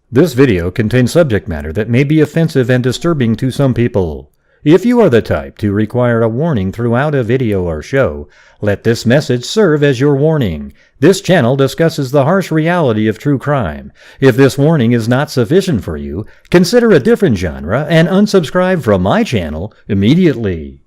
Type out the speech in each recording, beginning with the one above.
This video contains subject matter that may be offensive and disturbing to some people. If you are the type to require a warning throughout a video or show, let this message serve as your warning. This channel discusses the harsh reality of true crime. If this warning is not sufficient for you, consider a different genre and unsubscribe from my channel immediately.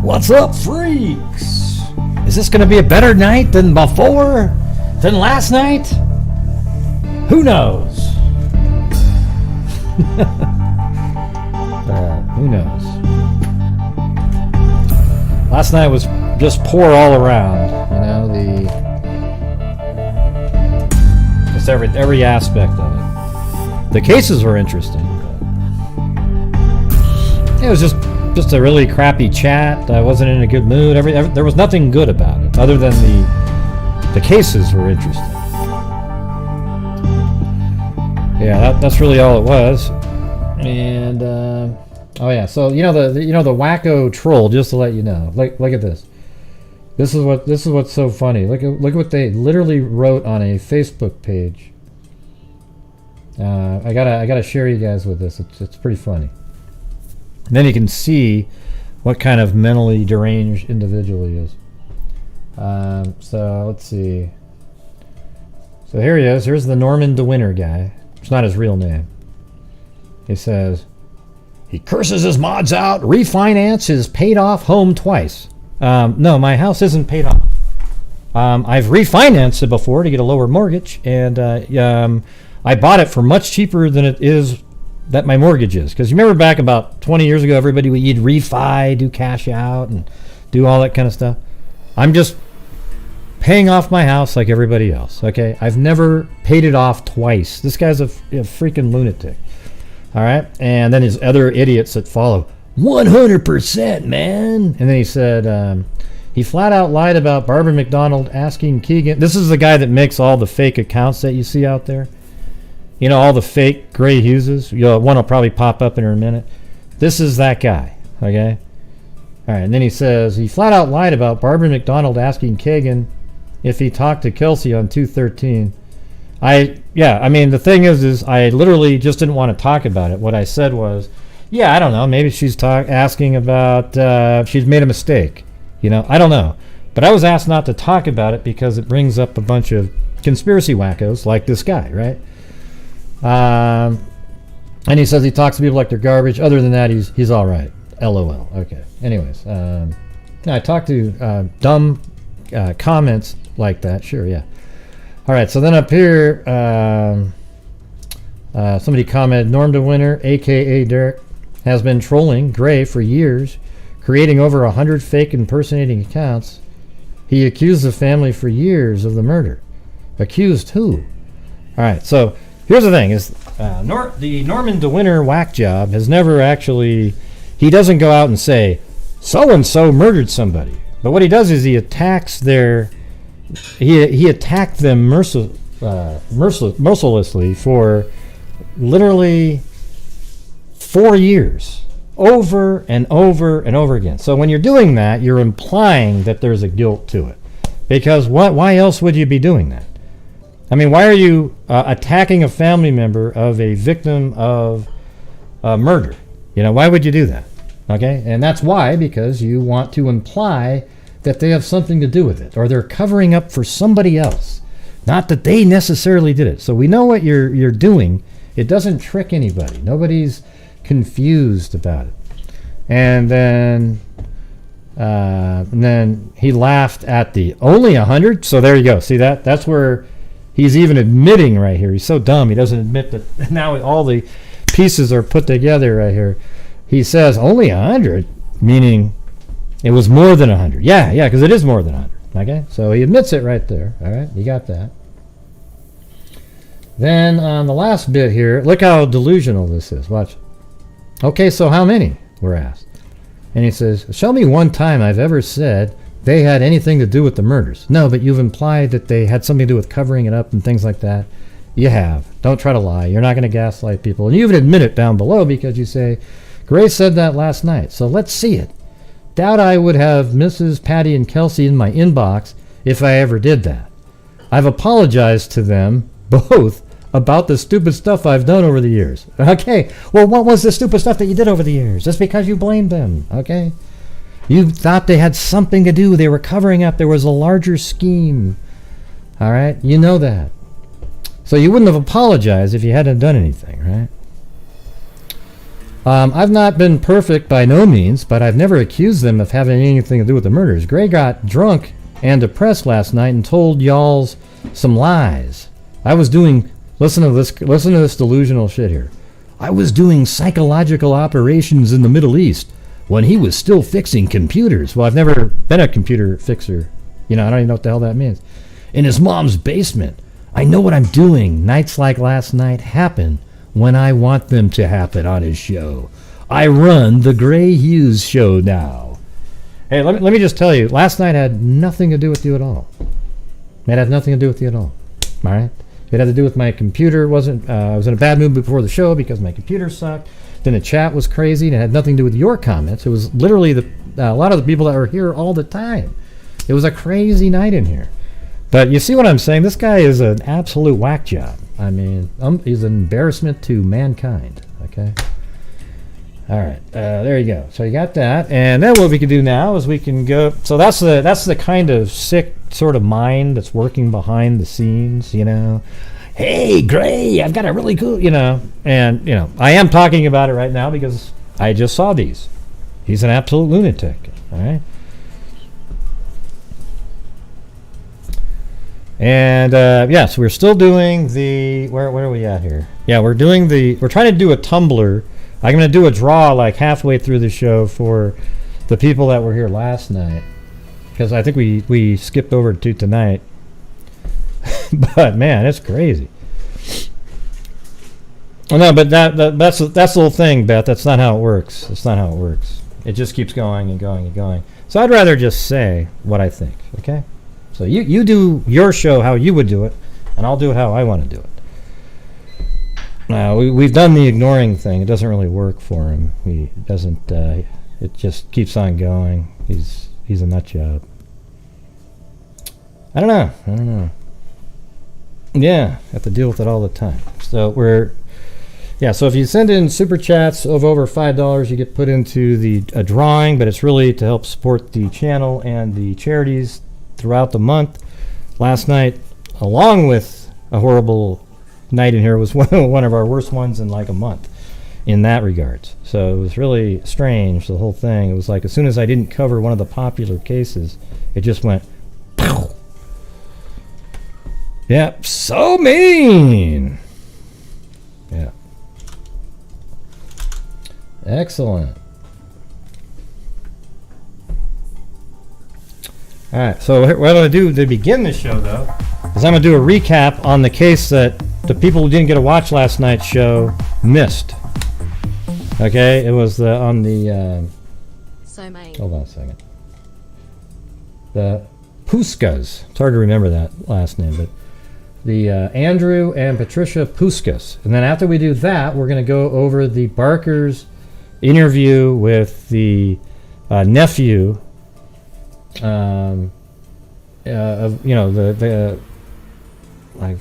What's up, freaks? Is this gonna be a better night than before? Than last night? Who knows? Who knows? Last night was just poor all around. You know, just every aspect of it. The cases were interesting. It was just a really crappy chat. I wasn't in a good mood. There was nothing good about it, other than the cases were interesting. Yeah, that's really all it was. And oh yeah, so the wacko troll. Just to let you know, look at this. This is what's so funny. Look at what they literally wrote on a Facebook page. I gotta share you guys with this. It's pretty funny. And then you can see what kind of mentally deranged individual he is. So let's see. So here he is. Here's the Norman DeWinter guy. It's not his real name. He says, he curses his mods out, refinance his paid off home twice. No, my house isn't paid off. I've refinanced it before to get a lower mortgage, and I bought it for much cheaper than it is that my mortgage is. Because you remember back about 20 years ago, everybody would refi, do cash out, and do all that kind of stuff. I'm just paying off my house like everybody else. Okay, I've never paid it off twice. This guy's a freaking lunatic. All right, and then his other idiots that follow. 100%, man. And then he said he flat out lied about Barbara McDonald asking Keegan. This is the guy that makes all the fake accounts that you see out there. You know, all the fake Gray Hugheses. One will probably pop up in a minute. This is that guy, okay? All right, and then he says, he flat out lied about Barbara McDonald asking Kagan if he talked to Kelsey on 213. I mean, the thing is I literally just didn't want to talk about it. What I said was, I don't know, maybe she's asking about, she's made a mistake. You know, I don't know. But I was asked not to talk about it because it brings up a bunch of conspiracy wackos like this guy, right? And he says he talks to people like they're garbage. Other than that, he's all right. LOL. Okay. Anyways, I talked to dumb comments like that. Sure, yeah. All right. So then up here, somebody commented, Norm DeWinter, a.k.a. Derek, has been trolling Gray for years, creating over 100 fake impersonating accounts. He accused the family for years of the murder. Accused who? All right. So here's the thing: is the Norman DeWinter whack job has never actually. He doesn't go out and say so and so murdered somebody, but what he does is he attacks their. He attacked them mercilessly for literally 4 years, over and over and over again. So when you're doing that, you're implying that there's a guilt to it, because why else would you be doing that? I mean, why are you attacking a family member of a victim of murder? You know, why would you do that? Okay, and that's why, because you want to imply that they have something to do with it, or they're covering up for somebody else, not that they necessarily did it. So we know what you're doing. It doesn't trick anybody. Nobody's confused about it. And then he laughed at the only 100. So there you go. See that? That's where he's even admitting right here. He's so dumb. He doesn't admit that now all the pieces are put together right here. He says only 100, meaning it was more than 100. Yeah, because it is more than 100. Okay, so he admits it right there. All right, you got that. Then on the last bit here, look how delusional this is. Watch. Okay, so how many? We're asked. And he says, show me one time I've ever said they had anything to do with the murders. No, but you've implied that they had something to do with covering it up and things like that. You have. Don't try to lie. You're not going to gaslight people. And you even admit it down below because you say, Grace said that last night, so let's see it. Doubt I would have Mrs. Patty and Kelsey in my inbox if I ever did that. I've apologized to them both about the stupid stuff I've done over the years. Okay, well, what was the stupid stuff that you did over the years? Just because you blamed them, okay? You thought they had something to do. They were covering up. There was a larger scheme. All right? You know that. So you wouldn't have apologized if you hadn't done anything, right? I've not been perfect by no means, but I've never accused them of having anything to do with the murders. Gray got drunk and depressed last night and told y'all's some lies. I was doing... Listen to this delusional shit here. I was doing psychological operations in the Middle East when he was still fixing computers. Well, I've never been a computer fixer. You know, I don't even know what the hell that means. In his mom's basement. I know what I'm doing. Nights like last night happen when I want them to happen on his show. I run the Gray Hughes show now. Hey, let me just tell you, last night had nothing to do with you at all. It had nothing to do with you at all. All right? It had to do with my computer. I was in a bad mood before the show because my computer sucked. Then the chat was crazy, and it had nothing to do with your comments. It was literally a lot of the people that were here all the time. It was a crazy night in here. But you see what I'm saying? This guy is an absolute whack job. I mean, he's an embarrassment to mankind. Okay? All right. There you go. So you got that. And then what we can do now is we can go... So that's the kind of sick sort of mind that's working behind the scenes, you know. Hey, Gray, I've got a really cool... You know. And, you know, I am talking about it right now because I just saw these. He's an absolute lunatic. All right? And yeah, so we're still doing the where are we at here? Yeah, we're trying to do a Tumblr. I'm going to do a draw like halfway through the show for the people that were here last night, because I think we skipped over to tonight. But man, it's crazy. Oh, no, but that's the whole thing, Beth. That's not how it works. That's not how it works. It just keeps going and going and going. So I'd rather just say what I think. Okay. So you do your show how you would do it, and I'll do it how I want to do it. Now we've done the ignoring thing. It doesn't really work for him. He doesn't. It just keeps on going. He's a nut job. I don't know. Yeah, have to deal with it all the time. So so if you send in super chats of over $5, you get put into a drawing, but it's really to help support the channel and the charities throughout the month. Last night, along with a horrible night in here, was one of our worst ones in like a month in that regards. So it was really strange, the whole thing. It was like as soon as I didn't cover one of the popular cases, it just went pow. Yep, so mean. Yeah. Excellent. All right, so what I'm going to do to begin the show, though, is I'm going to do a recap on the case that the people who didn't get to watch last night's show missed. Okay, it was on the... hold on a second. The Puskas. It's hard to remember that last name, but the Andrew and Patricia Puskas. And then after we do that, we're going to go over the Barker's interview with the nephew of I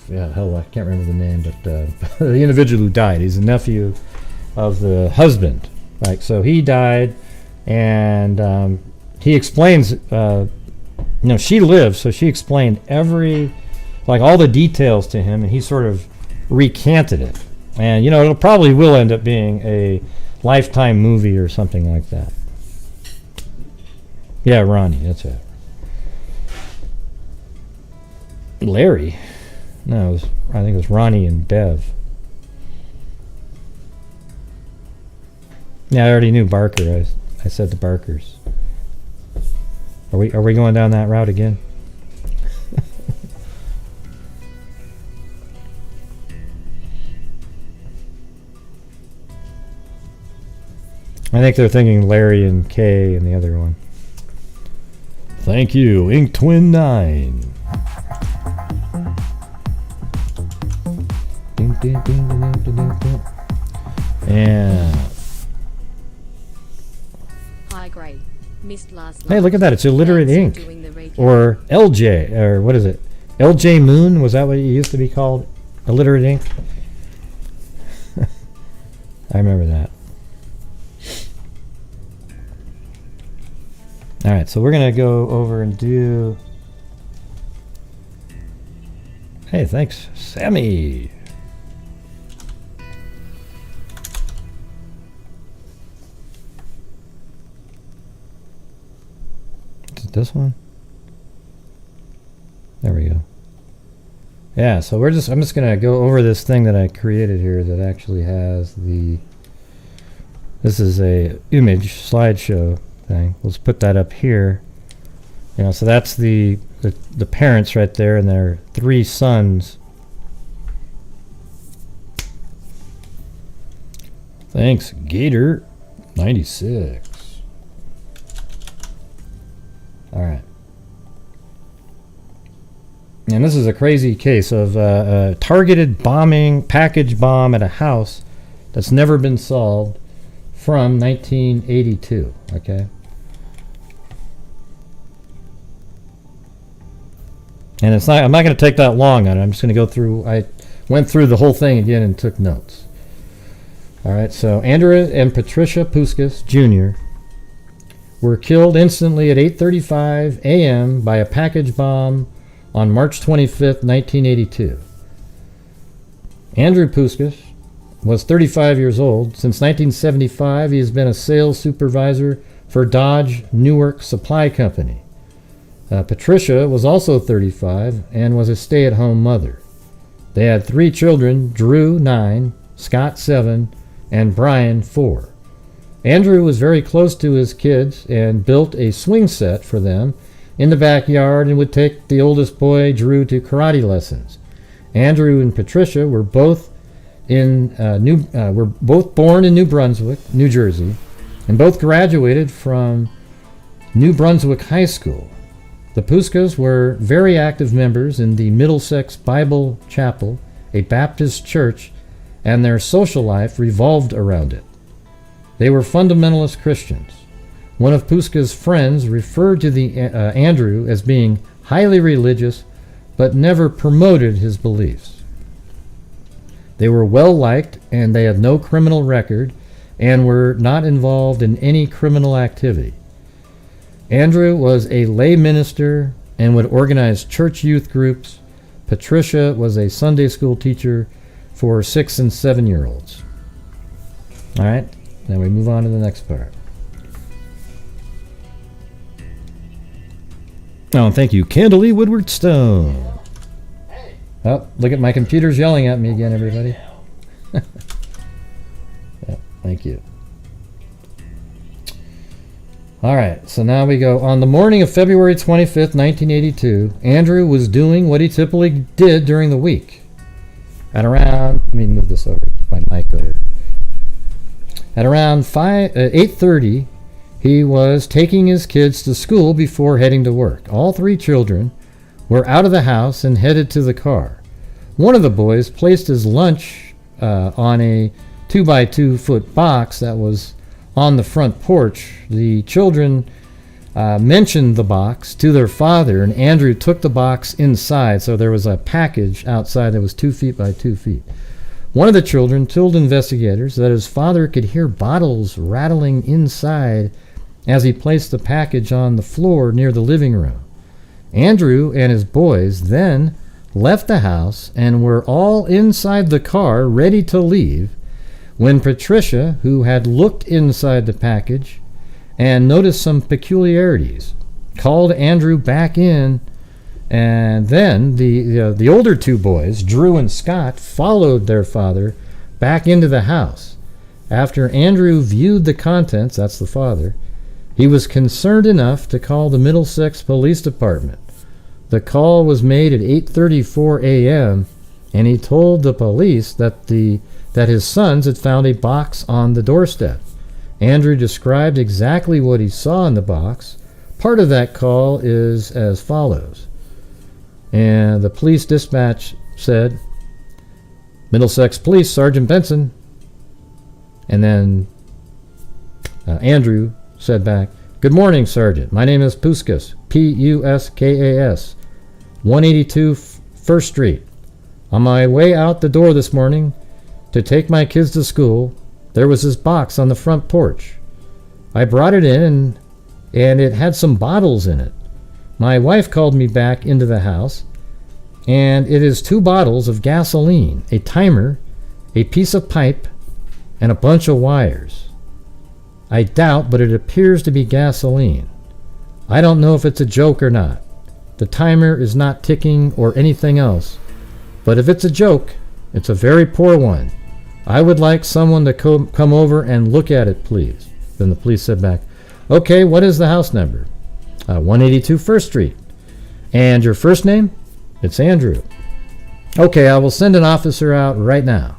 can't remember the name, but the individual who died. He's the nephew of the husband. Like, so he died, and he explains. She lived, so she explained all the details to him, and he sort of recanted it. And it'll probably will end up being a Lifetime movie or something like that. Yeah, Ronnie, that's it. Larry? No, I think it was Ronnie and Bev. Yeah, I already knew Barker. I said the Barkers. Are we going down that route again? I think they're thinking Larry and Kay and the other one. Thank you, Ink Twin 9. And high grade. Missed last hey, night. look at that. It's illiterate ink. Doing the recap. Or LJ, or what is it? LJ Moon, was that what it used to be called? Illiterate ink? I remember that. Alright, so we're going to go over and do... Hey, thanks, Sammy. Is it this one? There we go. Yeah, so I'm just going to go over this thing that I created here that actually has the... This is a image slideshow thing. Let's put that up here. You know, so that's the parents right there and their 3 sons. Thanks, Gator 96. All right. And this is a crazy case of a targeted bombing, package bomb at a house that's never been solved from 1982, okay? And I'm not going to take that long on it. I'm just going to go through, I went through the whole thing again and took notes. All right, so Andrew and Patricia Puskas Jr. were killed instantly at 8:35 a.m. by a package bomb on March 25th, 1982. Andrew Puskas was 35 years old. Since 1975, he has been a sales supervisor for Dodge Newark Supply Company. Patricia was also 35 and was a stay-at-home mother. They had 3 children, Drew, 9, Scott, 7, and Brian, 4. Andrew was very close to his kids and built a swing set for them in the backyard and would take the oldest boy, Drew, to karate lessons. Andrew and Patricia were both born in New Brunswick, New Jersey, and both graduated from New Brunswick High School. The Puskas were very active members in the Middlesex Bible Chapel, a Baptist church, and their social life revolved around it. They were fundamentalist Christians. One of Puska's friends referred to Andrew as being highly religious, but never promoted his beliefs. They were well liked, and they had no criminal record, and were not involved in any criminal activity. Andrew was a lay minister and would organize church youth groups. Patricia was a Sunday school teacher for 6 and 7-year-olds. All right, now we move on to the next part. Oh, and thank you, Candlely Woodward Stone. Oh, look at my computer's yelling at me again, everybody. Yeah, thank you. All right, so now we go. On the morning of February 25th, 1982, Andrew was doing what he typically did during the week. At around, let me move this over, my mic over. At around 8:30, he was taking his kids to school before heading to work. All 3 children were out of the house and headed to the car. One of the boys placed his lunch on a 2x2 foot box that was on the front porch. The children mentioned the box to their father, and Andrew took the box inside, so there was a package outside that was 2 feet by 2 feet. One of the children told investigators that his father could hear bottles rattling inside as he placed the package on the floor near the living room. Andrew and his boys then left the house and were all inside the car ready to leave when Patricia, who had looked inside the package and noticed some peculiarities, called Andrew back in, and then the older 2 boys, Drew and Scott, followed their father back into the house. After Andrew viewed the contents, that's the father, he was concerned enough to call the Middlesex Police Department. The call was made at 8:34 a.m., and he told the police that his sons had found a box on the doorstep. Andrew described exactly what he saw in the box. Part of that call is as follows. And the police dispatch said, Middlesex Police, Sergeant Benson. And then Andrew said back, good morning, Sergeant. My name is Puskas, Puskas, 182 1st Street. On my way out the door this morning to take my kids to school, there was this box on the front porch. I brought it in and it had some bottles in it. My wife called me back into the house, and it is 2 bottles of gasoline, a timer, a piece of pipe, and a bunch of wires. I doubt, but it appears to be gasoline. I don't know if it's a joke or not. The timer is not ticking or anything else, but if it's a joke, it's a very poor one. I would like someone to come over and look at it, please. Then the police said back, okay, what is the house number? 182 1st Street. And your first name? It's Andrew. Okay, I will send an officer out right now.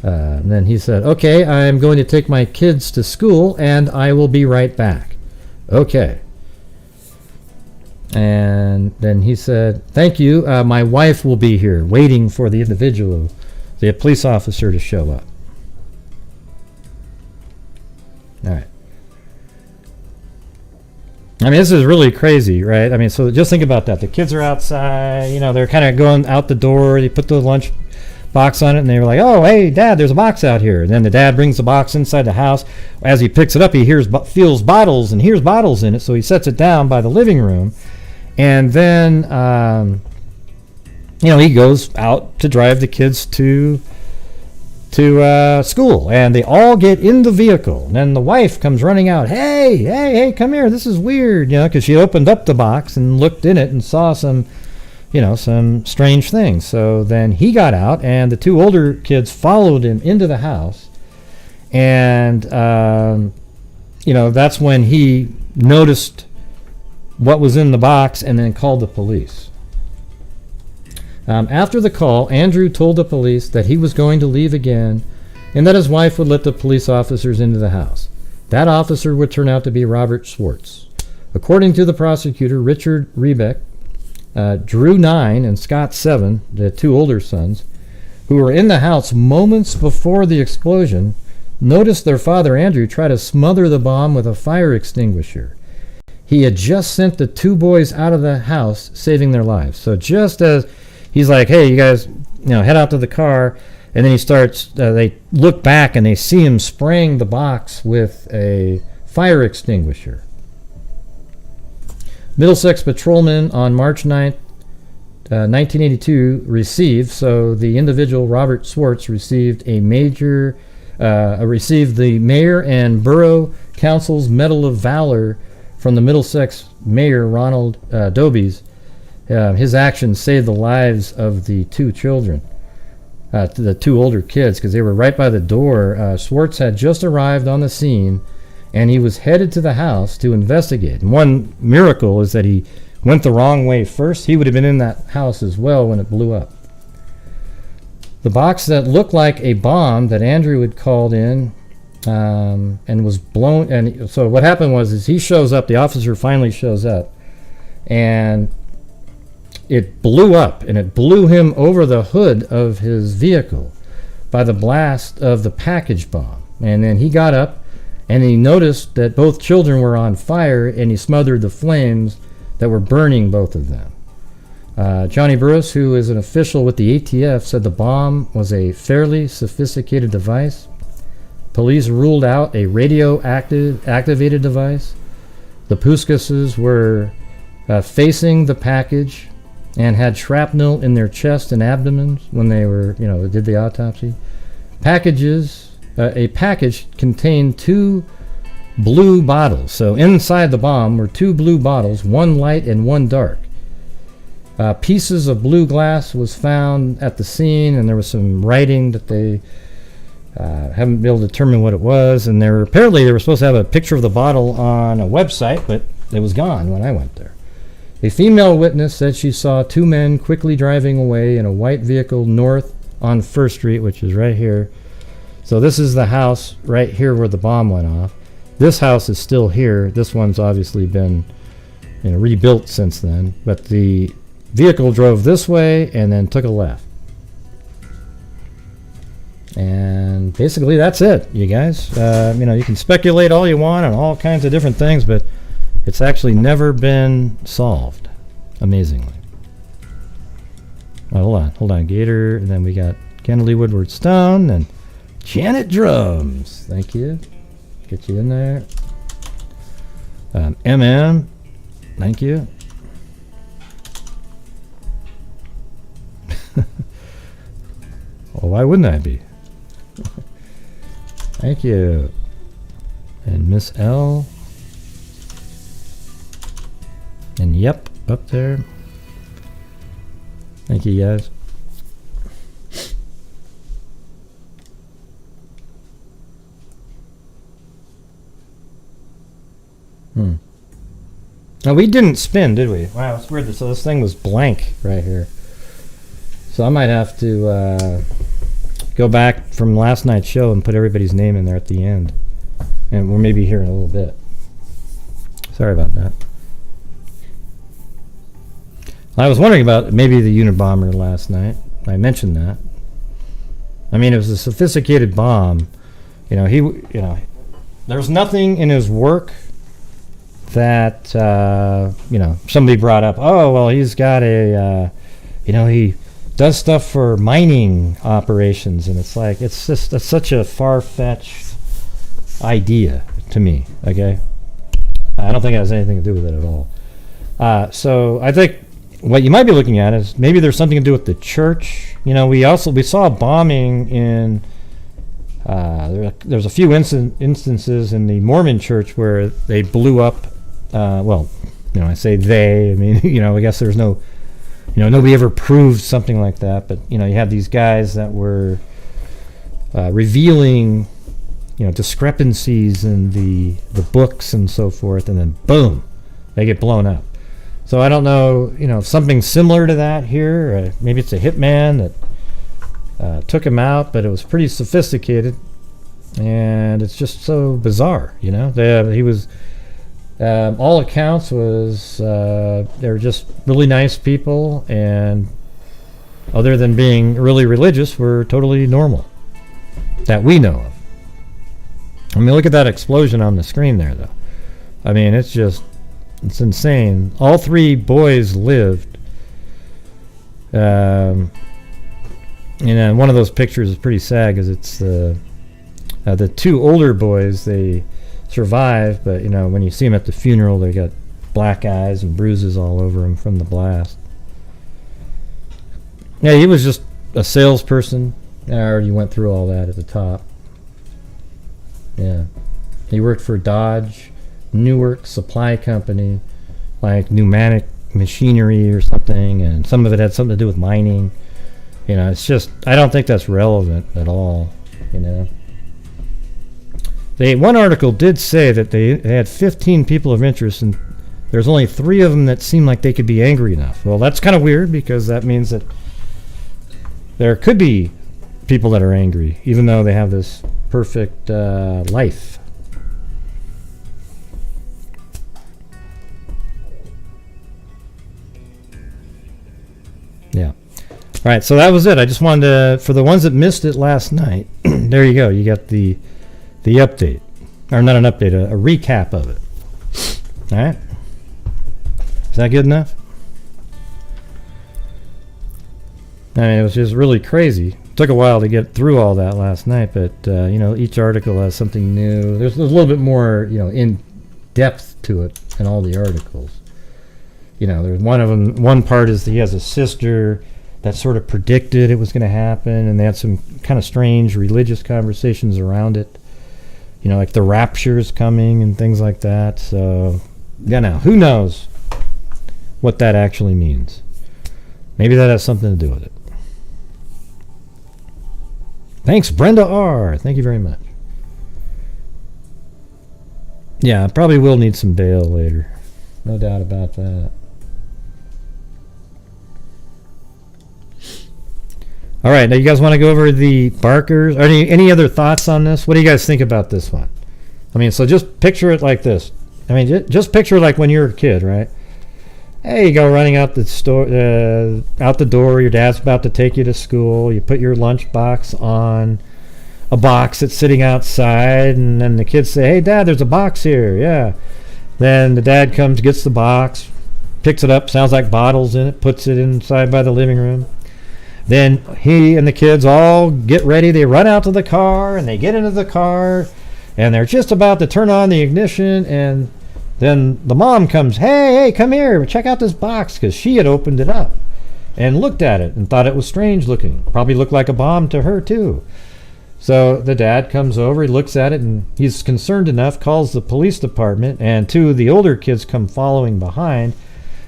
And then he said, okay, I'm going to take my kids to school and I will be right back. Okay. And then he said, thank you. My wife will be here waiting for the individual, the police officer, to show up. All right. I mean, this is really crazy, right? I mean, so just think about that. The kids are outside, you know, they're kind of going out the door. They put the lunch box on it, and they were like, oh, hey, Dad, there's a box out here. And then the dad brings the box inside the house. As he picks it up, he feels bottles and hears bottles in it, so he sets it down by the living room. And then, you know, he goes out to drive the kids to school, and they all get in the vehicle. And then the wife comes running out, hey, come here, this is weird, you know, because she opened up the box and looked in it and saw some strange things. So then he got out, and the 2 older kids followed him into the house, and you know, that's when he noticed what was in the box and then called the police. After the call, Andrew told the police that he was going to leave again and that his wife would let the police officers into the house. That officer would turn out to be Robert Swartz. According to the prosecutor, Richard Rebeck, Drew 9 and Scott 7, the 2 older sons, who were in the house moments before the explosion, noticed their father Andrew try to smother the bomb with a fire extinguisher. He had just sent the 2 boys out of the house, saving their lives. So just as he's like, hey, you guys, you know, head out to the car, and then he starts, they look back and they see him spraying the box with a fire extinguisher. Middlesex patrolman on March 9th, 1982 received, so the individual Robert Swartz received the Mayor and Borough Council's Medal of Valor from the Middlesex Mayor Ronald Dobies. His actions saved the lives of the 2 children, the 2 older kids, because they were right by the door. Swartz had just arrived on the scene, and he was headed to the house to investigate. And one miracle is that he went the wrong way first. He would have been in that house as well when it blew up. The box that looked like a bomb that Andrew had called in and was blown. And so what happened was he shows up, the officer finally shows up, and it blew up, and it blew him over the hood of his vehicle by the blast of the package bomb. And then he got up, and he noticed that both children were on fire, and he smothered the flames that were burning both of them. Johnny Burris, who is an official with the ATF, said the bomb was a fairly sophisticated device. Police ruled out a radio-activated device. The Puskases were facing the package and had shrapnel in their chest and abdomen when they were, did the autopsy. A package contained 2 blue bottles. So inside the bomb were 2 blue bottles, one light and one dark. Pieces of blue glass was found at the scene, and there was some writing that they haven't been able to determine what it was. And they were supposed to have a picture of the bottle on a website, but it was gone when I went there. A female witness said she saw 2 men quickly driving away in a white vehicle north on 1st Street, which is right here, So this is the house right here where the bomb went off. This house is still here. This one's obviously been rebuilt since then. But the vehicle drove this way and then took a left. And basically that's it, you guys. You can speculate all you want on all kinds of different things, but it's actually never been solved, amazingly. Oh, hold on. Gator, and then we got Kennedy Woodward Stone and Janet Drums. Thank you. Get you in there. MM, thank you. Well, why wouldn't I be? Thank you. And Miss L. And yep, up there. Thank you, guys. Now, we didn't spin, did we? Wow, it's weird. So this thing was blank right here. So I might have to go back from last night's show and put everybody's name in there at the end. And we'll maybe hear in a little bit. Sorry about that. I was wondering about maybe the Unabomber last night. I mentioned that. I mean, it was a sophisticated bomb. There's nothing in his work that somebody brought up. Oh, well, he's got he does stuff for mining operations, and it's like it's such a far-fetched idea to me. Okay, I don't think it has anything to do with it at all. So I think what you might be looking at is maybe there's something to do with the church. We saw a bombing in. There's a few instances in the Mormon church where they blew up. I say they. I mean, I guess there's no. Nobody ever proved something like that. But you have these guys that were revealing, discrepancies in the books and so forth, and then boom, they get blown up. So I don't know, something similar to that here. Maybe it's a hitman that took him out, but it was pretty sophisticated, and it's just so bizarre. He was, all accounts was they were just really nice people, and other than being really religious, were totally normal that we know of. I mean, look at that explosion on the screen there, though. I mean, it's insane. All three boys lived. And one of those pictures is pretty sad because it's the two older boys. They survived, but when you see them at the funeral, they got black eyes and bruises all over them from the blast. Yeah, he was just a salesperson. I already went through all that at the top. Yeah, he worked for Dodge Newark Supply Company, like pneumatic machinery or something, and some of it had something to do with mining. It's just, I don't think that's relevant at all. One article did say that they had 15 people of interest, and there's only 3 of them that seem like they could be angry enough. Well, that's kind of weird, because that means that there could be people that are angry, even though they have this perfect life. Yeah. All right, so that was it. I just wanted to, for the ones that missed it last night, there you go. You got the update. Or not an update, a recap of it. All right? Is that good enough? I mean, it was just really crazy. It took a while to get through all that last night, but, each article has something new. There's a little bit more, in depth to it in all the articles. There's one of them, one part is that he has a sister that sort of predicted it was going to happen, and they had some kind of strange religious conversations around it. Like the rapture is coming and things like that. So, who knows what that actually means. Maybe that has something to do with it. Thanks, Brenda R. Thank you very much. Yeah, I probably will need some bail later. No doubt about that. All right, now you guys want to go over the Barkers? Or any other thoughts on this? What do you guys think about this one? I mean, so just picture it like this. I mean, just picture it like when you're a kid, right? Hey, you go running out the door. Your dad's about to take you to school. You put your lunch box on a box that's sitting outside, and then the kids say, "Hey, Dad, there's a box here." Yeah. Then the dad comes, gets the box, picks it up, sounds like bottles in it, puts it inside by the living room. Then he and the kids all get ready. They run out to the car, and they get into the car, and they're just about to turn on the ignition, and then the mom comes, hey, come here, check out this box, because she had opened it up and looked at it and thought it was strange looking. Probably looked like a bomb to her, too. So the dad comes over, he looks at it, and he's concerned enough, calls the police department, and two of the older kids come following behind.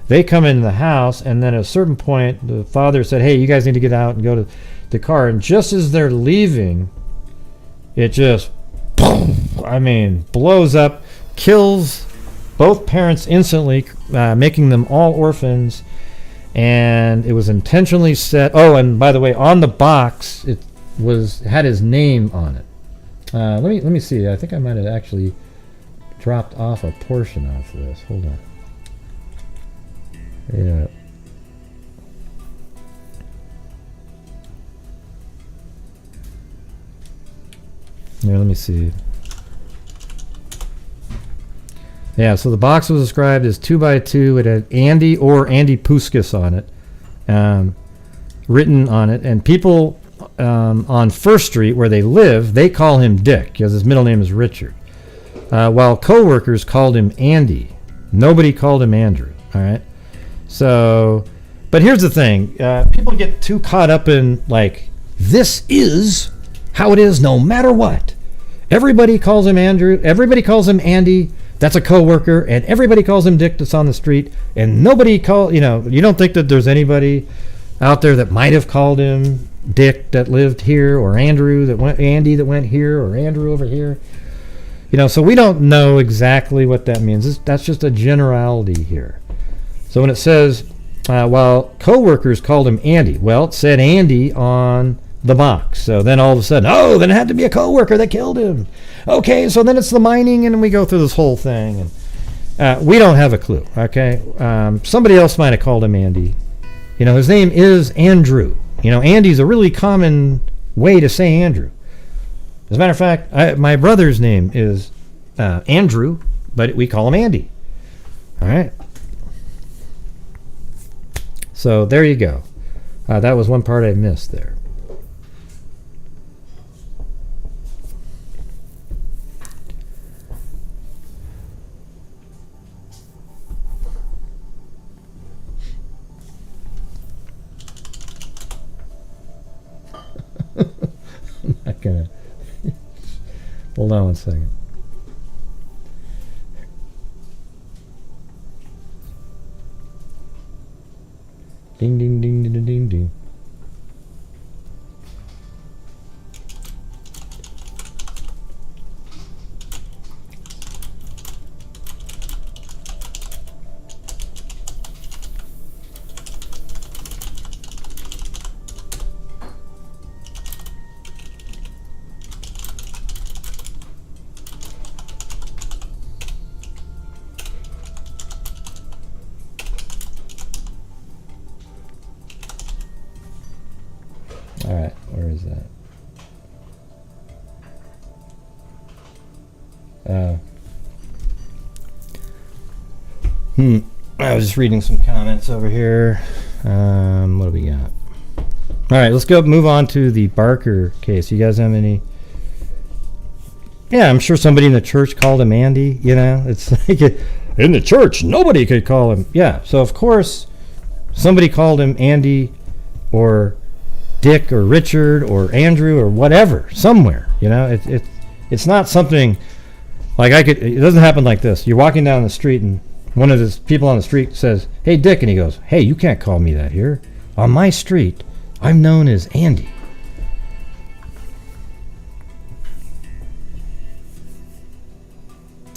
They come in the house, and then at a certain point, the father said, hey, you guys need to get out and go to the car. And just as they're leaving, it just, blows up, kills both parents instantly, making them all orphans. And it was intentionally set. Oh, and by the way, on the box, it had his name on it. Let me see. I think I might have actually dropped off a portion of this. Hold on. Yeah. Here, let me see. Yeah, so the box was described as 2x2. It had Andy or Andy Puskas on it, written on it. And people on First Street, where they live, they call him Dick, because his middle name is Richard. While co-workers called him Andy. Nobody called him Andrew, all right? So, but here's the thing. People get too caught up in, like, this is how it is no matter what. Everybody calls him Andrew. Everybody calls him Andy. That's a coworker. And everybody calls him Dick that's on the street. And nobody you don't think that there's anybody out there that might have called him Dick that lived here, or Andrew that went, Andy that went here, or Andrew over here. So we don't know exactly what that means. That's just a generality here. So when it says, while co-workers called him Andy, well, it said Andy on the box. So then all of a sudden, then it had to be a co-worker that killed him. Okay, so then it's the mining, and we go through this whole thing. And we don't have a clue, okay? Somebody else might have called him Andy. His name is Andrew. Andy's a really common way to say Andrew. As a matter of fact, my brother's name is Andrew, but we call him Andy. All right? So there you go. That was one part I missed there. I'm not gonna. Hold on one second. Ding, ding, ding, ding, ding, ding. All right, where is that? I was just reading some comments over here. What do we got? All right, let's move on to the Barker case. You guys have any? Yeah, I'm sure somebody in the church called him Andy. It's like in the church, nobody could call him. Yeah, so of course, somebody called him Andy or Dick or Richard or Andrew or whatever somewhere. It's not something like it doesn't happen like this. You're walking down the street and one of the people on the street says, hey Dick, and he goes, hey, you can't call me that here. On my street, I'm known as Andy.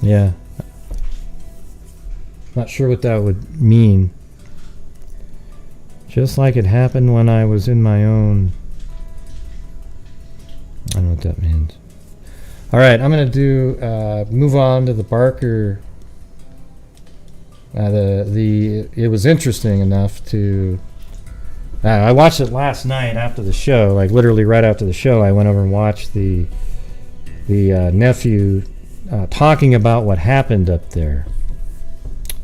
Yeah. Not sure what that would mean. Just like it happened when I was in my own that means. All right, I'm going to do move on to the Barker. It was interesting enough to. I watched it last night after the show, like literally right after the show. I went over and watched the nephew talking about what happened up there.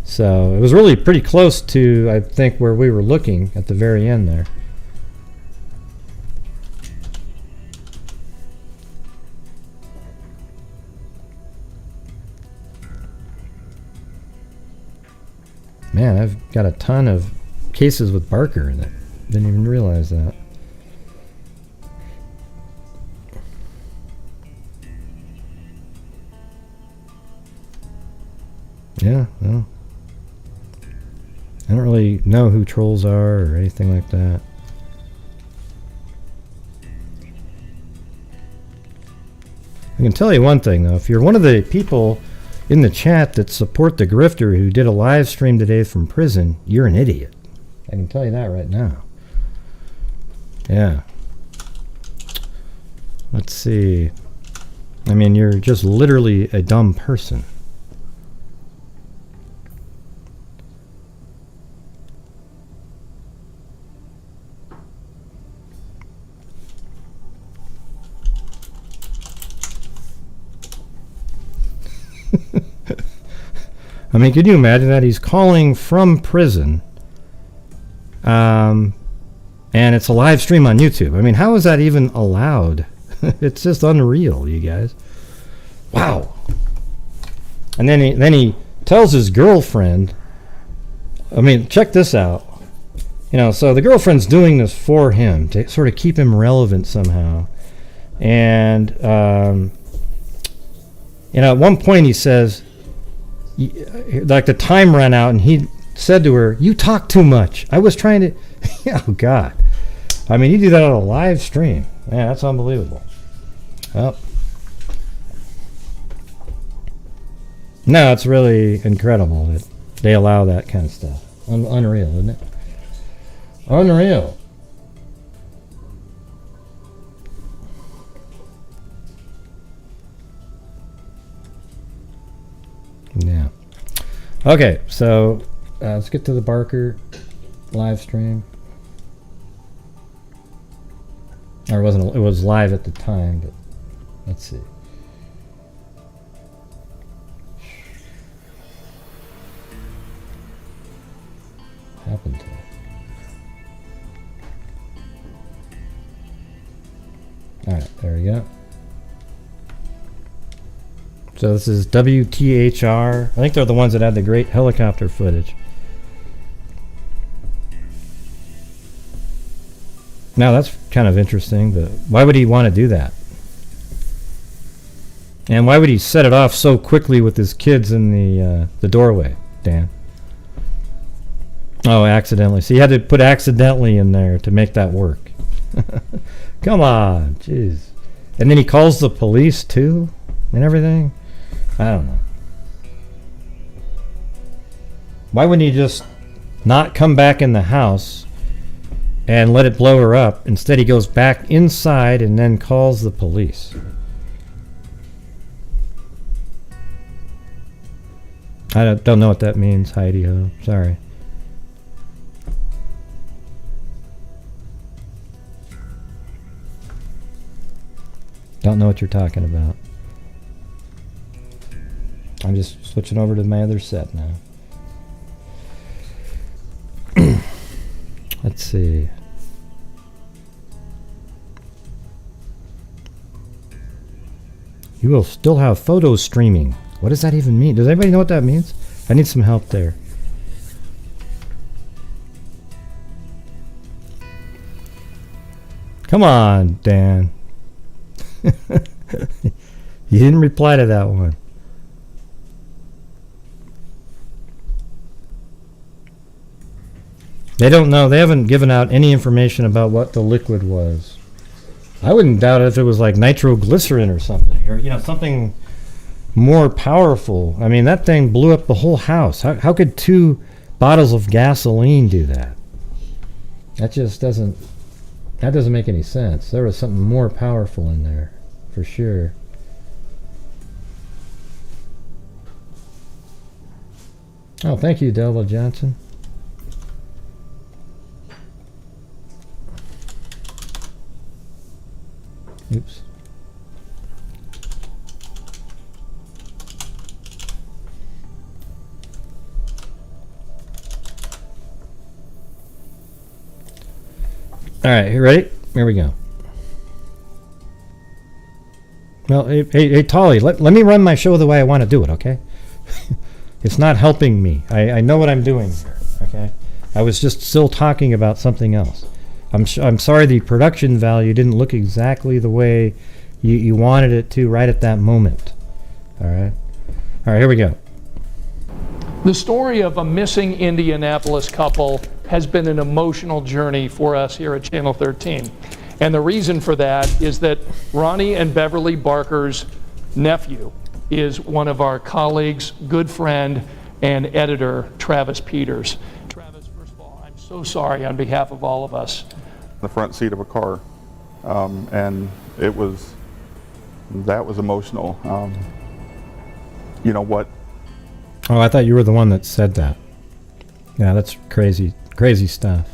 So it was really pretty close to, I think, where we were looking at the very end there. Man, I've got a ton of cases with Barker in it. Didn't even realize that. Yeah, well, I don't really know who trolls are or anything like that. I can tell you one thing, though. If you're one of the people in the chat that support the grifter who did a live stream today from prison, you're an idiot. I can tell you that right now. Yeah. Let's see. I mean, you're just literally a dumb person. I mean, can you imagine that? He's calling from prison. And it's a live stream on YouTube. I mean, how is that even allowed? It's just unreal, you guys. Wow. And then he tells his girlfriend, I mean, check this out. You know, so the girlfriend's doing this for him to sort of keep him relevant somehow. And, you know, at one point he says, like the time ran out and he said to her, "You talk too much. I was trying to..." Oh, God. I mean, you do that on a live stream. Man, that's unbelievable. Well, no, it's really incredible that they allow that kind of stuff. Unreal, isn't it? Unreal. Yeah. Okay, so let's get to the Barker live stream. Or it was live at the time, but let's see. What happened to it? Alright, there we go. So this is WTHR. I think they're the ones that had the great helicopter footage. Now that's kind of interesting, but why would he want to do that? And why would he set it off so quickly with his kids in the doorway, Dan? Oh, accidentally. So you had to put accidentally in there to make that work. Come on, jeez. And then he calls the police too and everything? I don't know. Why wouldn't he just not come back in the house and let it blow her up? Instead, he goes back inside and then calls the police. I don't know what that means, Heidi-ho. Sorry. Don't know what you're talking about. I'm just switching over to my other set now. Let's see. You will still have photo streaming. What does that even mean? Does anybody know what that means? I need some help there. Come on, Dan. You didn't reply to that one. They don't know. They haven't given out any information about what the liquid was. I wouldn't doubt it if it was like nitroglycerin or something, or something more powerful. I mean, that thing blew up the whole house. How could 2 bottles of gasoline do that? That just doesn't make any sense. There was something more powerful in there, for sure. Oh, thank you, Delva Johnson. Oops. All right, you ready? Here we go. Well, hey Tolly, let me run my show the way I want to do it, okay? It's not helping me. I know what I'm doing here, okay? I was just still talking about something else. I'm sorry the production value didn't look exactly the way you wanted it to right at that moment. All right, here we go. The story of a missing Indianapolis couple has been an emotional journey for us here at Channel 13. And the reason for that is that Ronnie and Beverly Barker's nephew is one of our colleagues, good friend, and editor, Travis Peters. Travis, first of all, I'm so sorry on behalf of all of us. The front seat of a car, and that was emotional. You know what? Oh, I thought you were the one that said that. Yeah, that's crazy stuff.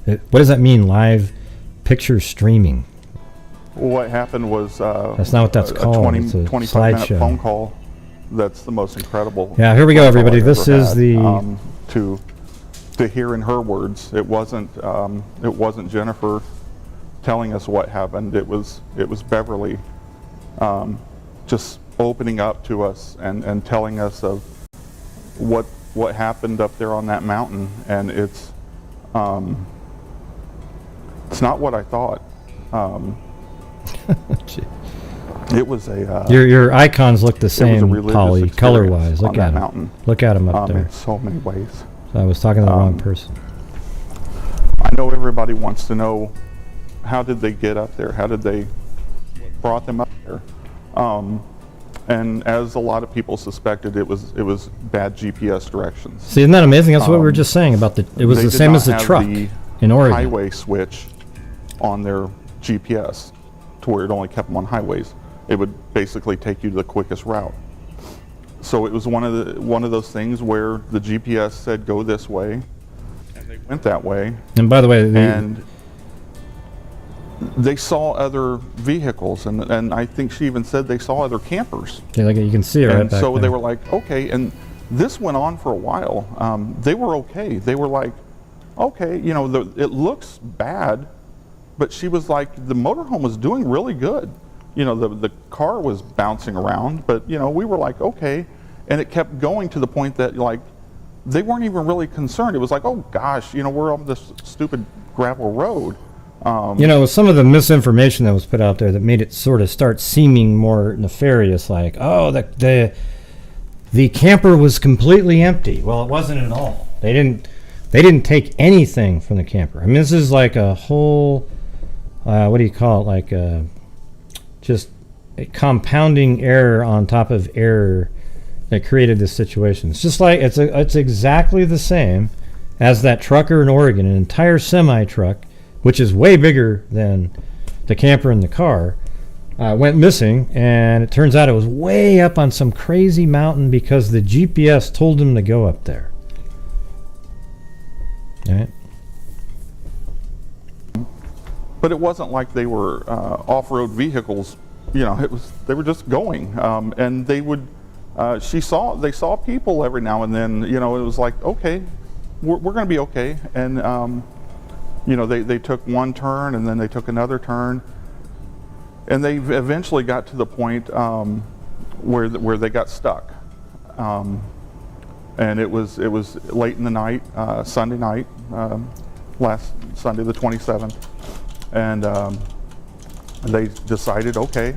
What does that mean, live picture streaming? What happened was that's not what that's called. 25-minute phone call. That's the most incredible. Yeah, here we go, everybody. This is the to hear in her words. It wasn't Jennifer telling us what happened. It was Beverly just opening up to us and telling us of what happened up there on that mountain, and it's not what I thought. It was a your icons look the same, Polly, color-wise. Look at them. Mountain. Look at them up there. In so many ways. So I was talking to the wrong person. I know everybody wants to know, how did they get up there? How did they brought them up there? And as a lot of people suspected, it was bad GPS directions. See, isn't that amazing? That's what we were just saying about it was the same as the truck in Oregon. Highway switch on their GPS to where it only kept them on highways. It would basically take you to the quickest route. So it was one of those things where the GPS said go this way, and they went that way. And by the way, and they saw other vehicles, and I think she even said they saw other campers. Yeah, like you can see it right back so there. they were like, okay, and this went on for a while. They were okay. They were like, okay, you know, it looks bad, but she was like, the motorhome was doing really good. You know, the car was bouncing around, but you know, we were like, okay, and it kept going to the point that like they weren't even really concerned. It was like, oh gosh, you know, we're on this stupid gravel road. You know, some of the misinformation that was put out there that made it sort of start seeming more nefarious, like, oh, the camper was completely empty. Well, it wasn't at all. They didn't take anything from the camper. I mean, this is like a whole, what do you call it? Like just a compounding error on top of error that created this situation. It's just like it's exactly the same as that trucker in Oregon, an entire semi truck, which is way bigger than the camper in the car, went missing, and it turns out it was way up on some crazy mountain because the GPS told them to go up there. All right. But it wasn't like they were off-road vehicles. You know, they were just going, and they would. They saw people every now and then. You know, it was like, okay, we're going to be okay, and. You know, they took one turn and then they took another turn, and they eventually got to the point where they got stuck, and it was late in the night, Sunday night, last Sunday the 27th, and they decided, okay,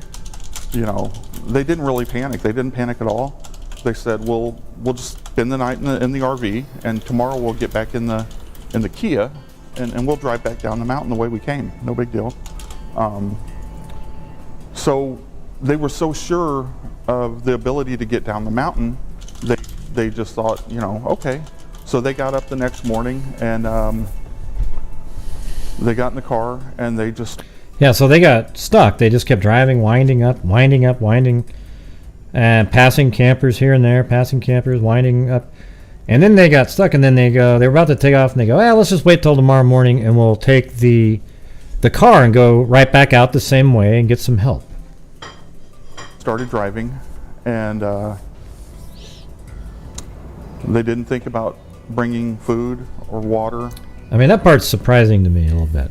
you know, they didn't really panic. They didn't panic at all. They said, we'll just spend the night in the RV, and tomorrow we'll get back in the Kia. And we'll drive back down the mountain the way we came. No big deal. So they were so sure of the ability to get down the mountain, they just thought, you know, okay. So they got up the next morning and they got in the car and they just. Yeah, so they got stuck. They just kept driving, winding, and passing campers here and there, winding up. And then they got stuck, and then they were about to take off, and they go, let's just wait till tomorrow morning, and we'll take the car and go right back out the same way and get some help. Started driving, and they didn't think about bringing food or water. I mean, that part's surprising to me a little bit.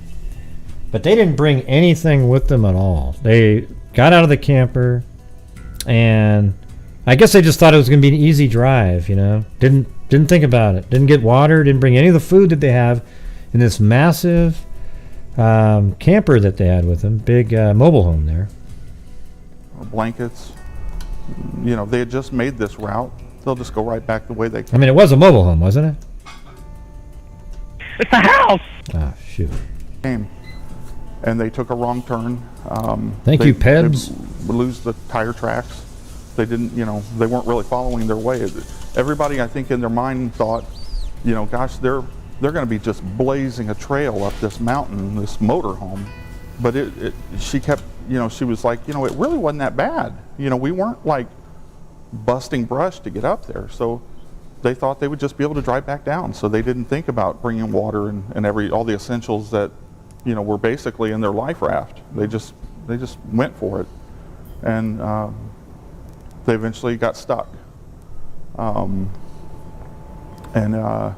But they didn't bring anything with them at all. They got out of the camper, and I guess they just thought it was going to be an easy drive, you know. Didn't think about it. Didn't get water, didn't bring any of the food that they have in this massive camper that they had with them, big mobile home there. Blankets. You know, they had just made this route. They'll just go right back the way they came. I mean, it was a mobile home, wasn't it? It's a house! Ah, shoot. And they took a wrong turn. Thank you, Pebs. They lose the tire tracks. They didn't, you know, they weren't really following their way. Everybody, I think, in their mind thought, you know, gosh, they're going to be just blazing a trail up this mountain, this motorhome. But she kept, you know, she was like, you know, it really wasn't that bad. You know, we weren't like busting brush to get up there. So they thought they would just be able to drive back down. So they didn't think about bringing water and all the essentials that, you know, were basically in their life raft. They just went for it, and they eventually got stuck. You know,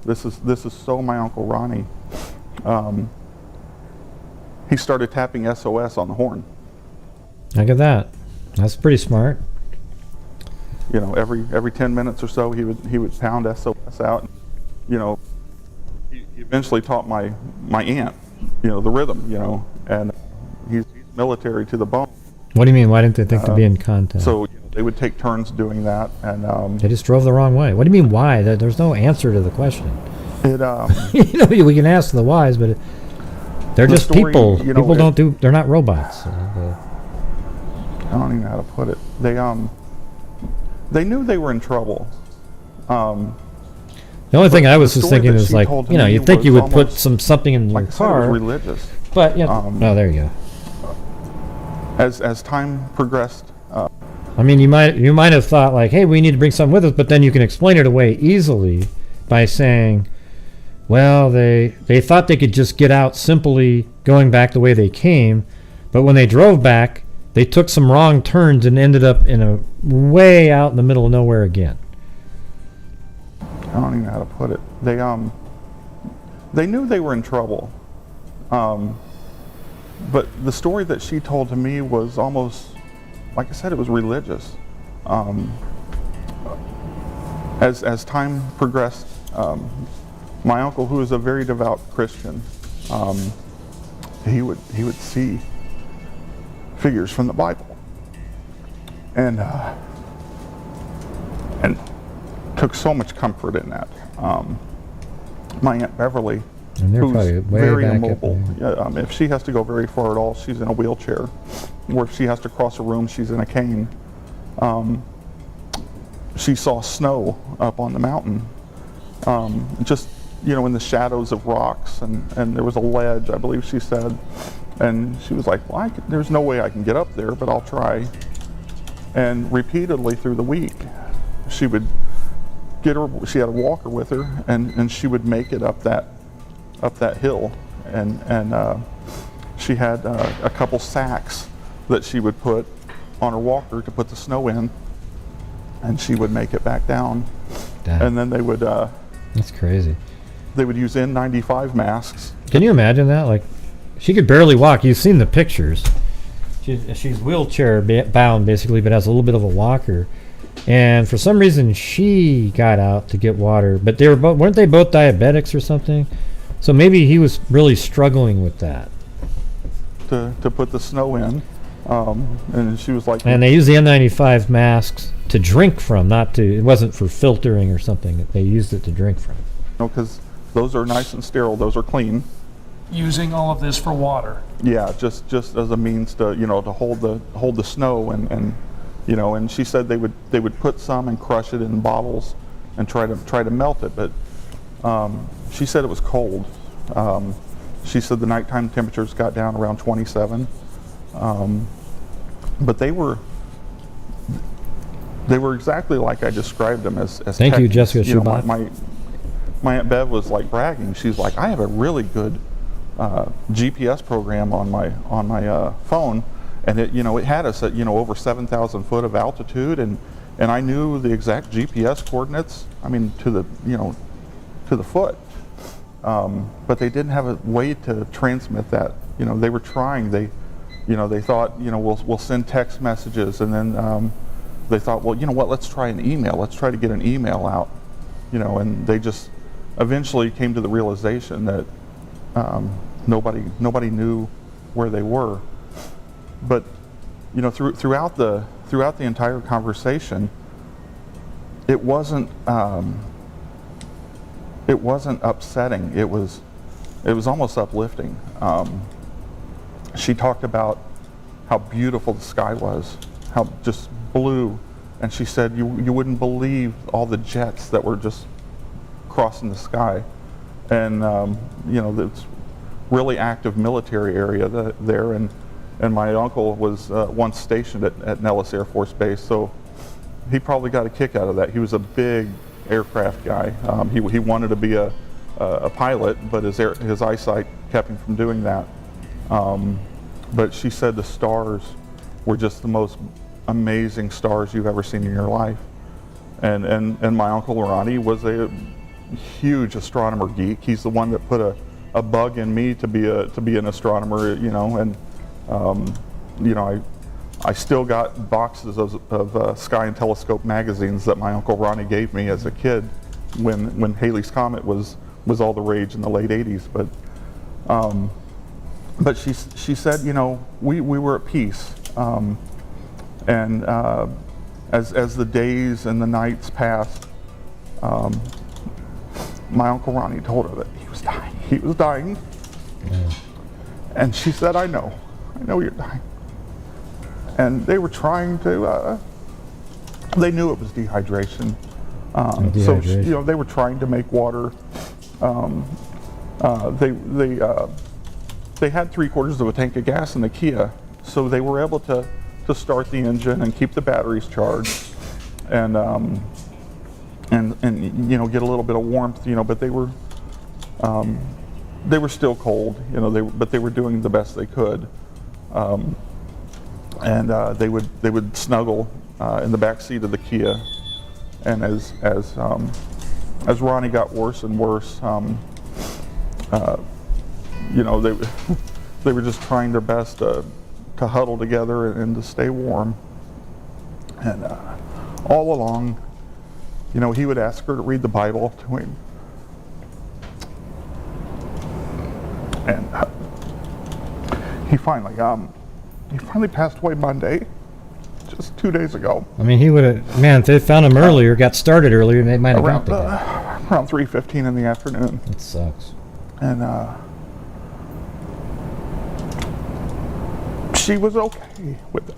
this is so my Uncle Ronnie. He started tapping SOS on the horn. Look at that. That's pretty smart. You know, every 10 minutes or so, he would pound SOS out. You know, he eventually taught my aunt, you know, the rhythm. You know, and he's military to the bone. What do you mean? Why didn't they think to be in contact? So you know, they would take turns doing that, and they just drove the wrong way. What do you mean why? There's no answer to the question. It you know, we can ask the whys, but they're just story, people. You know, People they're not robots. I don't even know how to put it. They knew they were in trouble. The only thing I was just thinking is like, you know, you'd think you would put something in your car. It was religious. But yeah, no, there you go. As time progressed. I mean, you might have thought like, hey, we need to bring something with us, but then you can explain it away easily by saying, well, they thought they could just get out simply going back the way they came, but when they drove back, they took some wrong turns and ended up in a way out in the middle of nowhere again. I don't even know how to put it. They knew they were in trouble. But the story that she told to me was almost, like I said, it was religious. As time progressed, my uncle, who was a very devout Christian, he would see figures from the Bible, and took so much comfort in that. My Aunt Beverly, who's very immobile. If she has to go very far at all, she's in a wheelchair. Or if she has to cross a room, she's in a cane. She saw snow up on the mountain, just, you know, in the shadows of rocks, and there was a ledge, I believe she said. And she was like, well, there's no way I can get up there, but I'll try. And repeatedly through the week, she would she had a walker with her, and she would make it up that hill. And she had a couple sacks that she would put on her walker to put the snow in, and she would make it back down. Damn. And then they would that's crazy. They would use N95 masks. Can you imagine that? Like, she could barely walk. You've seen the pictures. She's wheelchair bound basically, but has a little bit of a walker. And for some reason, she got out to get water. But weren't they both diabetics or something? So maybe he was really struggling with that. To put the snow in, and she was like. And they used the N95 masks to drink from, it wasn't for filtering or something. They used it to drink from. No, because those are nice and sterile. Those are clean. Using all of this for water. Yeah, just as a means to, you know, to hold the snow, and you know, and she said they would put some and crush it in bottles and try to melt it, but she said it was cold. She said the nighttime temperatures got down around 27. But they were exactly like I described them as Thank you, techniques. Jessica You know, Schubat. my Aunt Bev was like bragging. She's like, I have a really good GPS program on my phone, and it had us at over 7,000 foot of altitude, and I knew the exact GPS coordinates. I mean, to the foot. But they didn't have a way to transmit that. They were trying. They thought, we'll send text messages, and then they thought, well, you know what? Let's try an email. Let's try to get an email out. And they just eventually came to the realization that nobody knew where they were. But throughout the entire conversation, it wasn't upsetting. It was almost uplifting. She talked about how beautiful the sky was, how just blue, and she said you wouldn't believe all the jets that were just crossing the sky, and it's really active military area there, and my uncle was once stationed at Nellis Air Force Base, so he probably got a kick out of that. He was a big aircraft guy. He wanted to be a pilot, but his eyesight kept him from doing that. But she said the stars were just the most amazing stars you've ever seen in your life. And my uncle Ronnie was a huge astronomer geek. He's the one that put a bug in me to be an astronomer, and I still got boxes of Sky and Telescope magazines that my Uncle Ronnie gave me as a kid when Halley's Comet was all the rage in the late 80s. But she said, we were at peace. And as the days and the nights passed, my Uncle Ronnie told her that he was dying. He was dying. Yeah. And she said, I know you're dying. And they were trying to, they knew it was dehydration. So, they were trying to make water. They had 3/4 of a tank of gas in the Kia, so they were able to start the engine and keep the batteries charged, and get a little bit of warmth, but they were still cold, but they were doing the best they could. And they would snuggle in the back seat of the Kia, and as Ronnie got worse and worse, they were just trying their best to huddle together and to stay warm. And all along, he would ask her to read the Bible to him, and he finally passed away Monday, just 2 days ago. I mean, he would have, man, if they found him earlier, got started earlier, they might have got the guy. Around 3:15 in the afternoon. It sucks. And she was okay with it.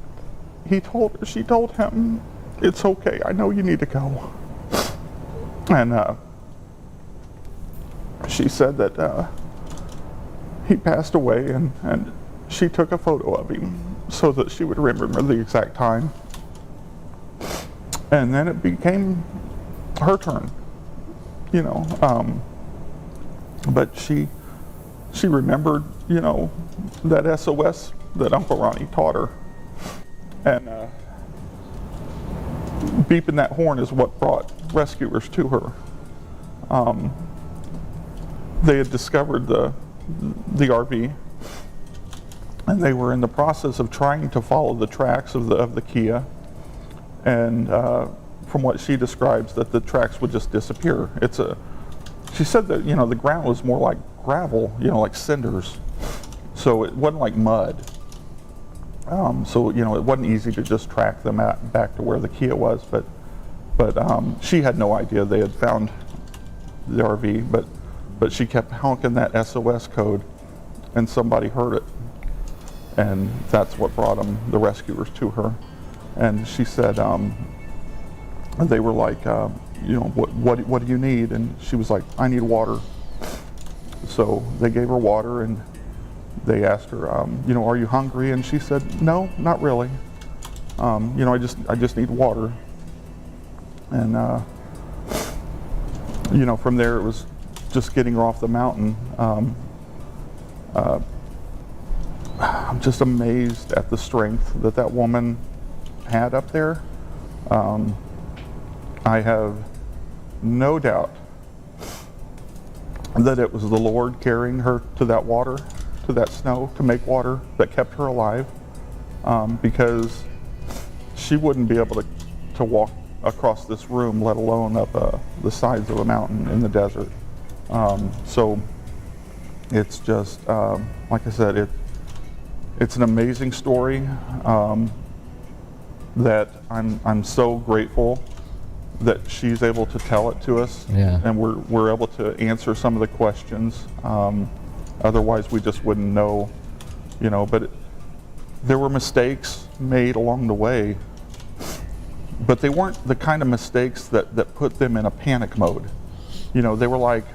She told him, it's okay, I know you need to go. And she said that he passed away, and she took a photo of him so that she would remember the exact time. And then it became her turn, but she remembered, that SOS that Uncle Ronnie taught her. And beeping that horn is what brought rescuers to her. They had discovered the RV, and they were in the process of trying to follow the tracks of the Kia. And from what she describes, that the tracks would just disappear. She said that the ground was more like gravel, like cinders, so it wasn't like mud. So it wasn't easy to just track them back to where the Kia was. But she had no idea they had found the RV. But she kept honking that SOS code, and somebody heard it, and that's what brought the rescuers to her. And she said they were like, what do you need? And she was like, I need water. so they gave her water, and they asked her, you know, are you hungry? And she said, no, not really. You know, I just need water. And you know, from there it was just getting her off the mountain. I'm just amazed at the strength that that woman had up there. I have no doubt that it was the Lord carrying her to that water, to that snow, to make water, that kept her alive, because she wouldn't be able to walk across this room, let alone up the sides of a mountain in the desert. So it's just, like I said, it's an amazing story that I'm so grateful that she's able to tell it to us, and we're able to answer some of the questions. Otherwise, we just wouldn't know, you know. But there were mistakes made along the way, but they weren't the kind of mistakes that put them in a panic mode. You know, they were like,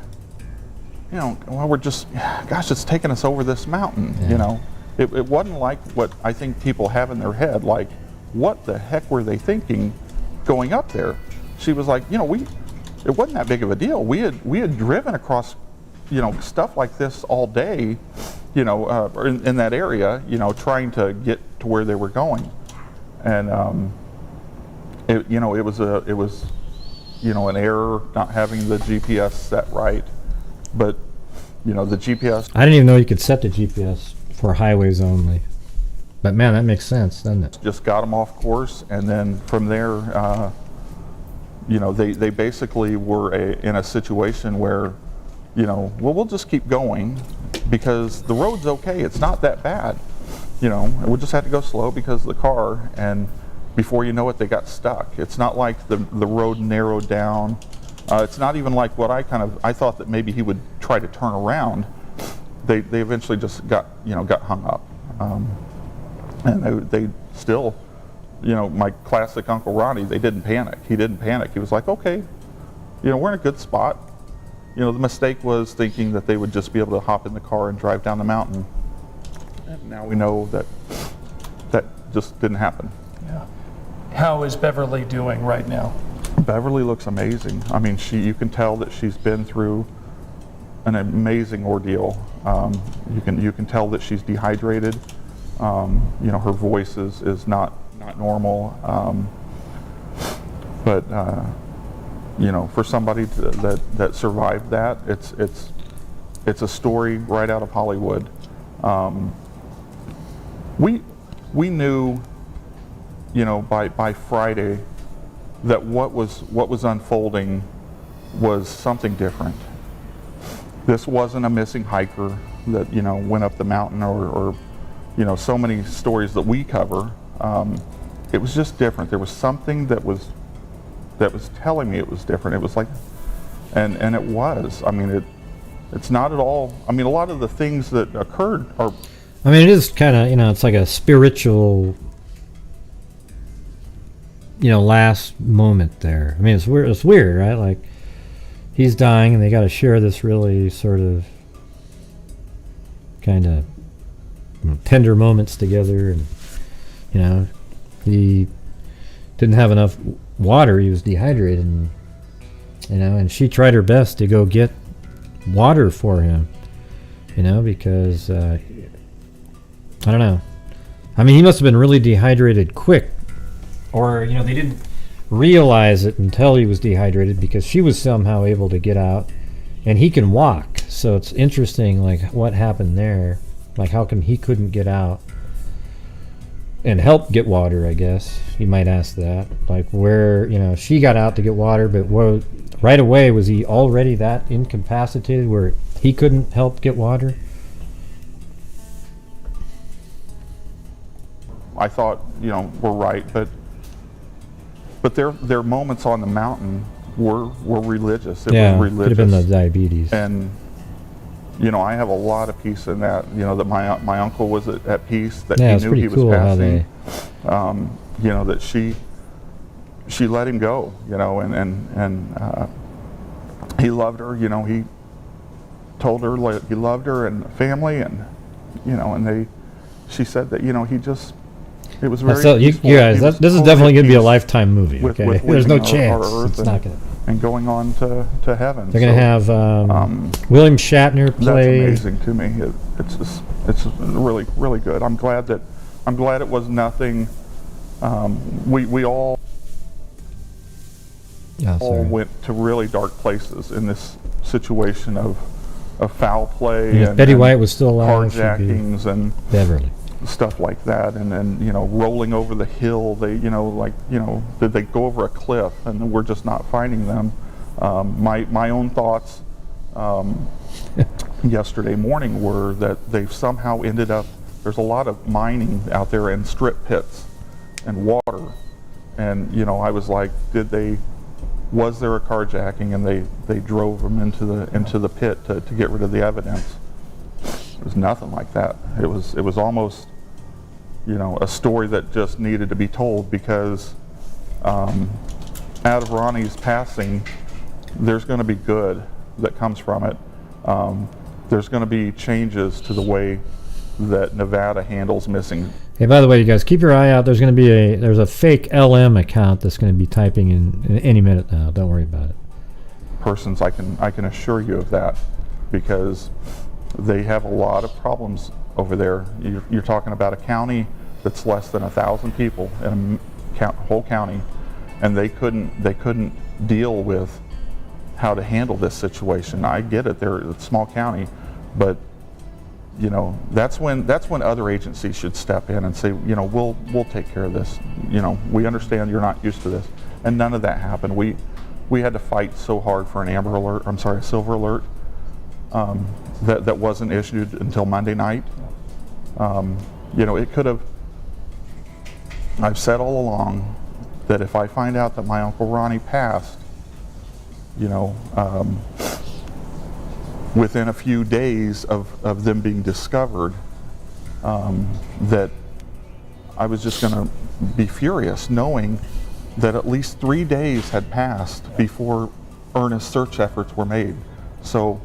you know, well, we're just, gosh, it's taking us over this mountain. You know, it wasn't like what I think people have in their head, like, what the heck were they thinking going up there? She was like, you know, it wasn't that big of a deal. We had driven across, you know, stuff like this all day, you know, in that area, you know, trying to get to where they were going. And you know, it was you know, an error not having the GPS set right. But you know, the GPS, I didn't even know you could set the GPS for highways only. But man, that makes sense, doesn't it? just got them off course, and then from there, you know, they basically were in a situation where, you know, well, we'll just keep going because the road's okay. It's not that bad, you know. And we just had to go slow because of the car, and before you know it, they got stuck. It's not like the road narrowed down. It's not even like what I thought that maybe he would try to turn around. They eventually just got hung up, and they still. You know, my classic Uncle Ronnie, they didn't panic. He didn't panic. He was like, okay, you know, we're in a good spot. You know, the mistake was thinking that they would just be able to hop in the car and drive down the mountain. And now we know that that just didn't happen. Yeah. How is Beverly doing right now? Beverly looks amazing. I mean, you can tell that she's been through an amazing ordeal. You can tell that she's dehydrated. You know, her voice is not normal, but you know, for somebody that survived that, it's a story right out of Hollywood. We knew, you know, by Friday that what was unfolding was something different. This wasn't a missing hiker that, you know, went up the mountain or you know, so many stories that we cover. It was just different. There was something that was telling me it was different. It was like, and it was. I mean, it's not at all. I mean, a lot of the things that occurred are. I mean, it is kind of, you know, it's like a spiritual, you know, last moment there. I mean, it's weird. It's weird, right? Like, he's dying, and they got to share this really sort of, kind of, you know, tender moments together, and you know. He didn't have enough water. He was dehydrated, and you know, and she tried her best to go get water for him, you know, because I don't know. I mean, he must have been really dehydrated quick, or you know, they didn't realize it until he was dehydrated because she was somehow able to get out, and he can walk. So it's interesting, like what happened there. Like, how come he couldn't get out and help get water, I guess. You might ask that. Like, where, you know, she got out to get water, but right away, was he already that incapacitated where he couldn't help get water? I thought, you know, we're right, but their moments on the mountain were religious. It was religious. Could have been the diabetes. And you know, I have a lot of peace in that. You know, that my uncle was at peace, that he knew he was passing. You know, that she let him go. You know, and he loved her. You know, he told her like he loved her and family, and and she said that he just, it was very So you peaceful. guys, He was this is totally definitely at going to be a peace Lifetime movie. with Okay, there's no leaving our chance earth it's not going to. and going on to heaven. They're going to have William Shatner play. That's amazing to me. It's really, really good. I'm glad it was nothing. We all went to really dark places in this situation of foul play. And if Betty White was still alive, carjackings and Beverly. stuff like that, and then rolling over the hill. They did they go over a cliff, and we're just not finding them. My own thoughts yesterday morning were that they've somehow ended up. There's a lot of mining out there in strip pits and water, and I was like, was there a carjacking and they drove them into the pit to get rid of the evidence? It was nothing like that. It was almost a story that just needed to be told, because out of Ronnie's passing, there's going to be good that comes from it. There's going to be changes to the way that Nevada handles missing. Hey, by the way, you guys, keep your eye out. There's going to be a fake LM account that's going to be typing in any minute now. Don't worry about it. Persons, I can assure you of that, because they have a lot of problems over there. You're talking about a county that's less than 1,000 people in a whole county, and they couldn't deal with how to handle this situation. I get it; they're a small county, but that's when other agencies should step in and say, we'll take care of this. We understand you're not used to this, and none of that happened. We had to fight so hard for a silver alert that wasn't issued until Monday night. It could have. I've said all along that if I find out that my Uncle Ronnie passed, within a few days of them being discovered, that I was just going to be furious, knowing that at least 3 days had passed before earnest search efforts were made. So,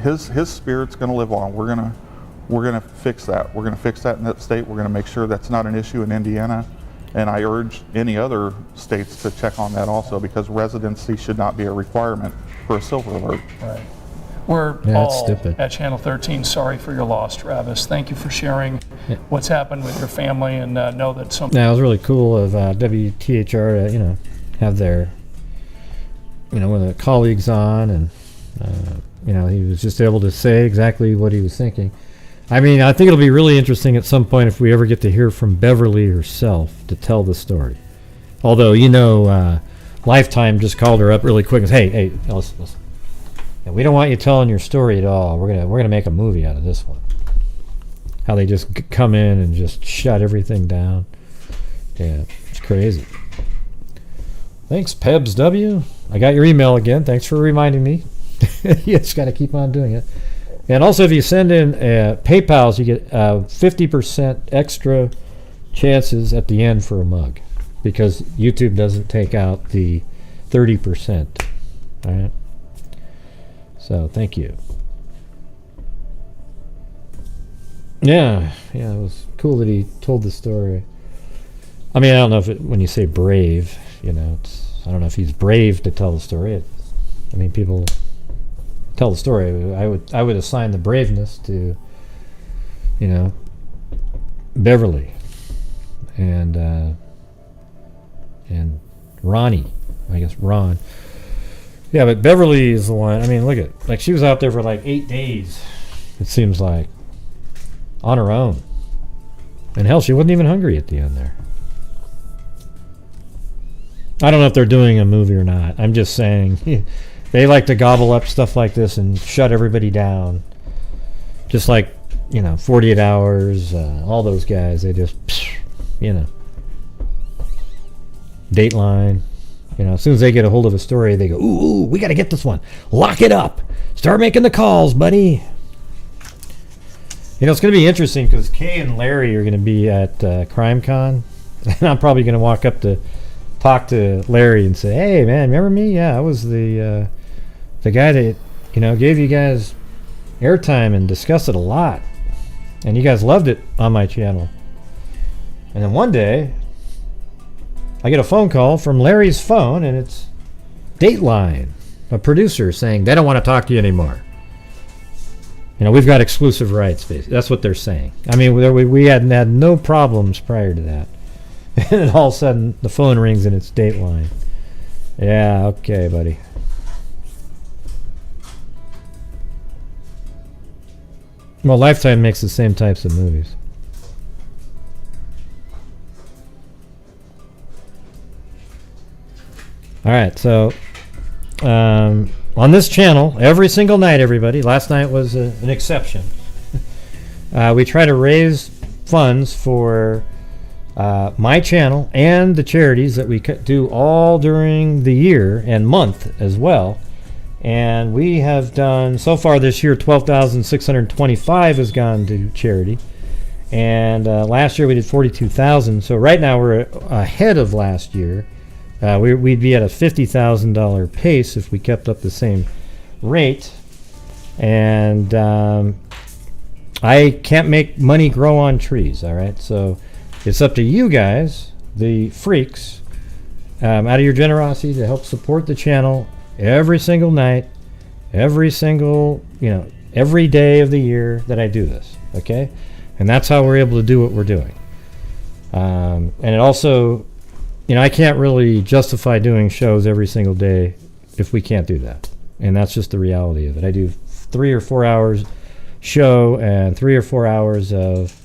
his spirit's going to live on. We're going to fix that. We're going to fix that in that state. We're going to make sure that's not an issue in Indiana. And I urge any other states to check on that also, because residency should not be a requirement for a silver alert. Right. We're that's all stupid. at Channel 13 sorry for your loss, Travis. Thank you for sharing what's happened with your family, and know that some. Now, it was really cool of WTHR to have their one of the colleagues on, and he was just able to say exactly what he was thinking. I mean, I think it'll be really interesting at some point if we ever get to hear from Beverly herself to tell the story. Although, Lifetime just called her up really quick and said, hey, listen. Yeah, we don't want you telling your story at all. We're gonna make a movie out of this one. How they just come in and just shut everything down. Yeah, it's crazy. Thanks, Pebs W. I got your email again. Thanks for reminding me. You just got to keep on doing it. And also, if you send in PayPals, you get 50% extra chances at the end for a mug, because YouTube doesn't take out the 30%. All right. So thank you. Yeah, it was cool that he told the story. I mean, I don't know if when you say brave, I don't know if he's brave to tell the story. I mean, people tell the story. I would assign the braveness to, Beverly and Ronnie. I guess Ron. Yeah, but Beverly is the one. I mean, look at she was out there for 8 days. It seems like on her own, and hell, she wasn't even hungry at the end there. I don't know if they're doing a movie or not. I'm just saying they like to gobble up stuff like this and shut everybody down. Just like 48 Hours, all those guys. They just Dateline. As soon as they get a hold of a story, they go, ooh, we got to get this one. Lock it up. Start making the calls, buddy. It's going to be interesting because Kay and Larry are going to be at CrimeCon. And I'm probably going to walk up to talk to Larry and say, hey, man, remember me? Yeah, I was the guy that, gave you guys airtime and discuss it a lot. And you guys loved it on my channel. And then one day, I get a phone call from Larry's phone, and it's Dateline, a producer, saying they don't want to talk to you anymore. You know, we've got exclusive rights. That's what they're saying. I mean, we had no problems prior to that. And all of a sudden, the phone rings and it's Dateline. Yeah, okay, buddy. Well, Lifetime makes the same types of movies. All right, so on this channel, every single night, everybody, last night was an exception. We try to raise funds for my channel and the charities that we do all during the year and month as well. And we have done, so far this year, $12,625 has gone to charity. And last year we did $42,000. So right now we're ahead of last year. We'd be at a $50,000 pace if we kept up the same rate. And I can't make money grow on trees, all right? So it's up to you guys, the freaks, out of your generosity to help support the channel every single night, every single, every day of the year that I do this, okay? And that's how we're able to do what we're doing. And it also, I can't really justify doing shows every single day if we can't do that. And that's just the reality of it. I do 3 or 4 hours show and 3 or 4 hours of,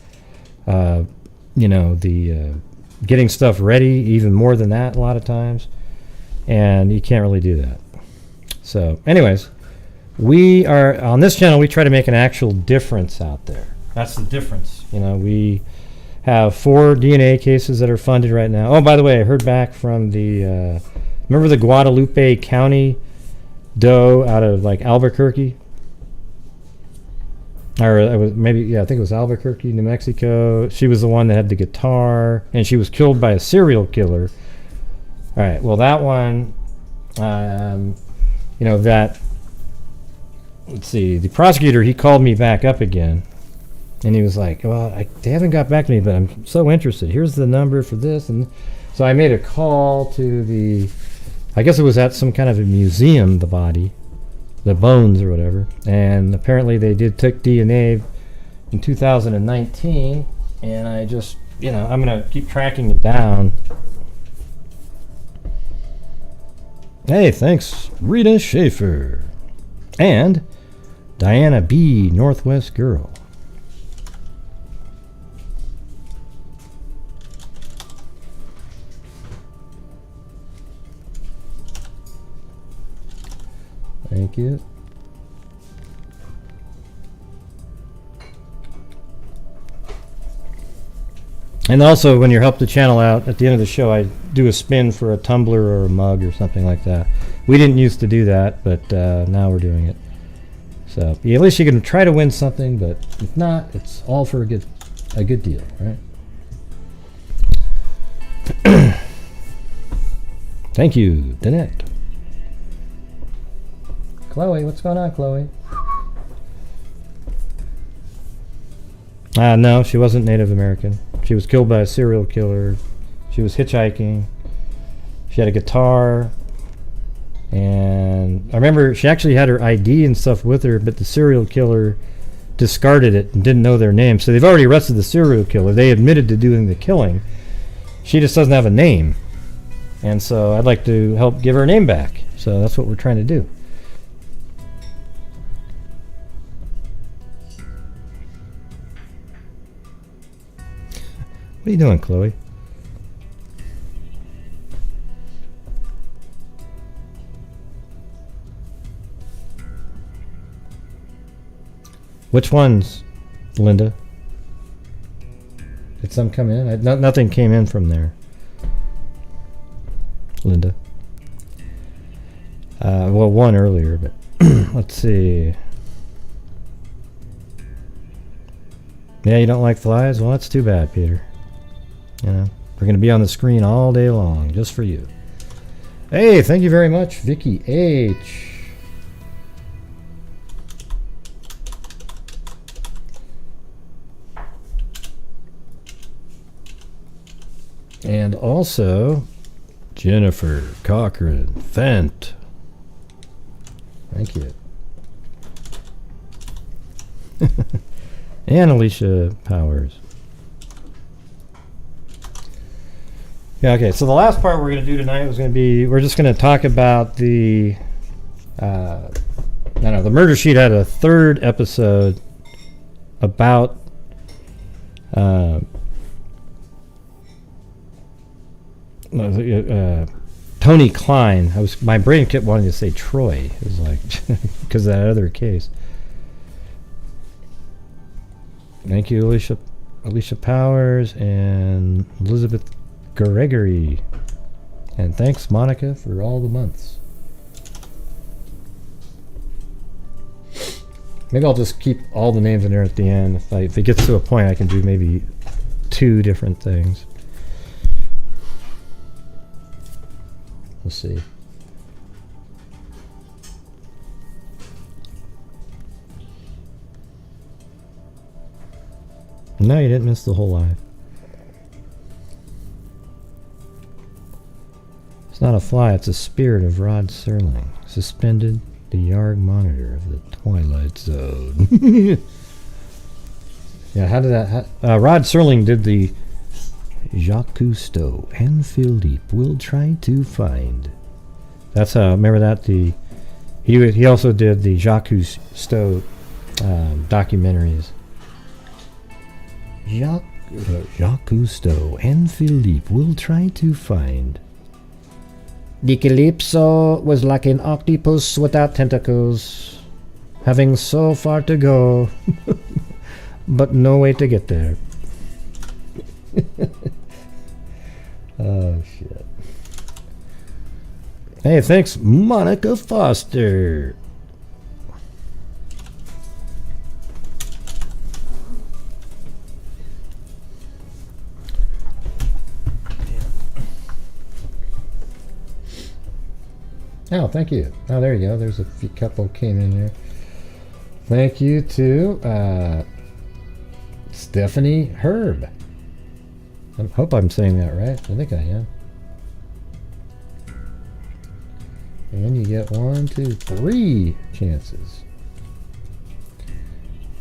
getting stuff ready, even more than that a lot of times. And you can't really do that. So anyways, we are, on this channel, we try to make an actual difference out there. That's the difference. We have 4 DNA cases that are funded right now. Oh, by the way, I heard back from the, remember the Guadalupe County doe out of like Albuquerque? Or it was I think it was Albuquerque, New Mexico. She was the one that had the guitar, and she was killed by a serial killer. All right, well, that one, let's see, the prosecutor, he called me back up again, and he was like, well, they haven't got back to me, but I'm so interested. Here's the number for this. And so I made a call to I guess it was at some kind of a museum, the body, the bones or whatever. And apparently they did take DNA in 2019, and I just, I'm going to keep tracking it down. Hey, thanks, Rita Schaefer. And Diana B., Northwest Girl. Thank you. And also, when you help the channel out, at the end of the show, I do a spin for a tumbler or a mug or something like that. We didn't used to do that, but now we're doing it. So at least you can try to win something, but if not, it's all for a good deal, right? Thank you, Danette. Chloe, what's going on, Chloe? No, she wasn't Native American. She was killed by a serial killer. She was hitchhiking. She had a guitar. And I remember she actually had her ID and stuff with her, but the serial killer discarded it and didn't know their name. So they've already arrested the serial killer. They admitted to doing the killing. She just doesn't have a name. And so I'd like to help give her a name back. So that's what we're trying to do. What are you doing, Chloe? Which ones, Linda? Did some come in? Nothing came in from there. Linda. Well, one earlier, but let's see. Yeah, you don't like flies? Well, that's too bad, Peter. We're going to be on the screen all day long, just for you. Hey, thank you very much, Vicky H. And also, Jennifer Cochran Fent. Thank you. And Alicia Powers. Yeah, okay, so the last part we're going to do tonight was going to be, we're just going to talk about the, the Murder Sheet had a third episode about Tony Kline. My brain kept wanting to say Troy. It was like, because of that other case. Thank you, Alicia Powers and Elizabeth Gregory. And thanks, Monica, for all the months. Maybe I'll just keep all the names in there at the end. If it gets to a point, I can do maybe 2 different things. We'll see. No, you didn't miss the whole life. It's not a fly, it's a spirit of Rod Serling, suspended the yard monitor of the Twilight Zone. Yeah, how did that... Rod Serling did the Jacques Cousteau and Philippe will try to find. That's how... Remember that? He also did the Jacques Cousteau documentaries. Jacques Cousteau and Philippe will try to find. The Calypso was like an octopus without tentacles, having so far to go, but no way to get there. Oh, shit. Hey, thanks, Monica Foster. Oh, thank you. Oh, there you go. There's a couple came in there. Thank you to Stephanie Herb. I hope I'm saying that right. I think I am. And you get 1, 2, 3 chances.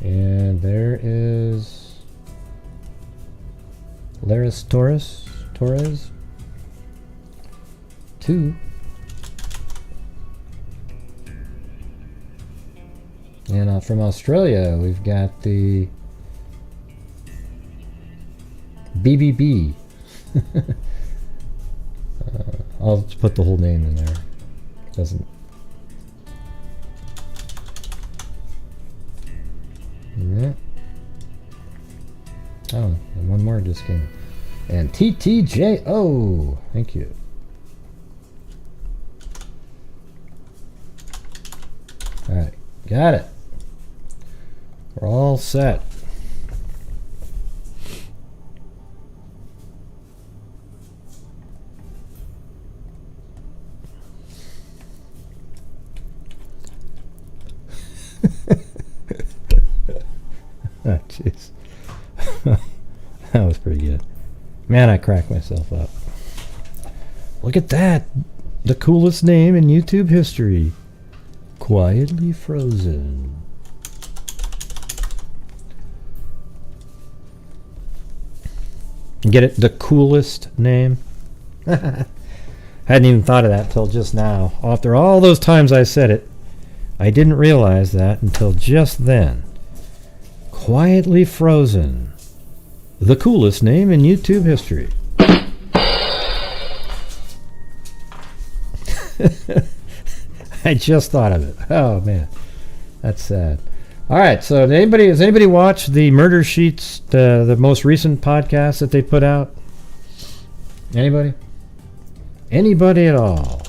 And there is Laris Torres. 2. And from Australia, we've got the BBB. I'll just put the whole name in there. Doesn't. Yeah. Oh, and one more just came. And TTJO. Thank you. All right, got it. We're all set. Oh, jeez. That was pretty good. Man, I cracked myself up. Look at that. The coolest name in YouTube history. Quietly Frozen. Get it? The coolest name? Hadn't even thought of that till just now. After all those times I said it, I didn't realize that until just then. Quietly Frozen. The coolest name in YouTube history. I just thought of it. Oh, man. That's sad. All right, so has anybody watched the Murder Sheets, the most recent podcast that they put out? Anybody? Anybody at all?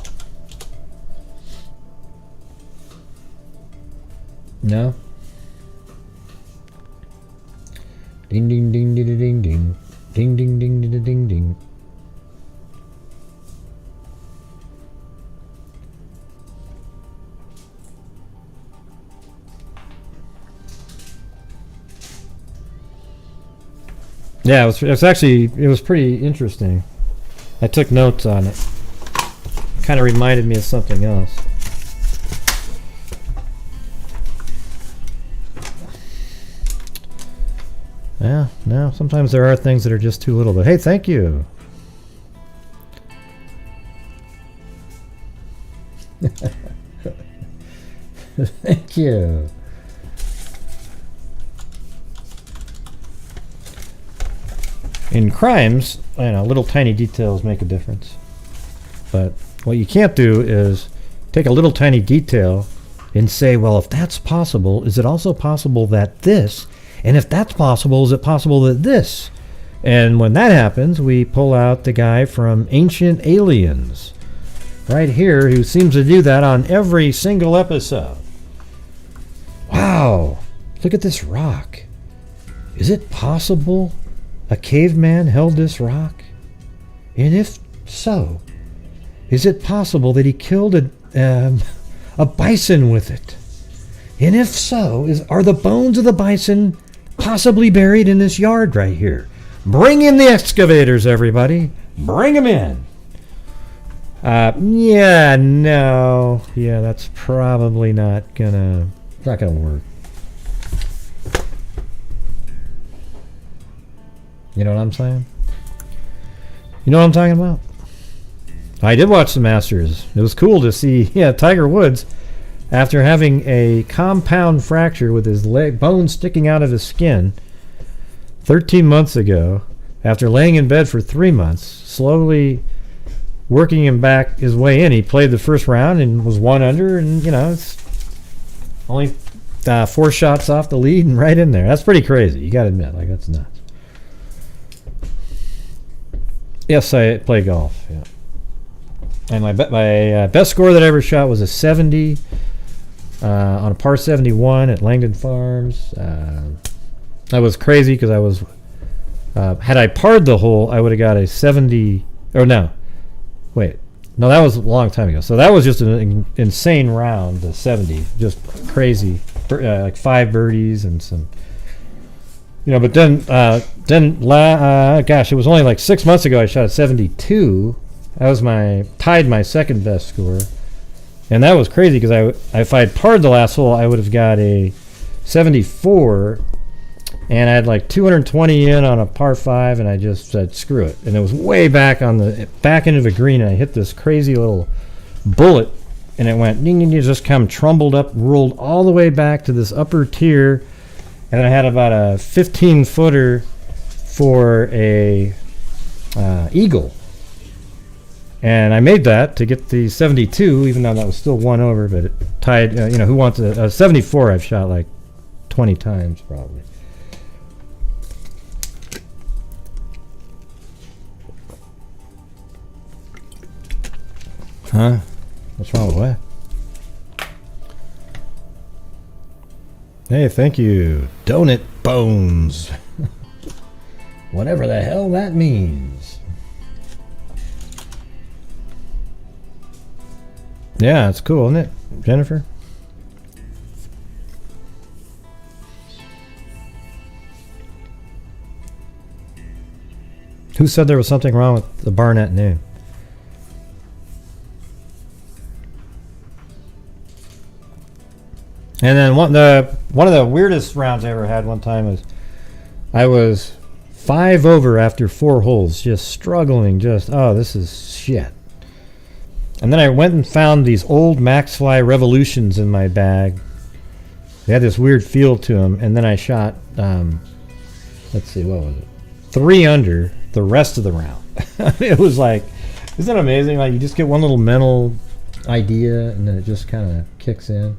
No? Ding, ding, ding, ding, ding, ding. Ding, ding, ding, ding, ding, ding. Yeah, it was pretty interesting. I took notes on it. Kind of reminded me of something else. Yeah, no, sometimes there are things that are just too little, but hey, thank you. Thank you. In crimes, little tiny details make a difference. But what you can't do is take a little tiny detail and say, well, if that's possible, is it also possible that this? And if that's possible, is it possible that this? And when that happens, we pull out the guy from Ancient Aliens right here, who seems to do that on every single episode. Wow, look at this rock. Is it possible a caveman held this rock? And if so, is it possible that he killed a bison with it? And if so, are the bones of the bison possibly buried in this yard right here? Bring in the excavators, everybody. Bring them in. Yeah, that's probably not gonna work. You know what I'm saying? You know what I'm talking about? I did watch the Masters. It was cool to see, Tiger Woods, after having a compound fracture with his bone sticking out of his skin 13 months ago, after laying in bed for 3 months, slowly working him back his way in. He played the first round and was 1 under, and it's only 4 shots off the lead and right in there. That's pretty crazy. You got to admit, that's nuts. Yes, I play golf. Yeah, and my best score that I ever shot was a 70 on a par 71 at Langdon Farms. That was crazy because I was had I parred the hole, I would have got a 70. Or no, wait, no, that was a long time ago. So that was just an insane round, the 70, just crazy, like 5 birdies and some. But then, gosh, it was only like 6 months ago I shot a 72. That was tied my second best score. And that was crazy because if I had parred the last hole, I would have got a 74. And I had like 220 in on a par 5, and I just said, screw it. And it was way back on the back end of the green, and I hit this crazy little bullet, and it went, ding, ding, ding, just trumbled up, rolled all the way back to this upper tier. And I had about a 15-footer for a eagle. And I made that to get the 72, even though that was still 1 over, but it tied, who wants a 74 I've shot like 20 times probably. Huh? What's wrong with what? Hey, thank you. Donut Bones. Whatever the hell that means. Yeah, it's cool, isn't it, Jennifer? Who said there was something wrong with the Barnett name? And then one of the weirdest rounds I ever had one time was I was 5 over after 4 holes, just struggling, this is shit. And then I went and found these old Maxfly Revolutions in my bag. They had this weird feel to them, and then I shot, let's see, what was it? 3 under the rest of the round. It was like, isn't that amazing? Like, you just get one little mental idea, and then it just kind of kicks in.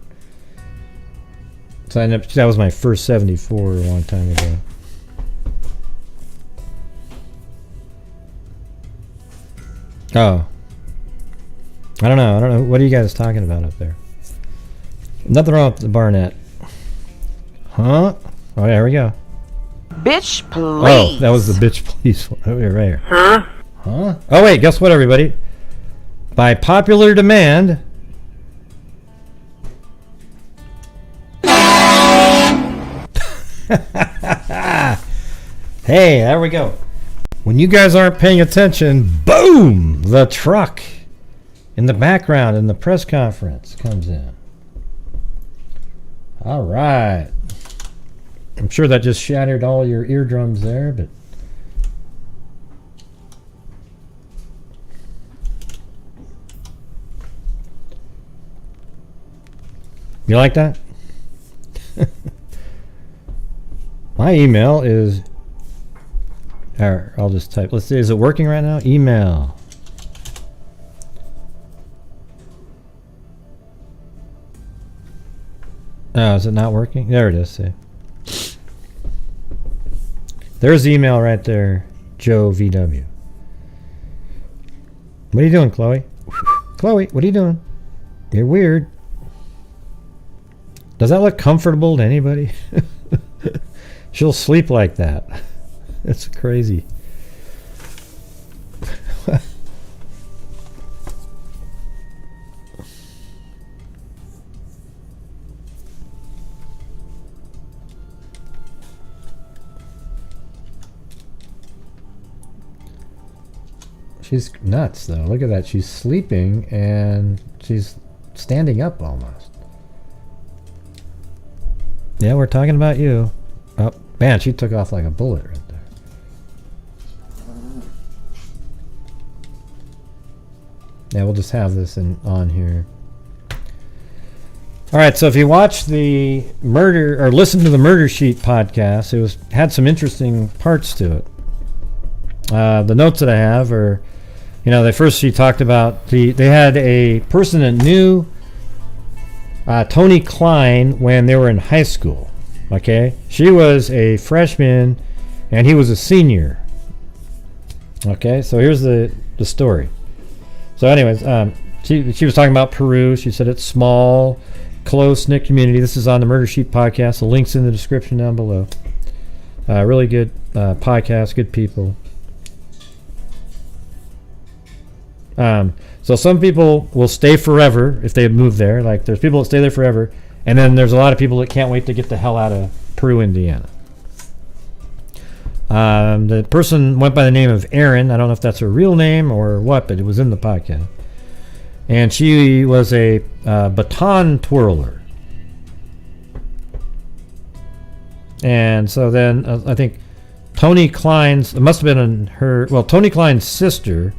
So that was my first 74 a long time ago. Oh. I don't know. What are you guys talking about up there? Nothing wrong with the Barnett. Huh? Oh, yeah, here we go. Bitch, please. Oh, that was the bitch, please. Right here. Huh? Oh, wait, guess what, everybody? By popular demand... Hey, there we go. When you guys aren't paying attention, boom! The truck in the background in the press conference comes in. All right. I'm sure that just shattered all your eardrums there, but you like that? My email is, or I'll just type, let's see, is it working right now? Email. Oh, is it not working? There it is, see. There's the email right there, Joe VW. What are you doing, Chloe? Chloe, what are you doing? You're weird. Does that look comfortable to anybody? She'll sleep like that. It's crazy. She's nuts, though. Look at that. She's sleeping and she's standing up almost. Yeah, we're talking about you. Oh, man, she took off like a bullet right there. Yeah, we'll just have this on here. All right, so if you watch the murder or listen to the Murder Sheet podcast, it had some interesting parts to it. The notes that I have are, she talked about they had a person that knew Tony Kline when they were in high school. Okay, she was a freshman and he was a senior. Okay, so here's the story. So anyways, she was talking about Peru. She said it's small, close-knit community. This is on the Murder Sheet podcast. The link's in the description down below. Really good podcast, good people. So some people will stay forever if they move there. Like there's people that stay there forever, and then there's a lot of people that can't wait to get the hell out of Peru, Indiana. The person went by the name of Erin. I don't know if that's her real name or what, but it was in the podcast. And she was a baton twirler. And so then I think Tony Kline's, it must have been Tony Kline's sister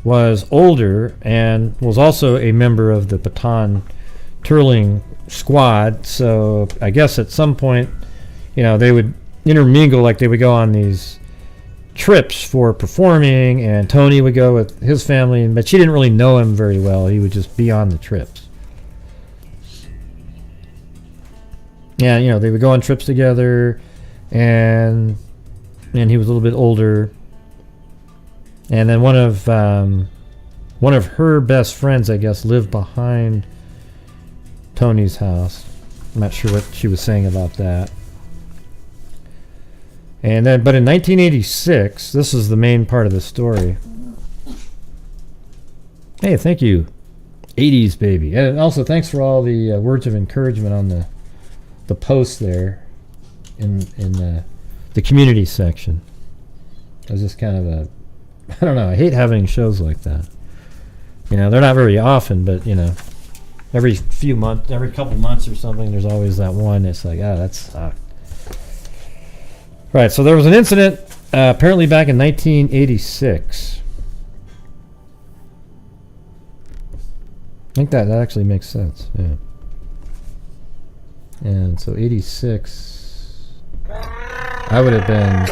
was older and was also a member of the baton twirling squad. So I guess at some point, they would intermingle, like they would go on these trips for performing, and Tony would go with his family, but she didn't really know him very well. He would just be on the trips. Yeah, they would go on trips together, and he was a little bit older. And then one of her best friends, I guess, lived behind Tony's house. I'm not sure what she was saying about that. And then, but in 1986, this is the main part of the story. Hey, thank you, 80s baby, and also thanks for all the words of encouragement on the post there in the community section. It was just kind of I don't know. I hate having shows like that. They're not very often, but every couple months or something, there's always that one. It's like, that sucked. Right. So there was an incident apparently back in 1986. I think that actually makes sense. Yeah. And so 86, I would have been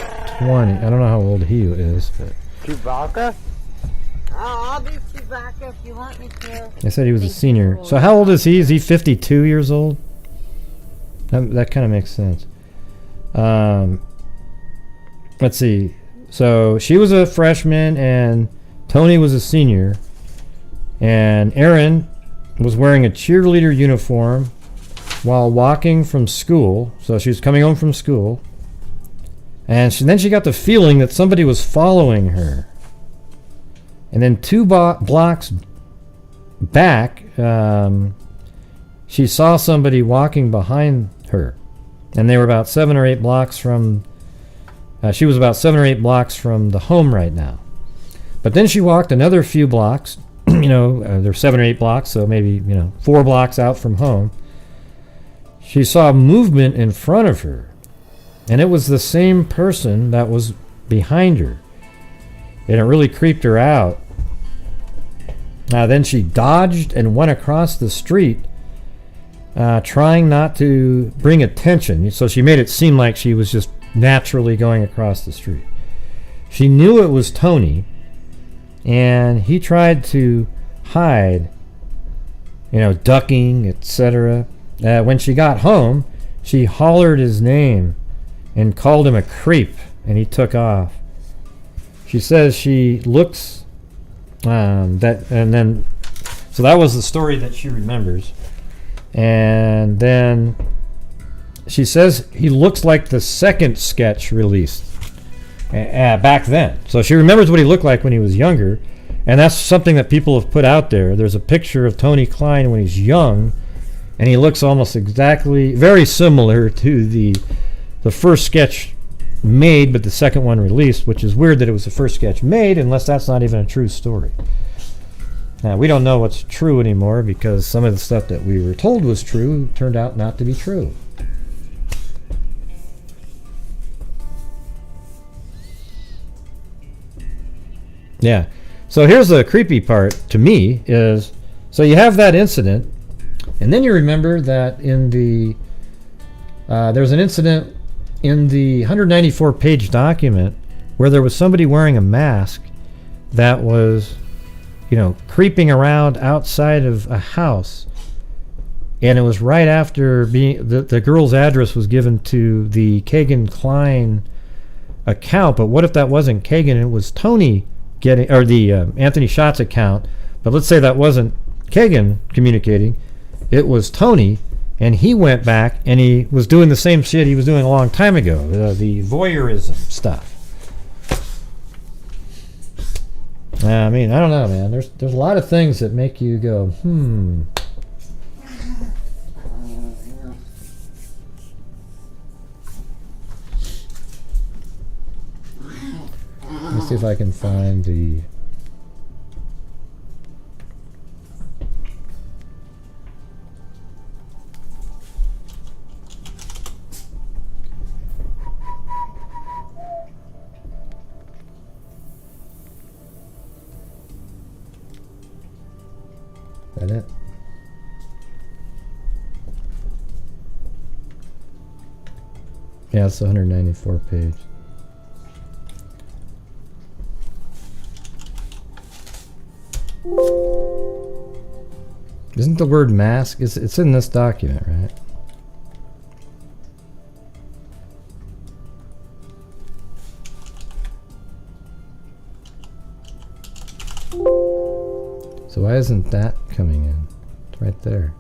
20. I don't know how old he is, but. Chewbacca? I'll do Chewbacca if you want me to. I said he was a senior. So how old is he? Is he 52 years old? That kind of makes sense. Let's see. So she was a freshman and Tony was a senior. And Erin was wearing a cheerleader uniform while walking from school. So she was coming home from school. And then she got the feeling that somebody was following her. And then 2 blocks back, she saw somebody walking behind her. And they were about 7 or 8 blocks from She was about 7 or 8 blocks from the home right now. But then she walked another few blocks. There's 7 or 8 blocks, so maybe 4 blocks out from home. She saw movement in front of her, and it was the same person that was behind her, and it really creeped her out. Then she dodged and went across the street, trying not to bring attention. So she made it seem like she was just naturally going across the street. She knew it was Tony, and he tried to hide, ducking, etc. When she got home, she hollered his name and called him a creep, and he took off. She says she looks so that was the story that she remembers. And then she says he looks like the second sketch released back then. So she remembers what he looked like when he was younger, and that's something that people have put out there. There's a picture of Tony Kline when he's young, and he looks almost exactly very similar to the first sketch made, but the second one released, which is weird that it was the first sketch made, unless that's not even a true story. Now, we don't know what's true anymore, because some of the stuff that we were told was true turned out not to be true. Yeah. So here's the creepy part to me is, so you have that incident, and then you remember that in the there's an incident in the 194-page document where there was somebody wearing a mask that was, creeping around outside of a house, and it was right after the girl's address was given to the Klein account. But what if that wasn't Kagan? It was Tony getting, or the Anthony Schatz account. But let's say that wasn't Kagan communicating; it was Tony. And he went back and he was doing the same shit he was doing a long time ago, the voyeurism stuff. I mean, I don't know, man. There's a lot of things that make you go, Let me see if I can find the... Is that it? Yeah, it's 194 page. Isn't the word mask? It's in this document, right? So why isn't that coming in? It's right there.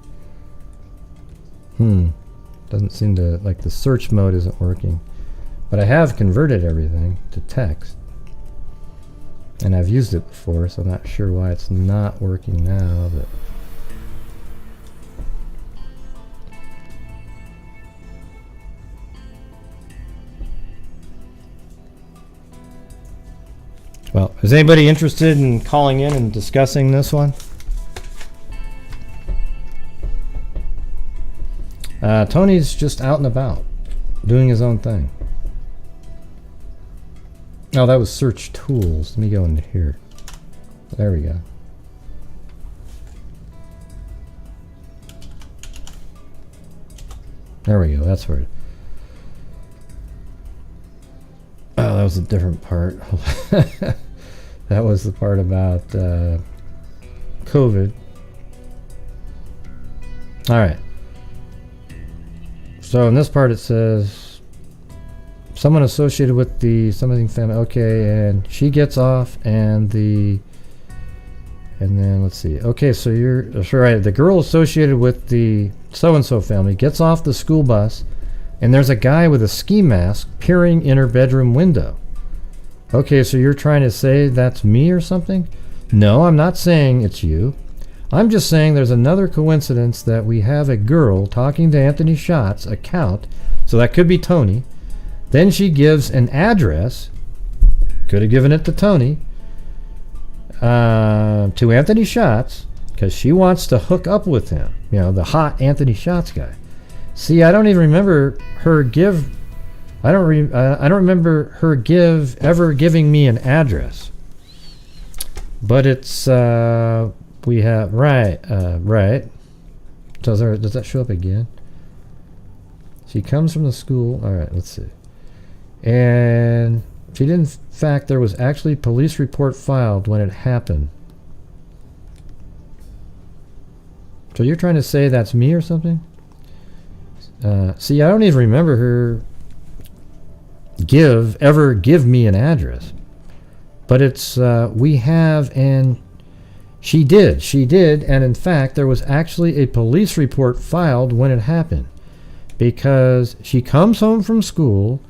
Doesn't seem to, like, the search mode isn't working. But I have converted everything to text. And I've used it before, so I'm not sure why it's not working now, but... Well, is anybody interested in calling in and discussing this one? Tony's just out and about, doing his own thing. Oh, that was search tools. Let me go into here. There we go. There we go. That's where it... Oh, that was a different part. That was the part about COVID. All right. So in this part it says someone associated with the something family. Okay, and she gets off, and then let's see. Okay, so you're sure right. The girl associated with the so-and-so family gets off the school bus, and there's a guy with a ski mask peering in her bedroom window. Okay, so you're trying to say that's me or something? No, I'm not saying it's you. I'm just saying there's another coincidence that we have a girl talking to Anthony Schatz's account, so that could be Tony, Then she gives an address, could have given it to Tony, to Anthony Schatz, because she wants to hook up with him, the hot Anthony Schatz guy. See, I don't even remember her give. I don't remember her ever giving me an address. But it's we have right. Does that show up again? She comes from the school. All right, let's see. And she did, in fact, there was actually a police report filed when it happened. So you're trying to say that's me or something? See, I don't even remember her ever give me an address. But it's, we have, and she did, and in fact, there was actually a police report filed when it happened. Because she comes home from school.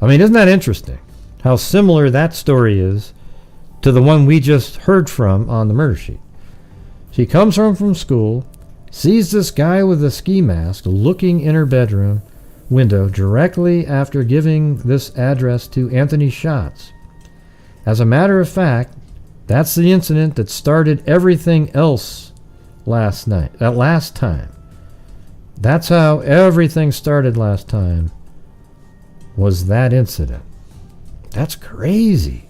I mean, isn't that interesting? How similar that story is to the one we just heard from on the murder sheet. She comes home from school, sees this guy with a ski mask looking in her bedroom window directly after giving this address to Anthony Schatz. As a matter of fact, that's the incident that started everything else last time. That's how everything started last time, was that incident. That's crazy.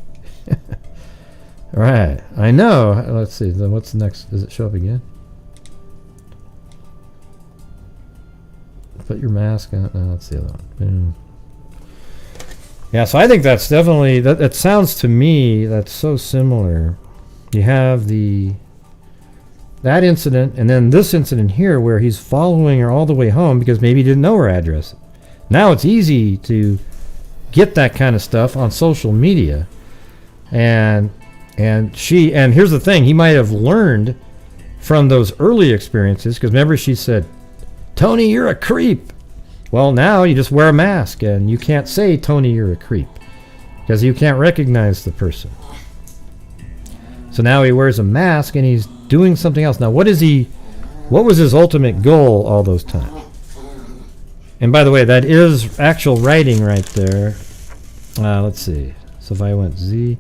Right, I know. Let's see, what's the next? Does it show up again? Put your mask on. No, that's the other one. Yeah, so I think that's definitely, that sounds to me, that's so similar. You have that incident, and then this incident here where he's following her all the way home because maybe he didn't know her address. Now it's easy to get that kind of stuff on social media. And here's the thing, he might have learned from those early experiences, because remember she said, Tony, you're a creep. Well, now you just wear a mask and you can't say, Tony, you're a creep, because you can't recognize the person. So now he wears a mask and he's doing something else. Now, what was his ultimate goal all those times? And by the way, that is actual writing right there. Let's see. So if I went Z,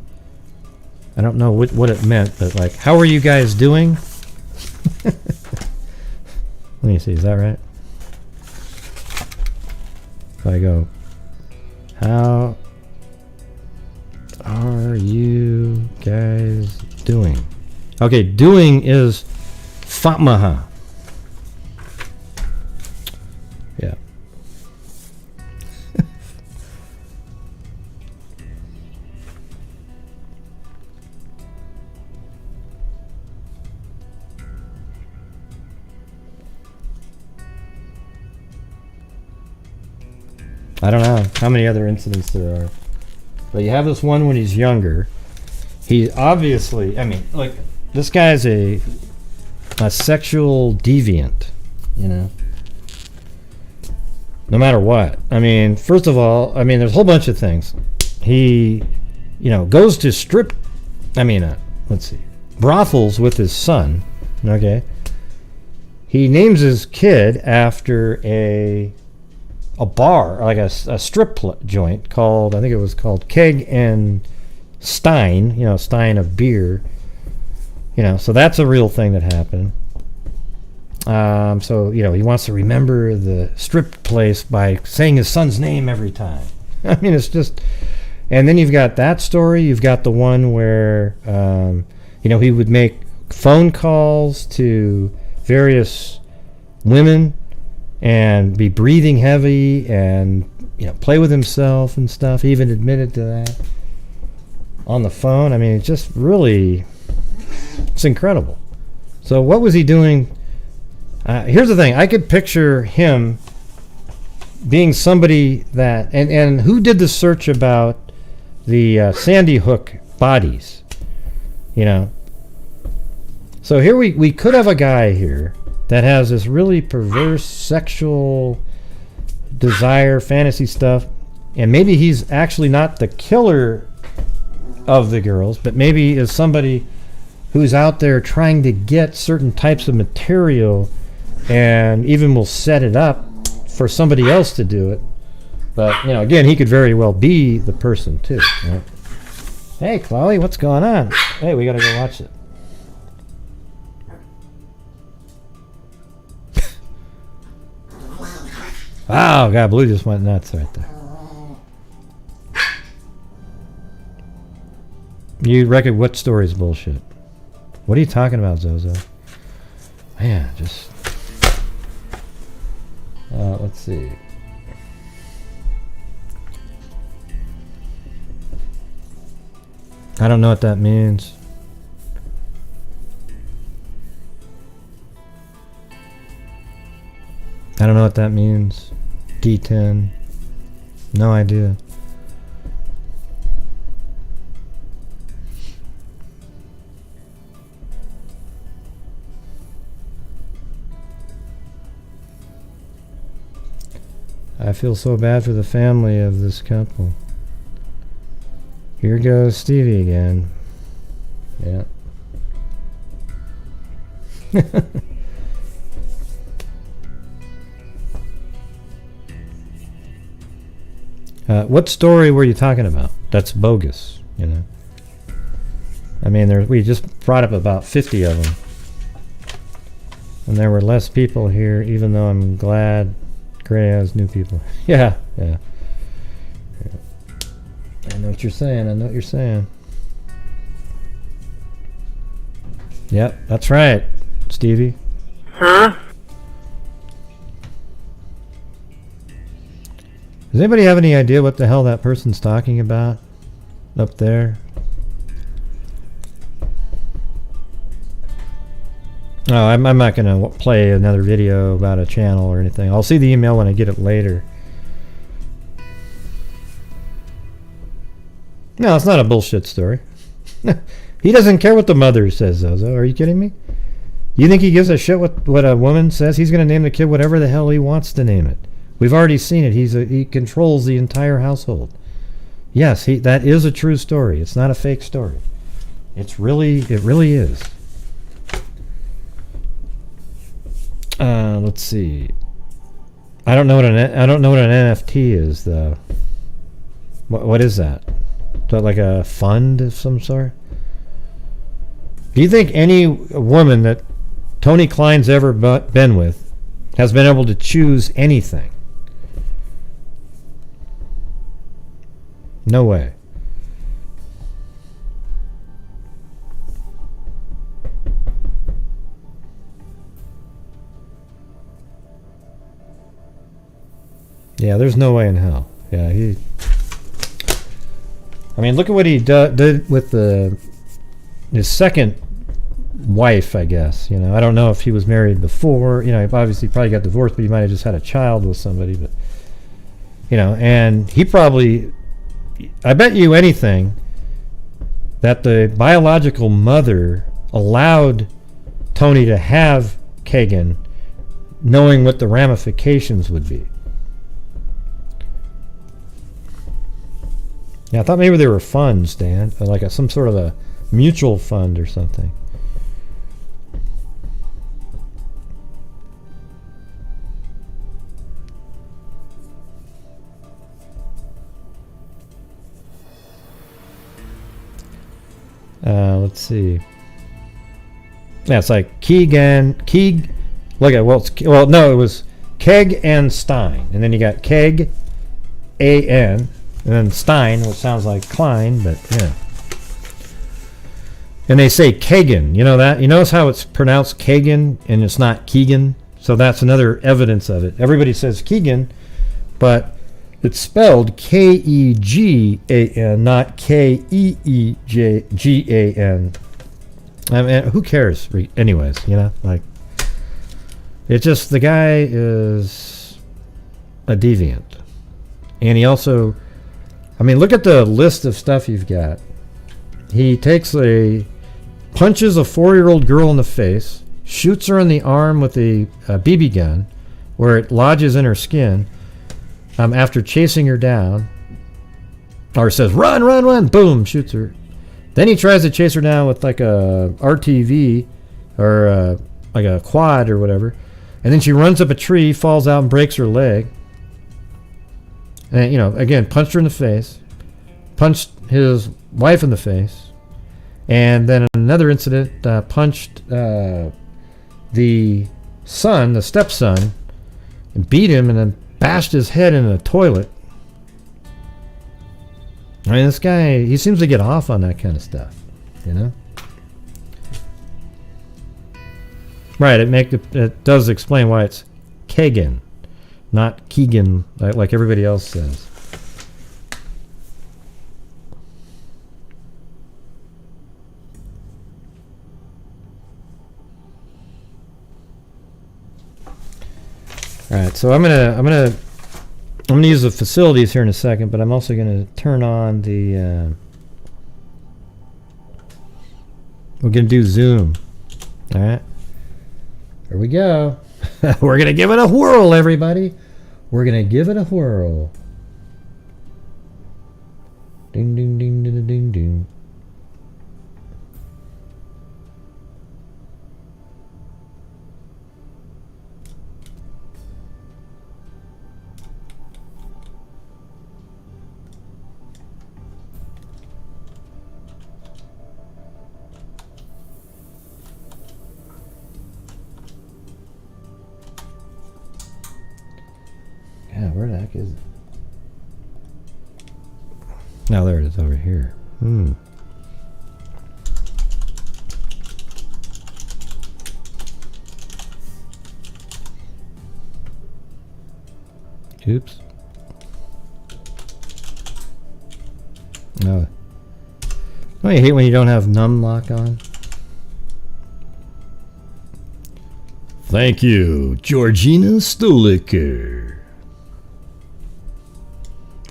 I don't know what it meant, but like, how are you guys doing? Let me see, is that right? If I go, how are you guys doing? Okay, doing is Fatmaha. Yeah. I don't know how many other incidents there are. But you have this one when he's younger. He obviously, I mean, like, this guy's a sexual deviant, No matter what. I mean, first of all, there's a whole bunch of things. He, goes to brothels with his son, okay? He names his kid after a bar, like a strip joint called, I think it was called Keg and Stein, Stein of beer. So that's a real thing that happened. So, he wants to remember the strip place by saying his son's name every time. It's just, and then you've got that story. You've got the one where, he would make phone calls to various women and be breathing heavy and, play with himself and stuff. He even admitted to that on the phone. It's just really, it's incredible. So what was he doing? Here's the thing. I could picture him being somebody that, and who did the search about the Sandy Hook bodies, So here we could have a guy here that has this really perverse sexual desire, fantasy stuff, and maybe he's actually not the killer of the girls, but maybe is somebody who's out there trying to get certain types of material and even will set it up for somebody else to do it. But, again, he could very well be the person, too. Right? Hey, Chloe, what's going on? Hey, we got to go watch it. Oh, God, Blue just went nuts right there. You reckon what story's bullshit? What are you talking about, Zozo? Man, just... let's see. I don't know what that means. I don't know what that means. D10. No idea. I feel so bad for the family of this couple. Here goes Stevie again. Yeah. What story were you talking about? That's bogus, I mean, we just brought up about 50 of them. And there were less people here, even though I'm glad Gray has new people. Yeah. I know what you're saying. Yep, that's right, Stevie. Huh? Does anybody have any idea what the hell that person's talking about up there? Oh, I'm not going to play another video about a channel or anything. I'll see the email when I get it later. No, it's not a bullshit story. He doesn't care what the mother says, Zozo. Are you kidding me? You think he gives a shit what a woman says? He's going to name the kid whatever the hell he wants to name it. We've already seen it. He controls the entire household. Yes, that is a true story. It's not a fake story. It really is. Let's see. I don't know what an NFT is though. What is that? Is that like a fund of some sort? Do you think any woman that Tony Kline's ever been with has been able to choose anything? No way. Yeah, there's no way in hell. Yeah, I mean, look at what he did with his second wife, I guess. I don't know if he was married before. He obviously probably got divorced, but he might have just had a child with somebody. But, and he probably... I bet you anything that the biological mother allowed Tony to have Kagan, knowing what the ramifications would be. Yeah, I thought maybe there were funds, Dan, like some sort of a mutual fund or something. Let's see. Yeah, it's like it was Keg and Stein, and then you got Keg, A-N, and then Stein, which sounds like Klein, but yeah. And they say Kagan. You know that? You notice how it's pronounced Kagan and it's not Keegan? So that's another evidence of it. Everybody says Keegan, but it's spelled K-E-G-A-N, not K-E-E-G-A-N. I mean, who cares? Anyways, it's just the guy is a deviant. And he also, look at the list of stuff you've got. He punches a 4-year-old girl in the face, shoots her in the arm with a BB gun, where it lodges in her skin, after chasing her down, or says, run, run, run, boom, shoots her. Then he tries to chase her down with like a RTV, or like a quad or whatever, and then she runs up a tree, falls out and breaks her leg. And, you know, again, punched her in the face, punched his wife in the face, and then another incident, punched the son, the stepson, and beat him and then bashed his head in a toilet. I mean, this guy, he seems to get off on that kind of stuff, you know? Right, it does explain why it's Kagan, not Keegan, like everybody else says. All right, so I'm gonna use the facilities here in a second, but I'm also gonna turn on the. We're gonna do Zoom. All right. Here we go. We're gonna give it a whirl, everybody. We're gonna give it a whirl. Ding ding ding ding ding ding. Yeah, where the heck is it? Now there it is over here. Oops. No. Oh, you hate when you don't have num lock on? Thank you, Georgina Stoliker.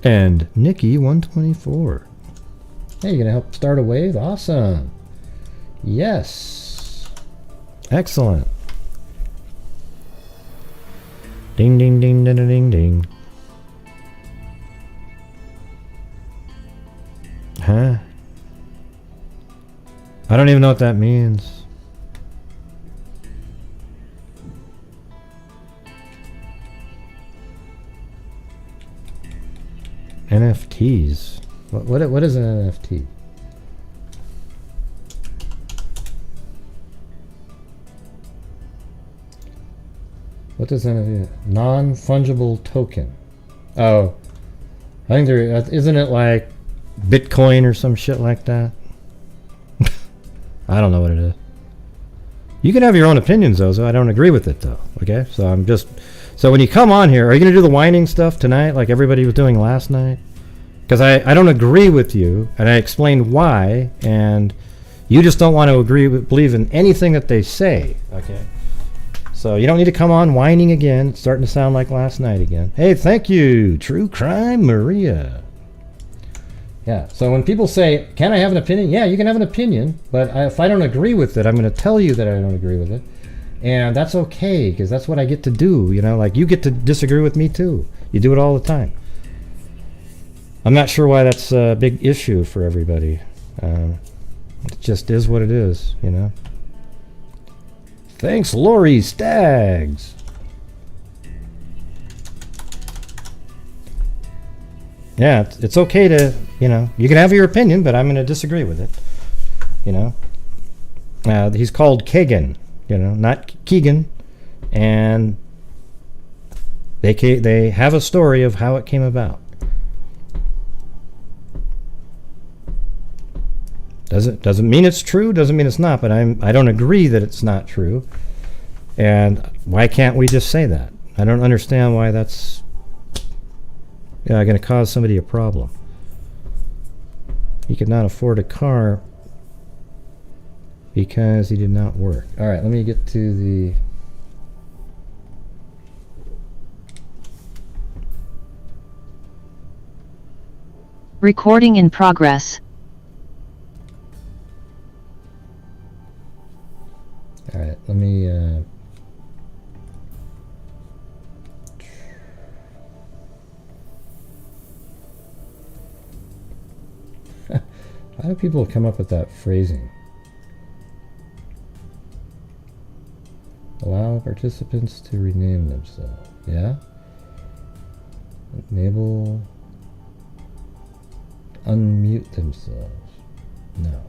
And Nikki 124. Hey, you gonna help start a wave? Awesome. Yes. Excellent. Ding ding ding ding ding ding. Huh? I don't even know what that means. NFTs. What is an NFT? What does NFT? Non-fungible token. Oh, I think there isn't it like Bitcoin or some shit like that. I don't know what it is. You can have your own opinions though, so I don't agree with it though. Okay, so when you come on here, are you going to do the whining stuff tonight like everybody was doing last night? Because I don't agree with you, and I explained why, and you just don't want to believe in anything that they say, okay? So you don't need to come on whining again. It's starting to sound like last night again. Hey, thank you, True Crime Maria. Yeah, so when people say, can I have an opinion? Yeah, you can have an opinion, but if I don't agree with it, I'm going to tell you that I don't agree with it. And that's okay, because that's what I get to do, you know, like you get to disagree with me too. You do it all the time. I'm not sure why that's a big issue for everybody. It just is what it is, you know. Thanks, Lori Staggs. Yeah, it's okay to, you know, you can have your opinion, but I'm going to disagree with it, you know. He's called Kagan. You know, not Keegan, and they have a story of how it came about. Doesn't mean it's true, doesn't mean it's not, but I don't agree that it's not true. And why can't we just say that? I don't understand why that's going to cause somebody a problem. He could not afford a car because he did not work. All right, let me get to the... Recording in progress. All right, let me... How do people come up with that phrasing? Allow participants to rename themselves. Yeah? Enable unmute themselves. No.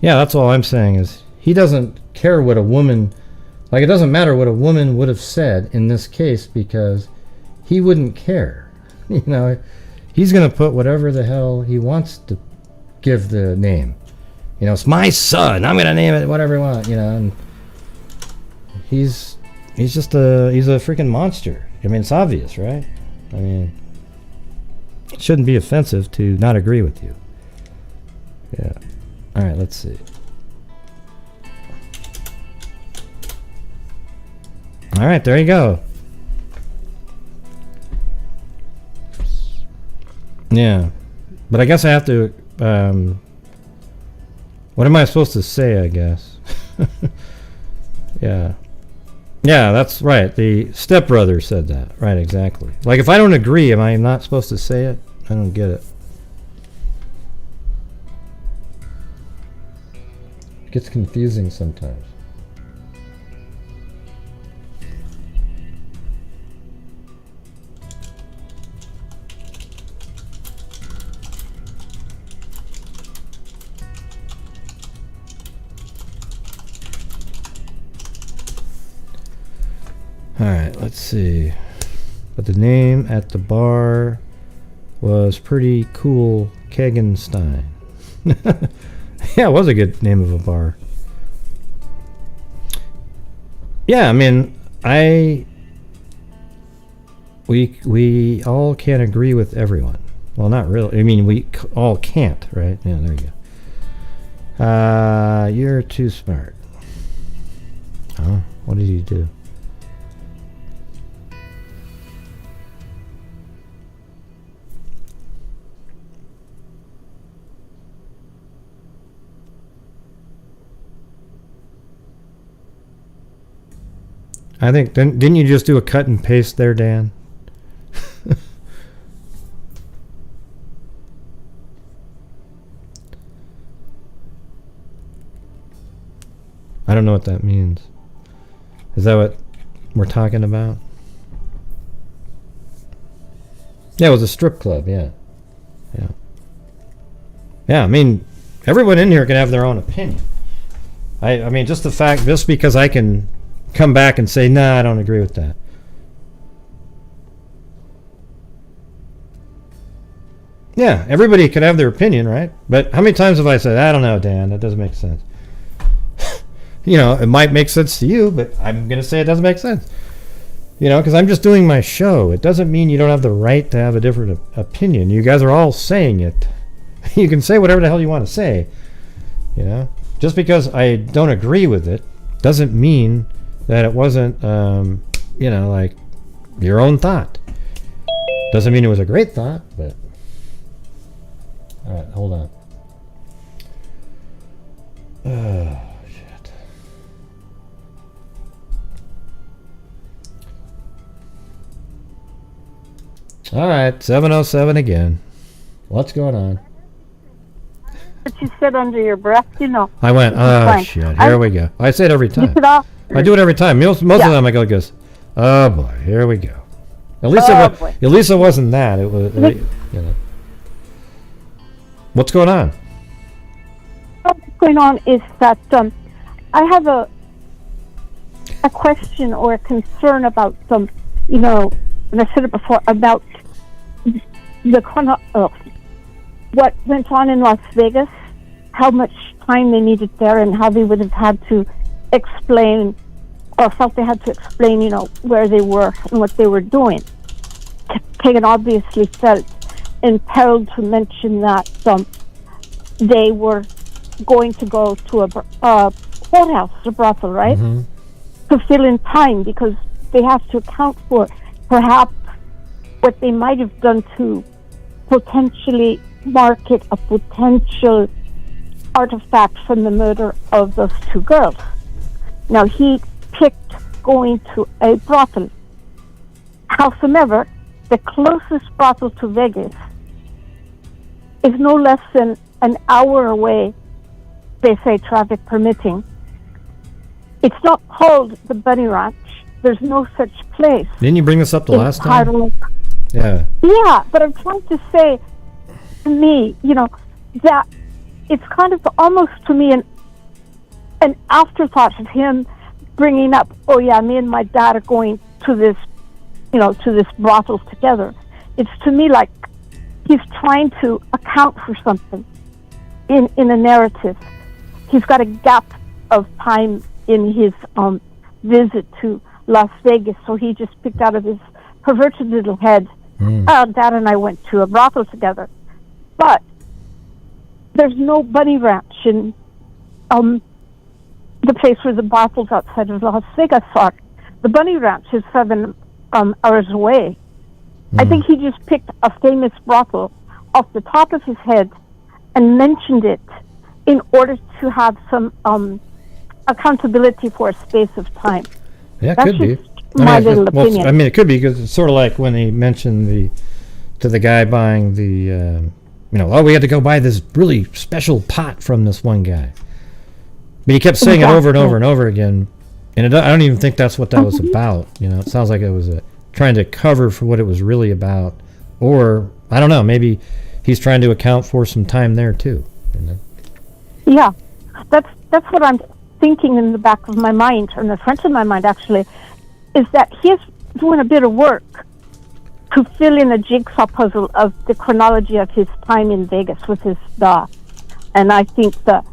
Yeah, that's all I'm saying is he doesn't care what a woman, like it doesn't matter what a woman would have said in this case because he wouldn't care. You know, he's going to put whatever the hell he wants to give the name. You know, it's my son. I'm going to name it whatever I want, you know, and he's a freaking monster. I mean, it's obvious, right? I mean, it shouldn't be offensive to not agree with you. Yeah. All right, let's see. All right, there you go. Yeah, but I guess I have to. What am I supposed to say? I guess. Yeah, that's right. The stepbrother said that. Right, exactly. Like, if I don't agree, am I not supposed to say it? I don't get it. It gets confusing sometimes. Alright, let's see. But the name at the bar was pretty cool. Kegenstein. Yeah, it was a good name of a bar. Yeah, I mean, we all can't agree with everyone. Well, not really. I mean, we all can't, right? Yeah, there you go. You're too smart. Oh, what did you do? I think, didn't you just do a cut and paste there, Dan? I don't know what that means. Is that what we're talking about? Yeah, it was a strip club, yeah. Yeah, I mean, everyone in here can have their own opinion. I mean, just the fact, just because I can come back and say, nah, I don't agree with that. Yeah, everybody could have their opinion, right? But how many times have I said, I don't know, Dan, that doesn't make sense. You know, it might make sense to you, but I'm going to say it doesn't make sense. You know, because I'm just doing my show. It doesn't mean you don't have the right to have a different opinion. You guys are all saying it. You can say whatever the hell you want to say. You know, just because I don't agree with it doesn't mean that it wasn't, you know, like your own thought. Doesn't mean it was a great thought, but... Alright, hold on. Oh, shit. Alright, 707 again. What's going on? But you said under your breath, you know. I went, oh, shit, here we go. I say it every time. I do it every time. Most of the time I go, oh boy, here we go. At least it wasn't that. It was, you know. What's going on? What's going on is that I have a question or a concern about some, you know, and I said it before, about what went on in Las Vegas, how much time they needed there, and how they would have had to explain, or felt they had to explain, you know, where they were and what they were doing. Kagan obviously felt impelled to mention that they were going to go to a courthouse, a brothel, right? Mm-hmm. To fill in time, because they have to account for perhaps what they might have done to potentially market a potential artifact from the murder of those two girls. Now, he picked going to a brothel. Howsoever, the closest brothel to Vegas is no less than an hour away they say traffic permitting. It's not called the Bunny Ranch. There's no such place. Didn't you bring this up the last time? Yeah. Yeah, but I'm trying to say, to me, that it's kind of almost to me an afterthought of him bringing up, oh yeah, me and my dad are going to this, to this brothel together. It's to me like he's trying to account for something in a narrative. He's got a gap of time in his visit to Las Vegas, so he just picked out of his perverted little head, Dad and I went to a brothel together. But there's no Bunny Ranch in the place where the brothels outside of Las Vegas are. The Bunny Ranch is 7 hours away. I think he just picked a famous brothel off the top of his head and mentioned it in order to have some accountability for a space of time. Yeah, it That's could be. my little opinion. I mean, it could be because it's sort of like when he mentioned to the guy buying the, we had to go buy this really special pot from this one guy. But he kept saying it over and over and over again, and I don't even think that's what that was about. It sounds like it was trying to cover for what it was really about, or I don't know, maybe he's trying to account for some time there too. Yeah, that's what I'm thinking in the back of my mind, or in the front of my mind actually, is that he's doing a bit of work to fill in a jigsaw puzzle of the chronology of his time in Vegas with his dog. And I think the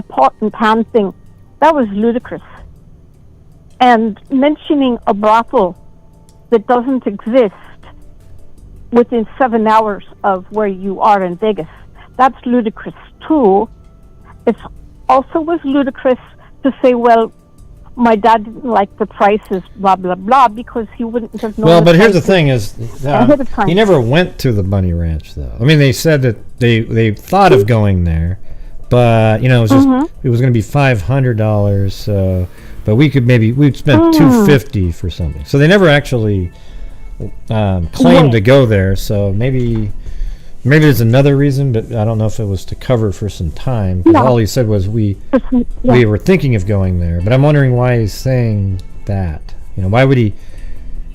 pot and pan thing, that was ludicrous. And mentioning a brothel that doesn't exist within 7 hours of where you are in Vegas, that's ludicrous too. It also was ludicrous to say, well, my dad didn't like the prices, blah, blah, blah, because he wouldn't have known. Well, but here's the thing is, ahead of time. He never went to the Bunny Ranch, though. I mean, they said that they thought of going there, but, it was just, it was going to be $500, so, but we'd spend $250 for something. So they never actually claimed to go there, so maybe there's another reason, but I don't know if it was to cover for some time. No. All he said was we were thinking of going there, but I'm wondering why he's saying that. Why would he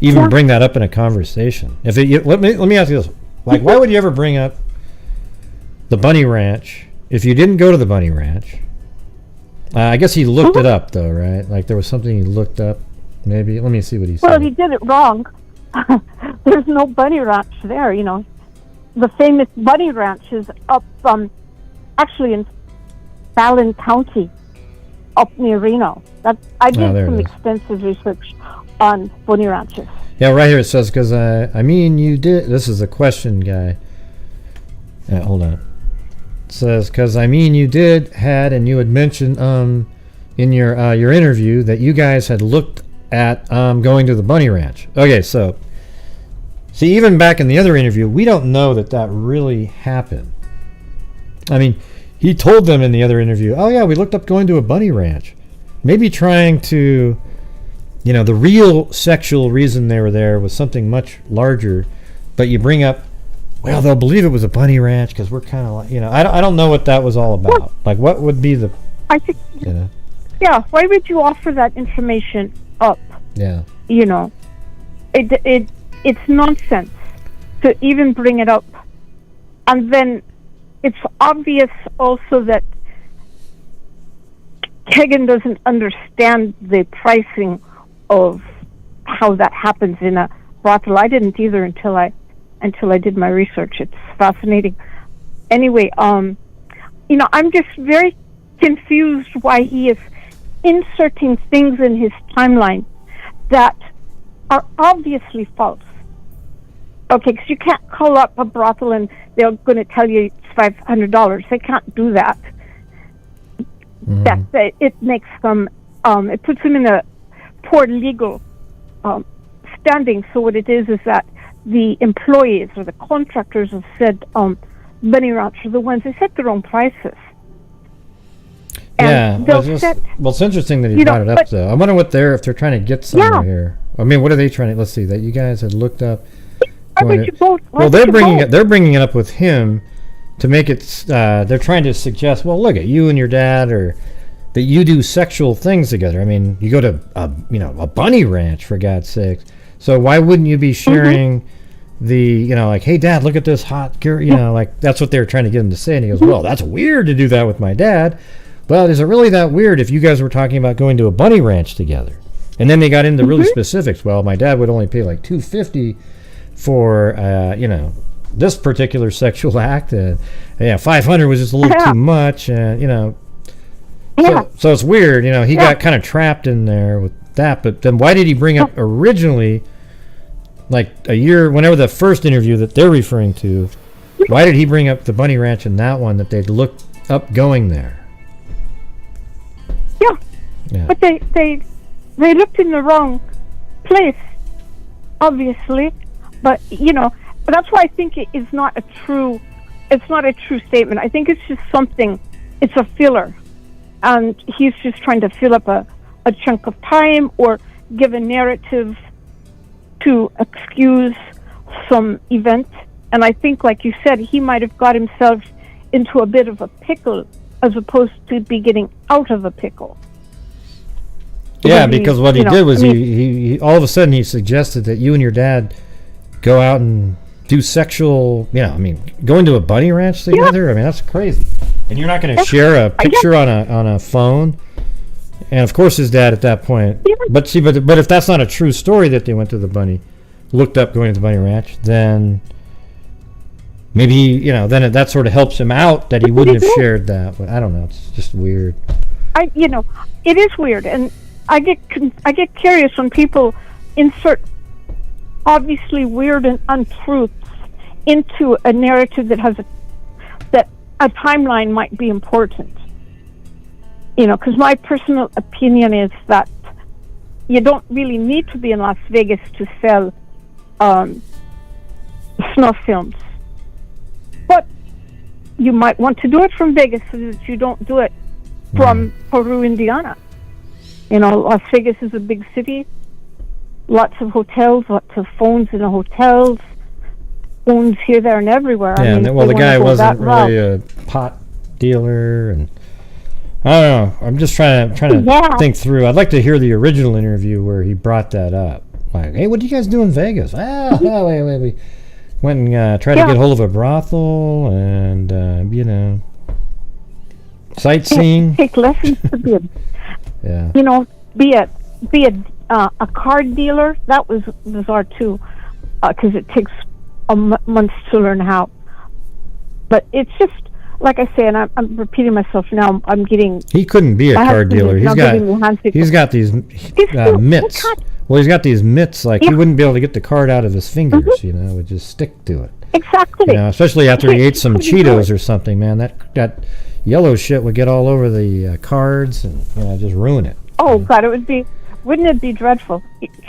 even bring that up in a conversation? Let me ask you this: like, why would you ever bring up the Bunny Ranch if you didn't go to the Bunny Ranch? I guess he looked it up, though, right? Like there was something he looked up. Maybe let me see what he said. Well, he did it wrong. There's no Bunny Ranch there, The famous Bunny Ranch is up, actually in Fallon County, up near Reno. I did some extensive research on Bunny Ranches. Yeah, right here it says, because you did. This is a question, guy. Hold on. It says, because you had and you had mentioned in your interview that you guys had looked at going to the Bunny Ranch. Okay, so. See, even back in the other interview, we don't know that really happened. I mean, he told them in the other interview, oh yeah, we looked up going to a Bunny Ranch. Maybe trying to, the real sexual reason they were there was something much larger, but you bring up, well, they'll believe it was a Bunny Ranch because we're kind of like, I don't know what that was all about. Well, like, what would be the, I think, yeah, why would you offer that information up? Yeah. It's nonsense to even bring it up. And then it's obvious also that Kagan doesn't understand the pricing of how that happens in a brothel. I didn't either until I did my research. It's fascinating. Anyway, I'm just very confused why he is inserting things in his timeline that are obviously false. Okay, because you can't call up a brothel and they're going to tell you it's $500. They can't do that. It makes them, it puts them in a poor legal standing. So what it is that the employees or the contractors have said, Bunny Ranch are the ones that set their own prices. And it's interesting that he brought it up, though. I wonder if they're trying to get somewhere here. I mean, what are they trying to? Let's see. That you guys had looked up. They're bringing it up with him, to make it, they're trying to suggest, well, look at you and your dad, or that you do sexual things together. I mean, you go to a bunny ranch, for God's sakes. So why wouldn't you be sharing the, like, hey, Dad, look at this hot girl, like, that's what they're trying to get him to say. And he goes, well, that's weird to do that with my dad. Well, is it really that weird if you guys were talking about going to a bunny ranch together? And then they got into really specifics. Well, my dad would only pay like $250 for, this particular sexual act. $500 was just a little too much. So it's weird. He got kind of trapped in there with that. But then why did he bring up originally, like a year, whenever the first interview that they're referring to, why did he bring up the bunny ranch in that one that they'd looked up going there? Yeah. But they looked in the wrong place, obviously. But that's why I think it's not a true statement. I think it's just something. It's a filler, and he's just trying to fill up a chunk of time or give a narrative to excuse some event. And I think, like you said, he might have got himself into a bit of a pickle as opposed to be getting out of a pickle. Yeah, because what he did was he all of a sudden he suggested that you and your dad go out and do sexual, going to a bunny ranch together. I mean, that's crazy. And you're not going to share a picture on a phone. And of course, his dad at that point. But if that's not a true story that they went to looked up going to the bunny ranch, then maybe then that sort of helps him out that he wouldn't have shared that. But I don't know. It's just weird. It is weird, and I get curious when people insert obviously weird and untruths into a narrative that a timeline might be important. Because my personal opinion is that you don't really need to be in Las Vegas to sell snuff films, but you might want to do it from Vegas so that you don't do it from Peru, Indiana. Las Vegas is a big city. Lots of hotels, lots of phones in the hotels, phones here, there, and everywhere. Yeah, the guy wasn't really a pot dealer, and I don't know. I'm just trying to think through. I'd like to hear the original interview where he brought that up. Like, hey, what do you guys do in Vegas? Wait. We went and tried to get hold of a brothel and, sightseeing. Take lessons to be be a card dealer. That was bizarre too, because it takes months to learn how. But it's just like I say, and I'm repeating myself now. I'm getting. He couldn't be a card dealer. He's got these mitts. Well, he's got these mitts. Like he wouldn't be able to get the card out of his fingers. It would just stick to it. Exactly. Especially after he ate some Cheetos or something, man. That yellow shit would get all over the cards and just ruin it. Oh God, wouldn't it be dreadful?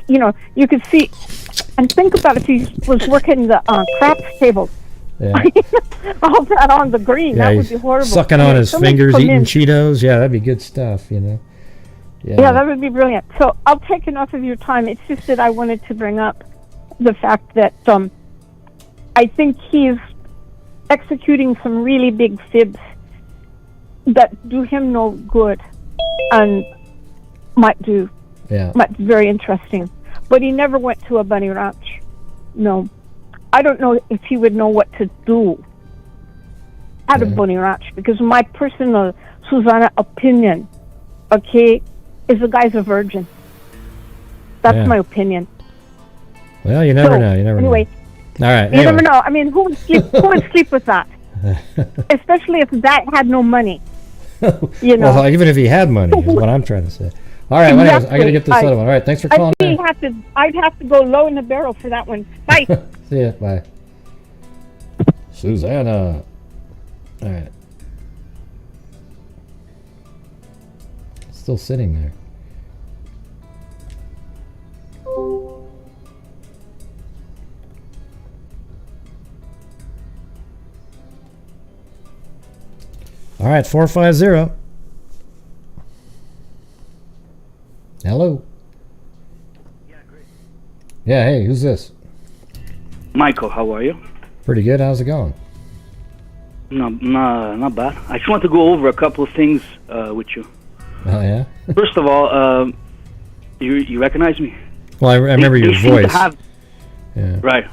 You could see and think about if he was working the craps table. Yeah. All that on the green, that would be horrible. Sucking on his fingers, eating Cheetos. Yeah, that'd be good stuff, Yeah, that would be brilliant. So I'll take enough of your time. It's just that I wanted to bring up the fact that I think he's executing some really big fibs that do him no good and might be very interesting. But he never went to a bunny ranch. No. I don't know if he would know what to do at a bunny ranch, because my personal Susanna opinion, is the guy's a virgin. That's my opinion. Well, you never know. Anyway. All right. You never know. I mean, who would sleep with that? Especially if that had no money. Well, even if he had money, is what I'm trying to say. All right, exactly. I got to get this other one. All right, thanks for calling. I'd have to go low in the barrel for that one. Bye. See ya. Bye. Susanna. All right. Still sitting there. All right, 450. Hello. Yeah, great. Yeah, hey, who's this? Michael, how are you? Pretty good. How's it going? No, not bad. I just want to go over a couple of things with you. Oh yeah. First of all, you recognize me? Well, I remember your seem to voice. have- Yeah. Right.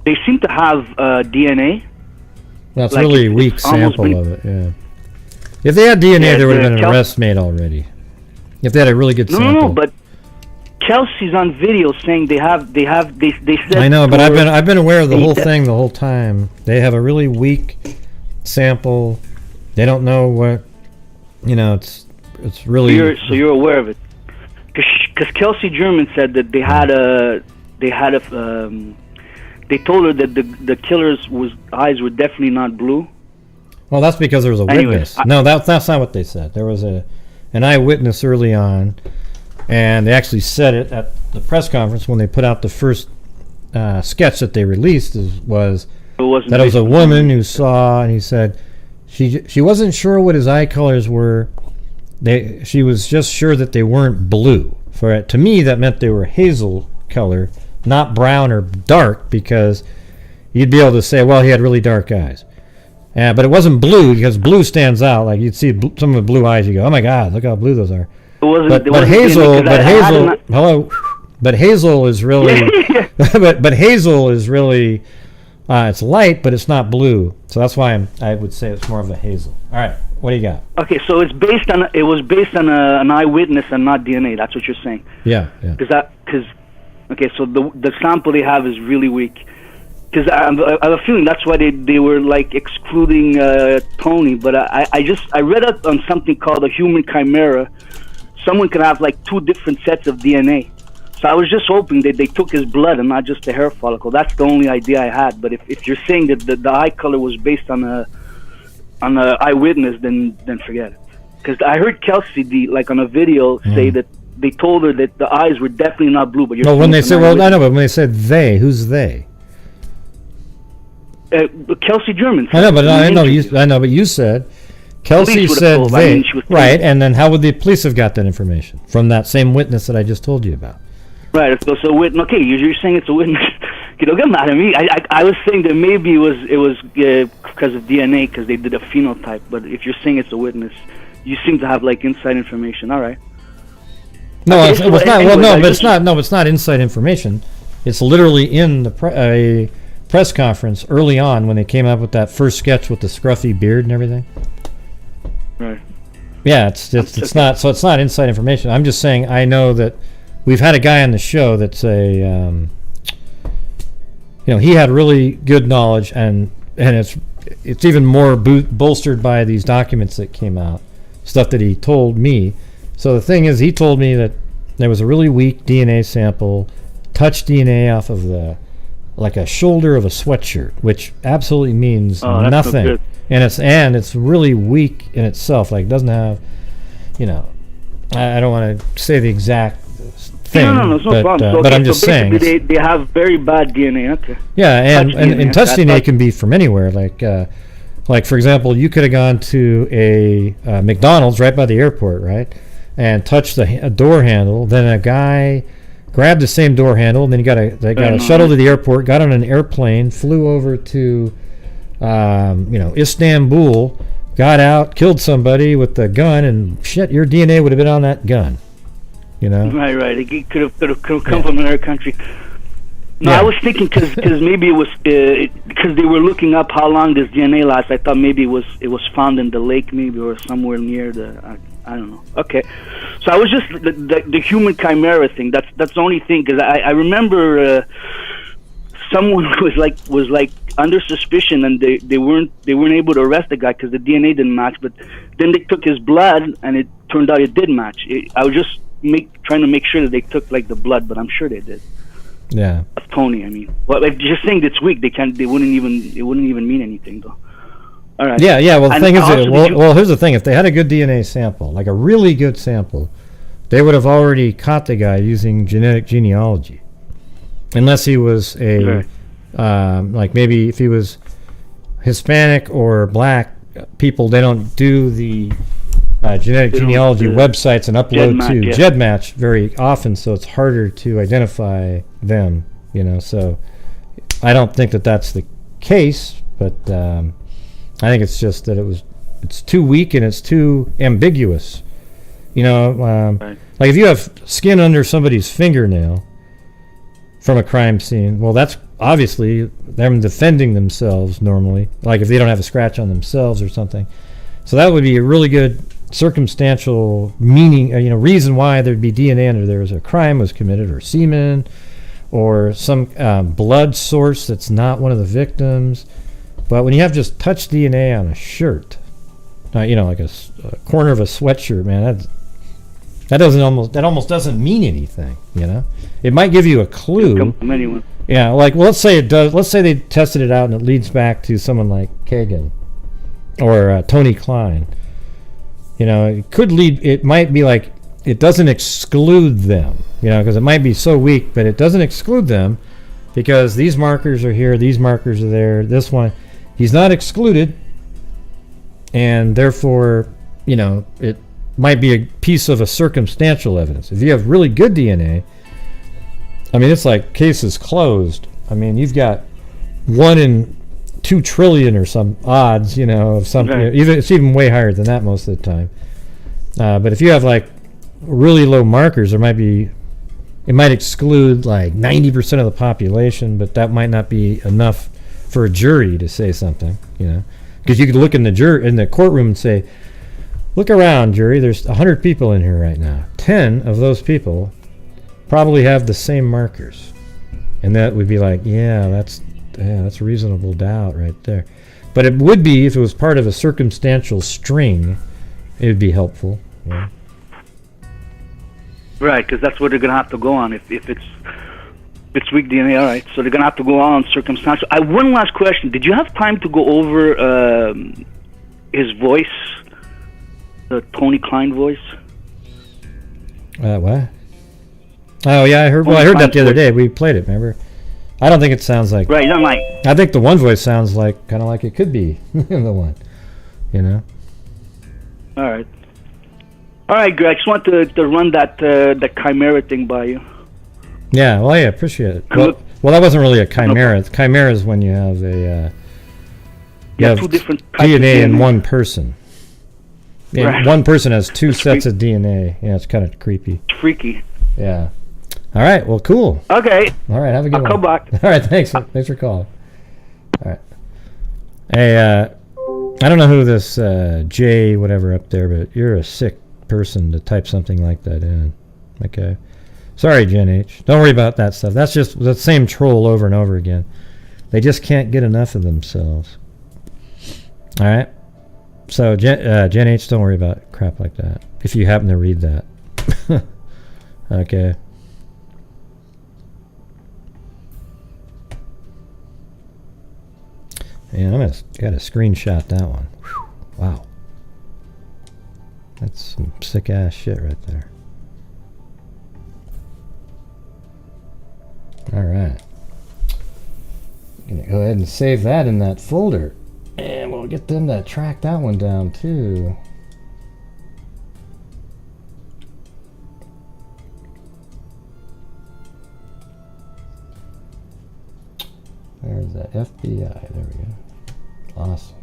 They seem to have DNA. Well, it's Like, really a it's weak almost sample been- of it. Yeah. If they had DNA, Yeah, there would have the been an arrest made already. If they had a really good sample. No, but Kelsey's on video saying they said. I know, but for- I've been aware of the they whole said- thing the whole time. They have a really weak sample. They don't know what, it's really. So you're aware of it, because Kelsey German said that they told her that the killer's eyes were definitely not blue. Well, that's because there was a Anyways, witness. No, that's not what they said. There was an eyewitness early on, and they actually said it at the press conference when they put out the first sketch that they released. Was It wasn't that it was a based- woman who saw, and he said she wasn't sure what his eye colors were. She was just sure that they weren't blue. To me, that meant they were hazel color, not brown or dark, because you'd be able to say, well, he had really dark eyes. But it wasn't blue, because blue stands out. Like you'd see someone with blue eyes, you go, oh my God, look how blue those are. It wasn't. But hazel is really, but hazel is really, it's light, but it's not blue. So that's why I would say it's more of a hazel. All right, what do you got? Okay, so it was based on an eyewitness and not DNA. That's what you're saying. Yeah. Okay, so the sample they have is really weak. Because I have a feeling that's why they were like excluding Tony. But I read up on something called a human chimera. Someone could have like two different sets of DNA. So I was just hoping that they took his blood and not just the hair follicle. That's the only idea I had. But if you're saying that the eye color was based on a eyewitness, then forget it. Because I heard Kelsey on a video say that they told her that the eyes were definitely not blue. But you're When they saying said, it's an I know, but when they said they, who's they? Kelsey German. I know, but you said Kelsey Police would've said told. they, She was right? And then how would the police have got that information from that same witness that I just told you about? Right. So okay, you're saying it's a witness. You don't get mad at me. I was saying that maybe it was because of DNA, because they did a phenotype. But if you're saying it's a witness, you seem to have like inside information. All right. No, Okay, it's so not. Well, anyways, no, I but it's just- not. No, it's not inside information. It's literally in the press conference early on when they came up with that first sketch with the scruffy beard and everything. Right. Yeah, it's not. So it's not inside information. I'm just saying I know that we've had a guy on the show that's he had really good knowledge, and it's even more bolstered by these documents that came out, stuff that he told me. So the thing is, he told me that there was a really weak DNA sample, touch DNA off of like a shoulder of a sweatshirt, which absolutely means Oh, that's nothing. no good. And it's really weak in itself. Like it doesn't have, I don't want to say the exact thing. No, it's no problem. But I'm just saying. Basically they have very bad DNA. Okay. Yeah, and Touch DNA, touch that's DNA like- can be from anywhere. Like for example, you could have gone to a McDonald's right by the airport, right, and touched a door handle. Then a guy grabbed the same door handle, and then they got a shuttle to the airport, got on an airplane, flew over to Istanbul, got out, killed somebody with the gun, and shit, your DNA would have been on that gun. Right. It could have come from another country. No, Yeah. I was thinking because maybe it was because they were looking up how long this DNA lasts. I thought maybe it was found in the lake, maybe, or somewhere near I don't know. Okay, so I was just the human chimera thing. That's the only thing, because I remember someone was like under suspicion, and they weren't able to arrest the guy because the DNA didn't match. But then they took his blood, and it turned out it did match. I was just trying to make sure that they took like the blood, but I'm sure they did. Yeah. Of Tony, I mean. Well, if you're saying it's weak, it wouldn't even mean anything, though. All right. Yeah. Well, the And thing is, also, well, here's the thing: if they had a good DNA sample, like a really good sample, they would have already caught the guy using genetic genealogy, unless he was like maybe if he was Hispanic or black people, they don't do the genetic genealogy websites and upload to GEDmatch very often, so it's harder to identify them. So I don't think that that's the case, but I think it's just that it's too weak and it's too ambiguous. You know, Right. like if you have skin under somebody's fingernail from a crime scene, well, that's obviously them defending themselves normally, like if they don't have a scratch on themselves or something. So that would be a really good circumstantial meaning, reason why there'd be DNA under there as a crime was committed, or semen, or some blood source that's not one of the victims. But when you have just touch DNA on a shirt, like a corner of a sweatshirt, man, that almost doesn't mean anything. It might give you a clue. Come from anyone. Yeah, like, well, let's say it does. Let's say they tested it out and it leads back to someone like Kagan or Tony Kline. It could lead. It might be like it doesn't exclude them. Because it might be so weak, but it doesn't exclude them because these markers are here, these markers are there. This one, he's not excluded, and therefore, it might be a piece of a circumstantial evidence. If you have really good DNA, it's like cases closed. You've got 1 in 2 trillion or some odds, of something. Right. It's even way higher than that most of the time. But if you have like really low markers, it might exclude like 90% of the population, but that might not be enough for a jury to say something, because you could look in the courtroom and say, look around, jury, there's 100 people in here right now. 10 of those people probably have the same markers. And that would be like, that's reasonable doubt right there. But it would be, if it was part of a circumstantial string, it would be helpful. Yeah. Right, because that's what they're going to have to go on if it's weak DNA. All right, so they're going to have to go on circumstantial. One last question. Did you have time to go over his voice, the Tony Kline voice? What? Oh, yeah, I heard that the other day. We played it, remember? I don't think it sounds like... Right, not like... I think the one voice sounds like kind of like it could be the one, All right. All right, Greg, I just want to run that chimera thing by you. Yeah, well, I appreciate it. Well, that wasn't really a chimera. Chimera is when you have you have 2 different types DNA of in one person. Yeah, Right. one person has 2 sets of DNA. Yeah, it's kind of creepy. Freaky. Yeah. All right, well, cool. Okay. All right, have a good one. I'll come back. All right, thanks for calling. All right. Hey, I don't know who this J whatever up there, but you're a sick person to type something like that in. Okay. Sorry, Gen H. Don't worry about that stuff. That's just the same troll over and over again. They just can't get enough of themselves. All right. So Gen H, don't worry about crap like that. If you happen to read that. Okay. And I'm gotta screenshot that one. Whew. Wow. That's some sick ass shit right there. Alright. Gonna go ahead and save that in that folder. And we'll get them to track that one down too. There's that FBI. There we go. Awesome.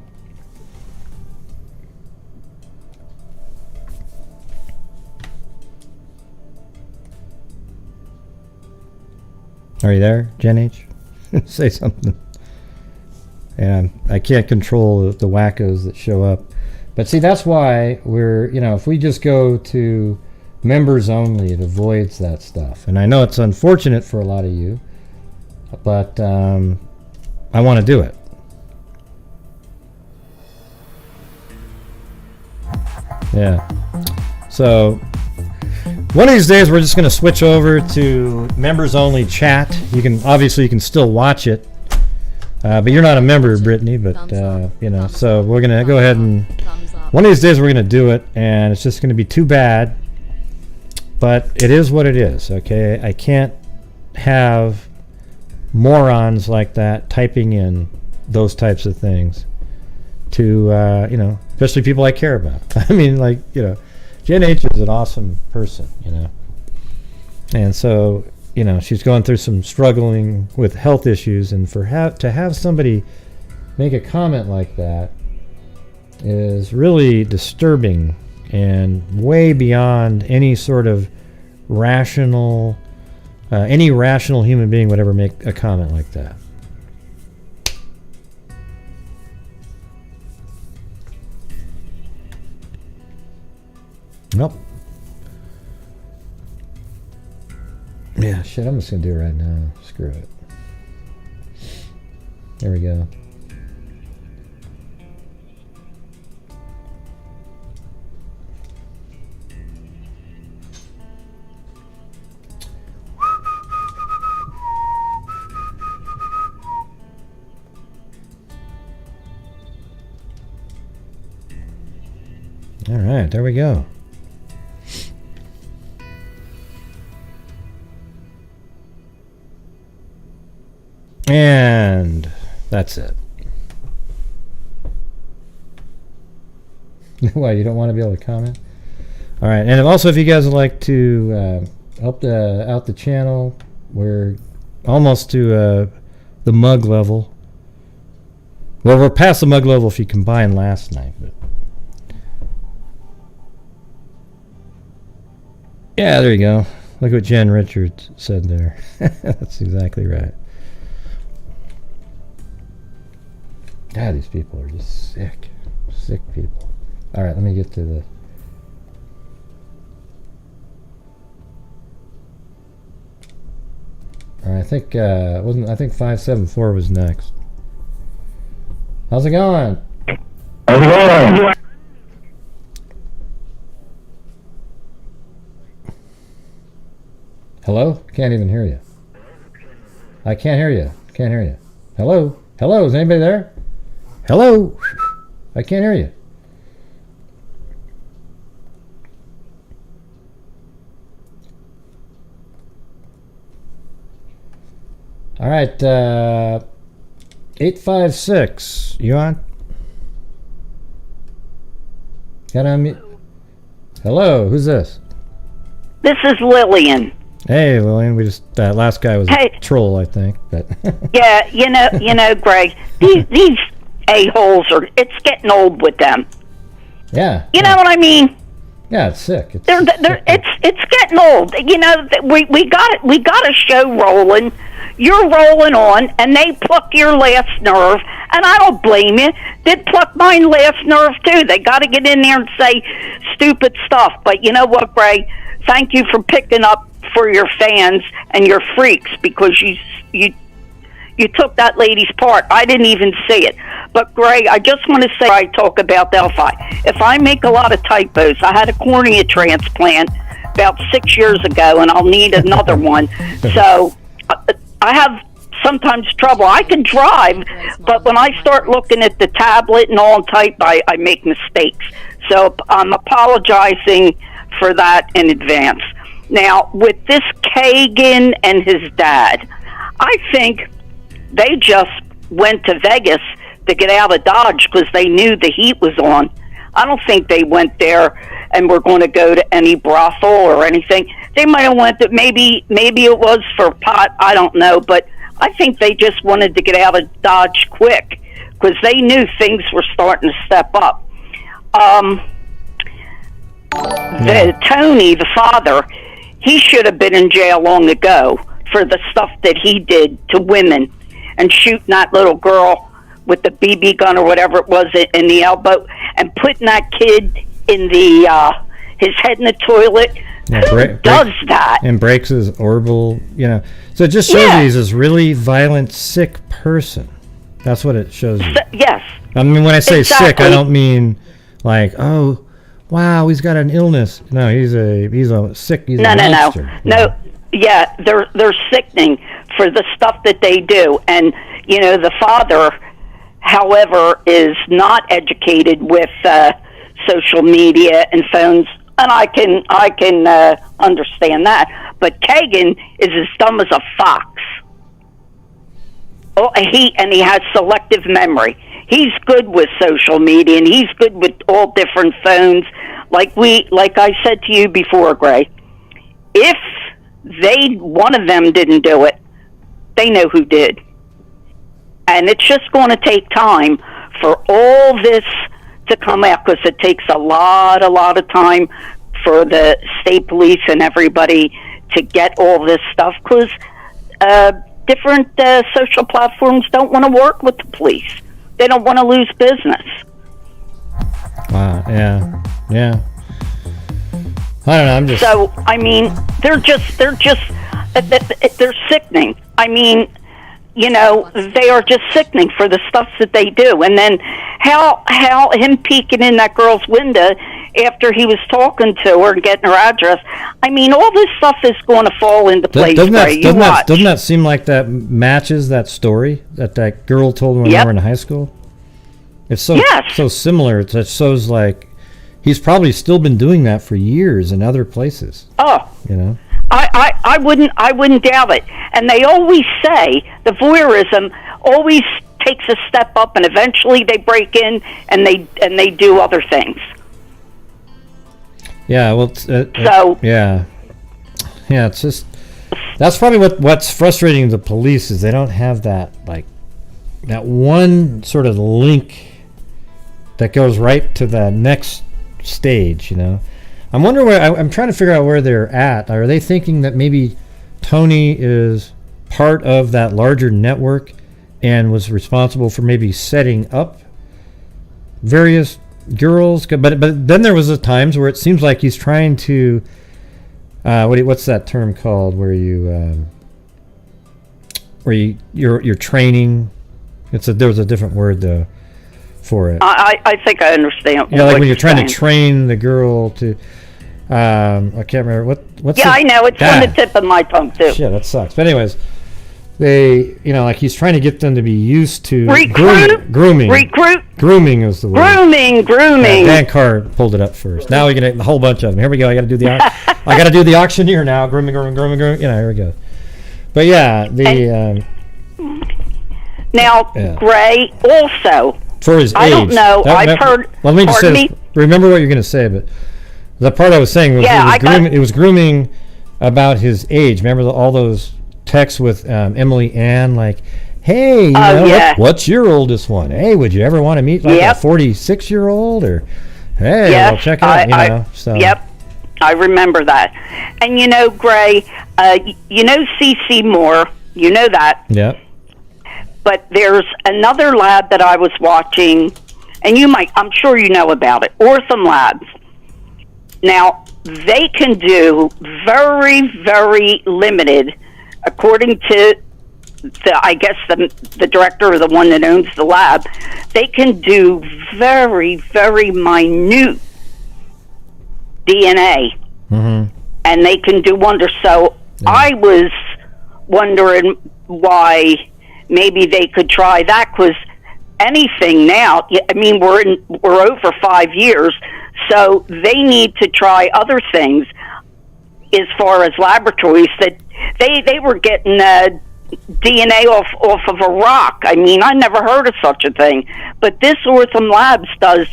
Are you there, Gen H? Say something. And I can't control the wackos that show up. But see, that's why we're, if we just go to members only, it avoids that stuff. And I know it's unfortunate for a lot of you, but I want to do it. Yeah. So one of these days we're just going to switch over to members only chat. You can still watch it, but you're not a member, Brittany. But so we're going to go ahead and one of these days we're going to do it, and it's just going to be too bad. But it is what it is. Okay, I can't have morons like that typing in those types of things to especially people I care about. I mean, Jen H is an awesome person, and so she's going through some struggling with health issues, and to have somebody make a comment like that, is really disturbing and way beyond any sort of rational, any rational human being would ever make a comment like that. Nope. Yeah, shit, I'm just gonna do it right now. Screw it. There we go. All right, there we go. And that's it. Why, you don't want to be able to comment? All right, and also if you guys would like to help out the channel, we're almost to the mug level. Well, we're past the mug level if you combine last night. But yeah, there you go. Look what Jen Richards said there. That's exactly right. God, these people are just sick. Sick people. All right, let me get to the... All right, I think 574 was next. How's it going? How's it going? Hello? Can't even hear you. I can't hear you. Can't hear you. Hello? Hello? Is anybody there? Hello? I can't hear you. All right, 856. You on? Got on me? Hello, who's this? This is Lillian. Hey, Lillian. That last guy was a troll, I think. But Yeah, you know, Greg. These a-holes it's getting old with them. Yeah. You know what I mean? Yeah, it's sick. It's getting old. You know, we got a show rolling. You're rolling on, and they pluck your last nerve, and I don't blame you. They'd pluck mine last nerve too. They got to get in there and say stupid stuff. But you know what, Greg? Thank you for picking up for your fans and your freaks, because you took that lady's part. I didn't even see it. But, Greg, I just want to say, I talk about Delphi. If I make a lot of typos, I had a cornea transplant about 6 years ago, and I'll need another one. So I have sometimes trouble. I can drive, but when I start looking at the tablet and all type, I make mistakes. So I'm apologizing for that in advance. Now, with this Kagan and his dad, I think they just went to Vegas to get out of Dodge because they knew the heat was on. I don't think they went there and were going to go to any brothel or anything. They might have went to, maybe it was for pot, I don't know, but I think they just wanted to get out of Dodge quick because they knew things were starting to step up. Tony, the father, he should have been in jail long ago for the stuff that he did to women and shooting that little girl with the BB gun or whatever it was in the elbow and putting that kid in his head in the toilet. Yeah, Who does that? And breaks his orbital, So it just shows he's this really violent, sick person. That's what it shows you. Yes. I mean, when I say sick, I don't mean like, oh, wow, he's got an illness. No, he's a sick. He's a monster. No. Yeah, they're sickening for the stuff that they do, and the father, however, is not educated with social media and phones, and I can understand that. But Kagan is as dumb as a fox. Oh, he has selective memory. He's good with social media, and he's good with all different phones. Like I said to you before, Gray, if one of them didn't do it, they know who did. And it's just going to take time for all this to come out, because it takes a lot of time for the state police and everybody to get all this stuff, because different social platforms don't want to work with the police. They don't want to lose business. Wow. Yeah. I don't know. I'm just. So I mean, they're sickening. I mean, you know, they are just sickening for the stuff that they do. And then how him peeking in that girl's window after he was talking to her and getting her address. I mean, all this stuff is going to fall into place. Doesn't that seem like that matches that story that girl told when we were in high school? It's so similar. It shows like he's probably still been doing that for years in other places. Oh, you know. I wouldn't doubt it. And they always say the voyeurism always takes a step up, and eventually they break in and they do other things. Yeah, well, it's just that's probably what's frustrating the police is they don't have that one sort of link that goes right to the next stage, you know. I'm wondering I'm trying to figure out where they're at. Are they thinking that maybe Tony is part of that larger network and was responsible for maybe setting up various girls? But then there was times where it seems like he's trying to what's that term called where you're training. There was a different word though for it. I think I understand. Yeah, like when you're trying to train the girl to. I can't remember what's. Yeah, I know it's on the tip of my tongue too. Shit, that sucks. But anyways, they, like he's trying to get them to be used to grooming. Recruit. Grooming is the word. Grooming. Dan Carr pulled it up first. Now we get a whole bunch of them. Here we go. I got to do the auctioneer now. Grooming. Here we go. But yeah, Gray also. For his age. I don't know. I've heard. Let me just say this. Remember what you're going to say, but the part I was saying was it was grooming about his age. Remember all those texts with Emily Ann, like, hey, what's your oldest one? Hey, would you ever want to meet a 46-year-old? Or, hey, well, check it out. Yep, I remember that. And Gray, C.C. Moore, you know that. Yep. But there's another lab that I was watching, and I'm sure you know about it, Ortham Labs. Now, they can do very, very limited, according to the director or the one that owns the lab, they can do very, very minute DNA. Mm-hmm. And they can do wonders. So I was wondering why maybe they could try that, because anything now, I mean, we're over 5 years, so they need to try other things as far as laboratories. That they were getting DNA off of a rock. I mean, I never heard of such a thing. But this Ortham Labs does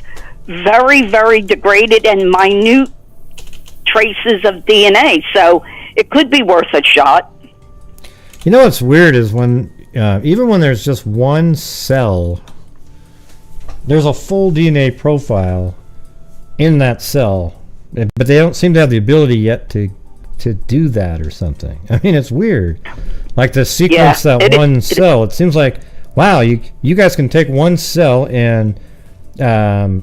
very, very degraded and minute traces of DNA, so it could be worth a shot. You know what's weird is when even when there's just one cell, there's a full DNA profile in that cell, but they don't seem to have the ability yet to do that or something. I mean, it's weird. Like to sequence one cell, it seems like, wow, you guys can take one cell and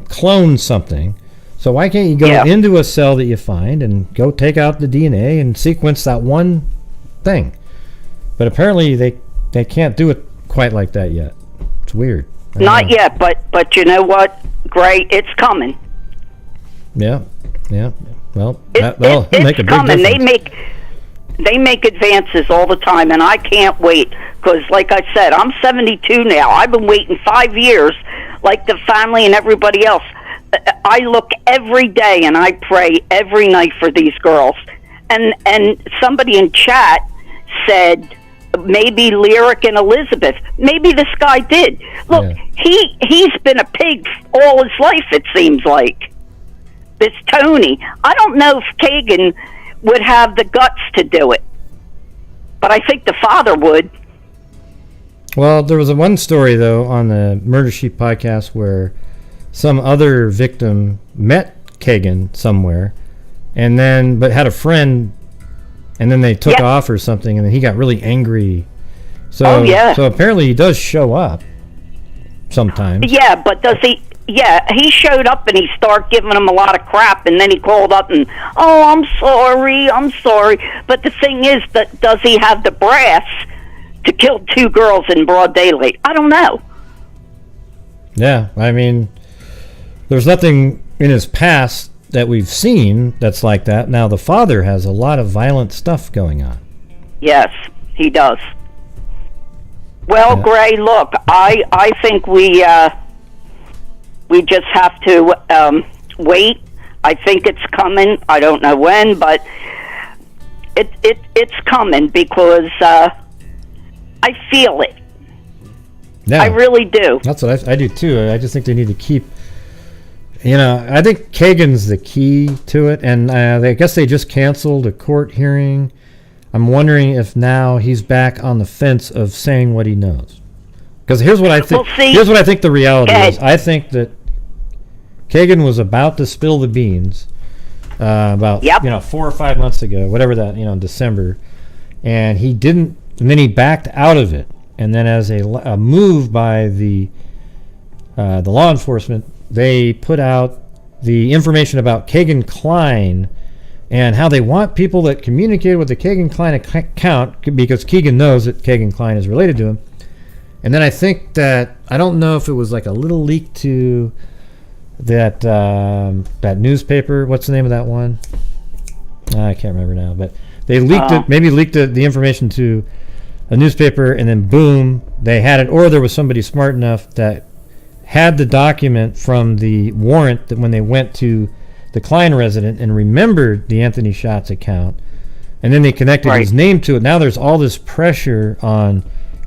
clone something. So why can't you go into a cell that you find and go take out the DNA and sequence that one thing? But apparently they can't do it quite like that yet. It's weird. Not yet, but you know what, Gray? It's coming. Yeah. Well, it's make a big coming. Difference. They make advances all the time, and I can't wait. Because, like I said, I'm 72 now. I've been waiting 5 years, like the family and everybody else. I look every day and I pray every night for these girls. And somebody in chat said, maybe Lyric and Elizabeth. Maybe this guy did. Look, he's been a pig all his life, it seems like. This Tony. I don't know if Kagan would have the guts to do it, but I think the father would. Well, there was one story, though, on the Murder Sheet podcast where some other victim met Kagan somewhere, and then but had a friend, and then they took off or something, and then he got really angry. So, so apparently he does show up sometimes. Yeah, but does he? Yeah, he showed up and he started giving him a lot of crap, and then he called up and, oh, I'm sorry. But the thing is, that does he have the brass to kill 2 girls in broad daylight? I don't know. Yeah, I mean, there's nothing in his past that we've seen that's like that. Now, the father has a lot of violent stuff going on. Yes, he does. Well, Gray, look, I think we just have to wait. I think it's coming. I don't know when, but it's coming because I feel it. Yeah. I really do. That's what I do too. I just think they need to keep. I think Kagan's the key to it, and I guess they just canceled a court hearing. I'm wondering if now he's back on the fence of saying what he knows. Because here's what I think. Here's what I think the reality is. I think that Kagan was about to spill the beans about 4 or 5 months ago, whatever that in December, and he didn't. And then he backed out of it. And then as a move by the law enforcement, they put out the information about Kagan Klein and how they want people that communicate with the Kagan Klein account, because Keegan knows that Kagan Klein is related to him. And then I think that, I don't know if it was like a little leak to that newspaper. What's the name of that one? I can't remember now, but they leaked it, maybe leaked the information to a newspaper, and then boom, they had it. Or there was somebody smart enough that had the document from the warrant that when they went to the Klein resident and remembered the Anthony Schatz account, and then they connected his name to it. Now there's all this pressure on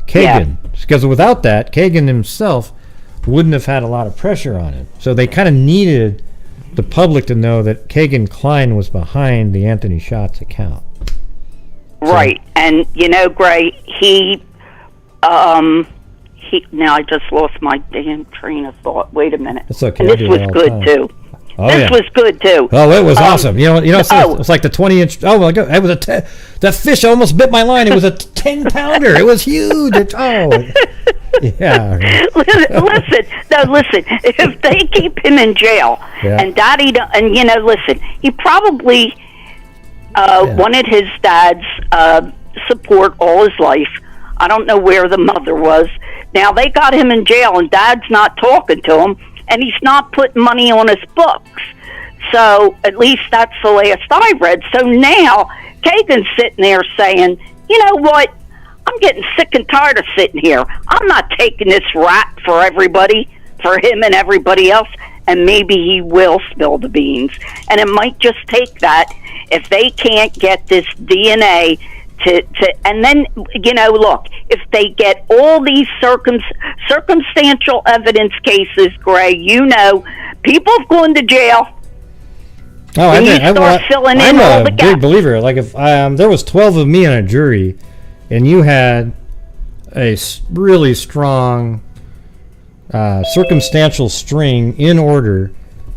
Kagan, because without that, Kagan himself wouldn't have had a lot of pressure on him. So they kind of needed the public to know that Kagan Klein was behind the Anthony Schatz account. Right, and Gray, he now I just lost my damn train of thought. Wait a minute. It's okay. And this was good too. Oh, this was good too. Oh, it was awesome. It's like the 20-inch. Oh my God! It was that fish almost bit my line. It was a 10-pounder. It was huge. Yeah. Listen. If they keep him in jail, and Daddy, listen, he probably wanted his dad's support all his life. I don't know where the mother was. Now they got him in jail, and Dad's not talking to him, and he's not putting money on his books. So at least that's the last I read. So now Kagan's sitting there saying, you know what? I'm getting sick and tired of sitting here. I'm not taking this rap for everybody, for him and everybody else. And maybe he will spill the beans. And it might just take that if they can't get this DNA and then, look, if they get all these circumstantial evidence cases, Gray, people have gone to jail. Oh, I'm a big believer. Like if there was 12 of me on a jury, and you had a really strong circumstantial string in order,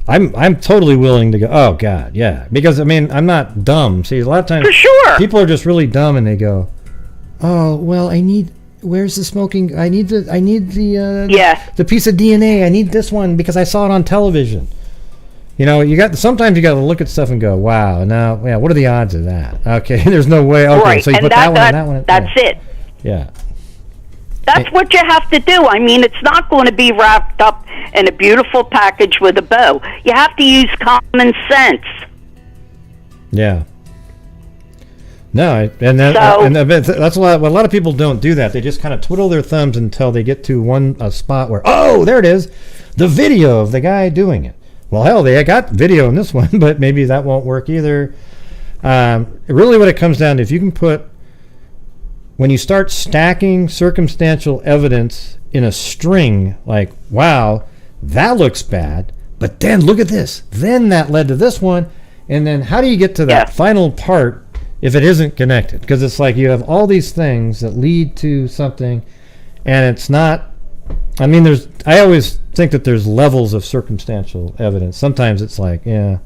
I'm totally willing to go, oh God, yeah, because I'm not dumb. See, a lot of times for sure people are just really dumb, and they go, oh well, where's the smoking? I need the piece of DNA. I need this one because I saw it on television. Sometimes you got to look at stuff and go, wow, now, yeah, what are the odds of that? Okay, there's no way. Okay, right. So you put that one and that one. That's it. Yeah. That's what you have to do. It's not going to be wrapped up in a beautiful package with a bow. You have to use common sense. Yeah. No, that's a lot of people don't do that. They just kind of twiddle their thumbs until they get to a spot where, oh, there it is, the video of the guy doing it. Well, hell, they got video in this one, but maybe that won't work either. Really what it comes down to, if you can when you start stacking circumstantial evidence in a string, like, wow, that looks bad, but then look at this. Then that led to this one. And then how do you get to that final part if it isn't connected? Because it's like you have all these things that lead to something, and it's not I mean, I always think that there's levels of circumstantial evidence. Sometimes it's like, yeah,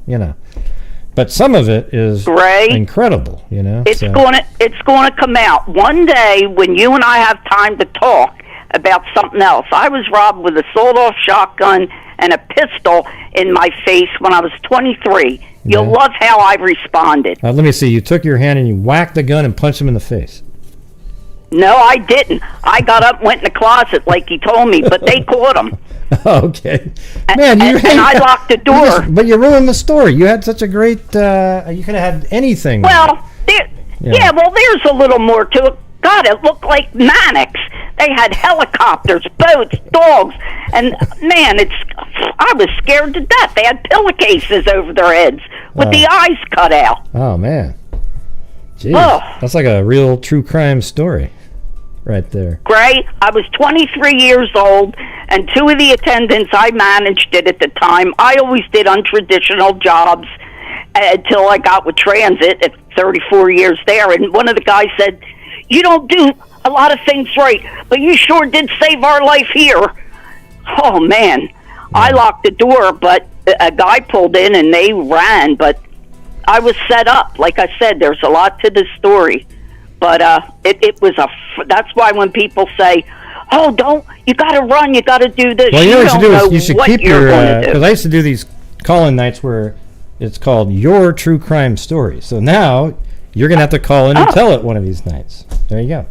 but some of it is incredible, It's going to come out one day when you and I have time to talk about something else. I was robbed with a sawed-off shotgun and a pistol in my face when I was 23. You'll love how I responded. Let me see. You took your hand and you whacked the gun and punched him in the face. No, I didn't. I got up and went in the closet like he told me, but they caught him. Okay. Man, and I locked the door. But you ruined the story. You had such a great... you could have had anything. Well, there's a little more to it. God, it looked like Mannix. They had helicopters, boats, dogs, and man, I was scared to death. They had pillowcases over their heads with the eyes cut out. Oh, man. Jeez. That's like a real true crime story right there. Gray, I was 23 years old, and two of the attendants, I managed it at the time. I always did untraditional jobs until I got with transit at 34 years there, and one of the guys said, "You don't do a lot of things right, but you sure did save our life here." Oh, man. I locked the door, but a guy pulled in and they ran, but I was set up. Like I said, there's a lot to this story. But it was that's why when people say, "Oh, you got to run, you got to do this," well, you know don't know you should what keep you're going to do. Because I used to do these call-in nights where it's called Your True Crime Story. So now you're going to have to call in and tell it one of these nights. There you go.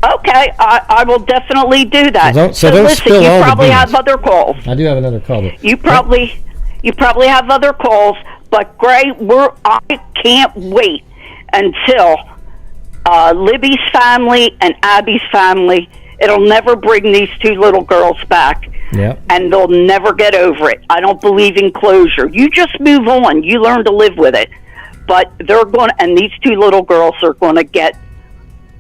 Okay, I will definitely do that. So don't listen, spill you all probably the have other calls. I do have another call. You probably have other calls, but Gray, I can't wait until Libby's family and Abby's family. It'll never bring these two little girls back. Yep. And they'll never get over it. I don't believe in closure. You just move on. You learn to live with it. But and these two little girls are going to get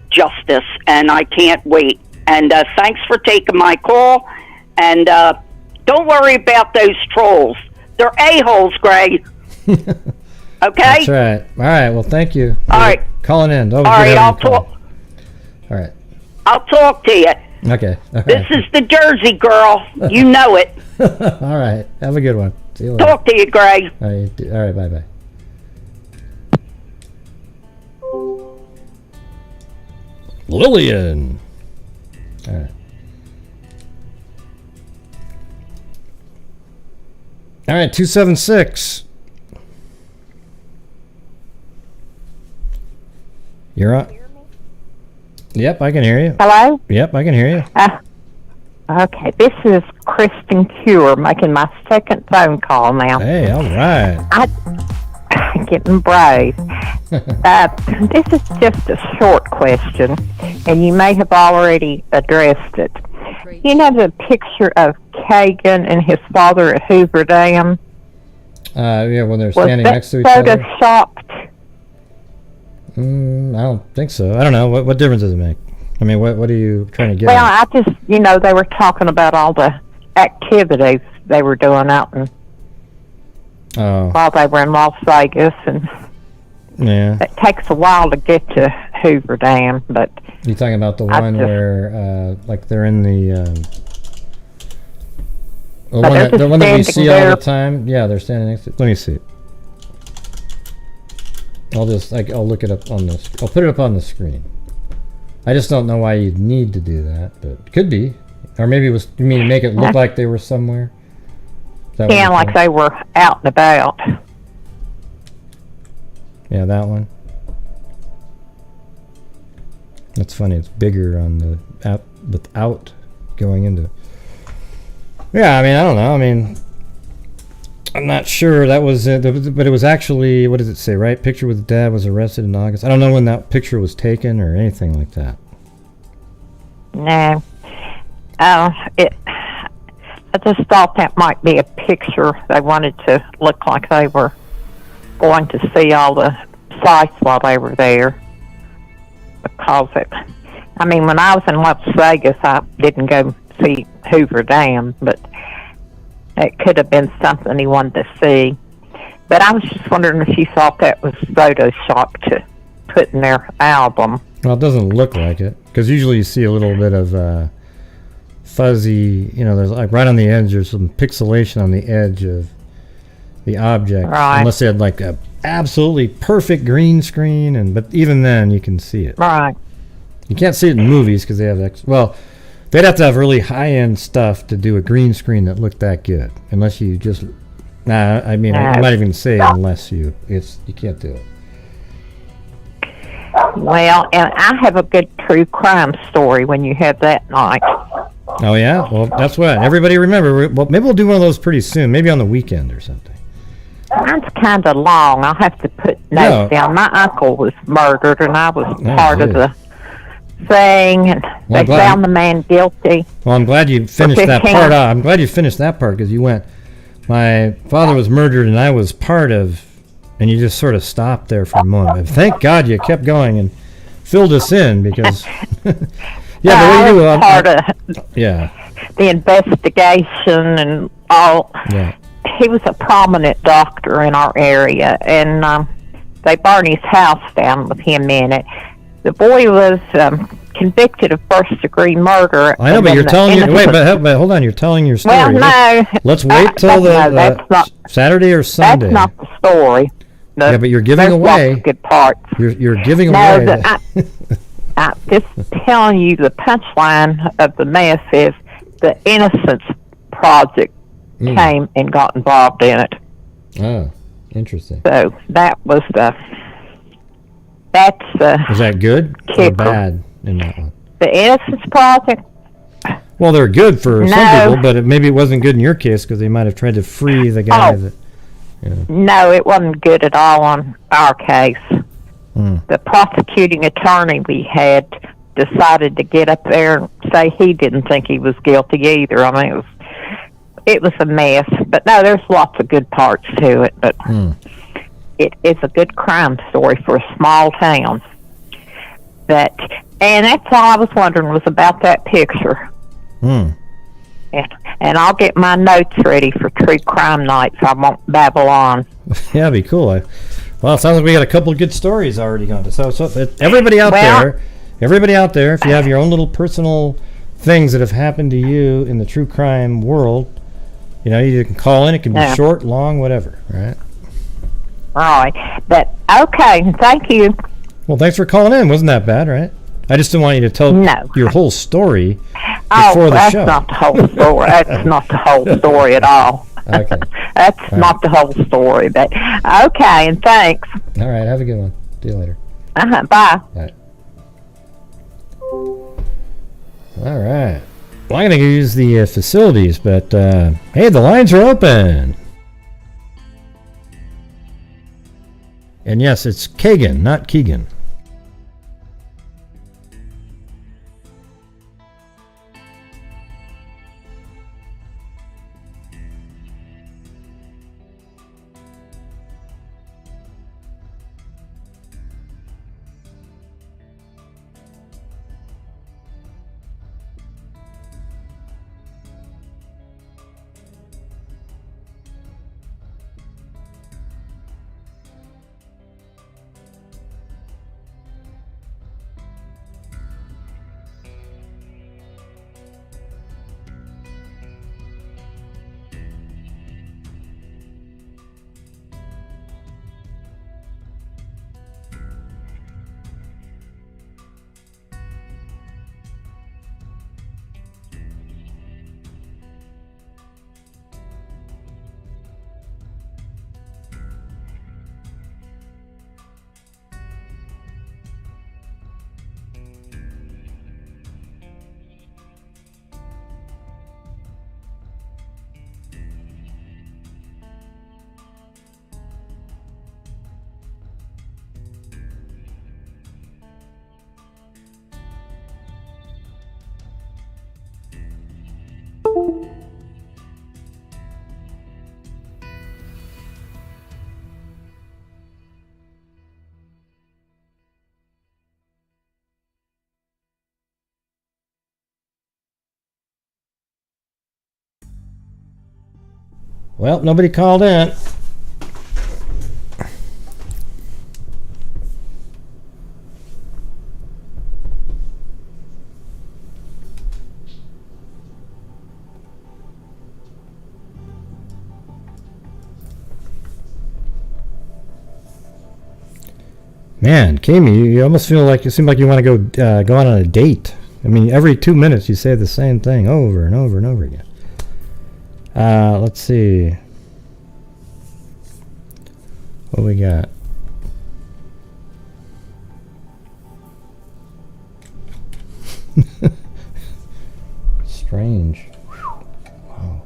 justice, and I can't wait. And thanks for taking my call. And don't worry about those trolls. They're a-holes, Greg. Okay? That's right. All right. Well, thank you. All right. Calling in. All right, I'll talk. All right. I'll talk to you. Okay. All right. This is the Jersey girl. You know it. All right. Have a good one. See you later. Talk to you, Greg. All right. Bye-bye. Lillian. All right. All right, 276. You're on. Yep, I can hear you. Hello? Yep, I can hear you. Okay, this is Kristen Cure making my second phone call now. Hey, all right. I'm getting brave. This is just a short question, and you may have already addressed it. You know the picture of Kagan and his father at Hoover Dam? Yeah, when they're standing next to each other. Was that photoshopped? I don't think so. I don't know. What difference does it make? I mean, what are you trying to get Well, at? I just, they were talking about all the activities they were doing out in while they were in Las Vegas, and it takes a while to get to Hoover Dam, but you talking about the one where like they're in the one that we see all the time? Yeah, they're standing next to it. Let me see. I'll look it up on this. I'll put it up on the screen. I just don't know why you'd need to do that, but could be. Or maybe you mean to make it look like they were somewhere? Yeah, like they were out and about. Yeah, that one. That's funny. It's bigger on the app without going into. Yeah, I mean, I don't know. I mean, I'm not sure that was it, but it was actually, what does it say, right? Picture with dad was arrested in August. I don't know when that picture was taken or anything like that. No. I just thought that might be a picture. They wanted to look like they were going to see all the sights while they were there. Because when I was in Las Vegas, I didn't go see Hoover Dam, but it could have been something he wanted to see. But I was just wondering if you thought that was photoshopped to put in their album. Well, it doesn't look like it, because usually you see a little bit of fuzzy, there's like right on the edge, there's some pixelation on the edge of the object. Right. Unless they had like a absolutely perfect green screen, but even then you can see it. Right. You can't see it in movies because they have they'd have to have really high-end stuff to do a green screen that looked that good. Unless you just, I'm not even say unless you can't do it. Well, and I have a good true crime story when you have that night. Oh yeah, well that's what everybody remember. Well, maybe we'll do one of those pretty soon. Maybe on the weekend or something. Mine's kind of long. I'll have to put notes down. My uncle was murdered, and I was part of the thing, and they found the man guilty. Well, I'm glad you finished that part out. I'm glad you finished that part because you went, my father was murdered, and I was part of, and you just sort of stopped there for a moment. Thank God you kept going and filled us in because, yeah, the way you part of the investigation and all. Yeah. He was a prominent doctor in our area, and they burned his house down with him in it. The boy was convicted of first-degree murder. I know, but you're telling but hold on, you're telling your story. Well, no. Let's wait till Saturday or Sunday. That's not the story. Yeah, but you're giving away. Lots of good parts. You're giving away. I'm just telling you the punchline of the mess is the Innocence Project came and got involved in it. Oh, interesting. So that was was that good or bad in that one? The Innocence Project? Well, they're good for some people, but maybe it wasn't good in your case because they might have tried to free the guy that... No, it wasn't good at all on our case. The prosecuting attorney we had decided to get up there and say he didn't think he was guilty either. I mean, it was a mess. But no, there's lots of good parts to it. But it is a good crime story for a small town. And that's all I was wondering was about that picture. And I'll get my notes ready for true crime nights. I won't babble on. Yeah, it'd be cool. Well, it sounds like we got a couple of good stories already going. So everybody out there, if you have your own little personal things that have happened to you in the true crime world, you can call in. It can be short, long, whatever, right? All right. But, okay, thank you. Well, thanks for calling in. Wasn't that bad, right? I just didn't want you to tell your whole story before the show. That's not the whole story. That's not the whole story at all. Okay. That's not the whole story. But okay, and thanks. All right, have a good one. See you later. Bye. Bye. All right. Well, I'm going to use the facilities, but hey, the lines are open. And yes, it's Kagan, not Keegan. Well, nobody called in. Man, Kami, you almost feel like you seem like you want to go on a date. I mean, every 2 minutes you say the same thing over and over and over again. Let's see. What we got? Strange. Wow.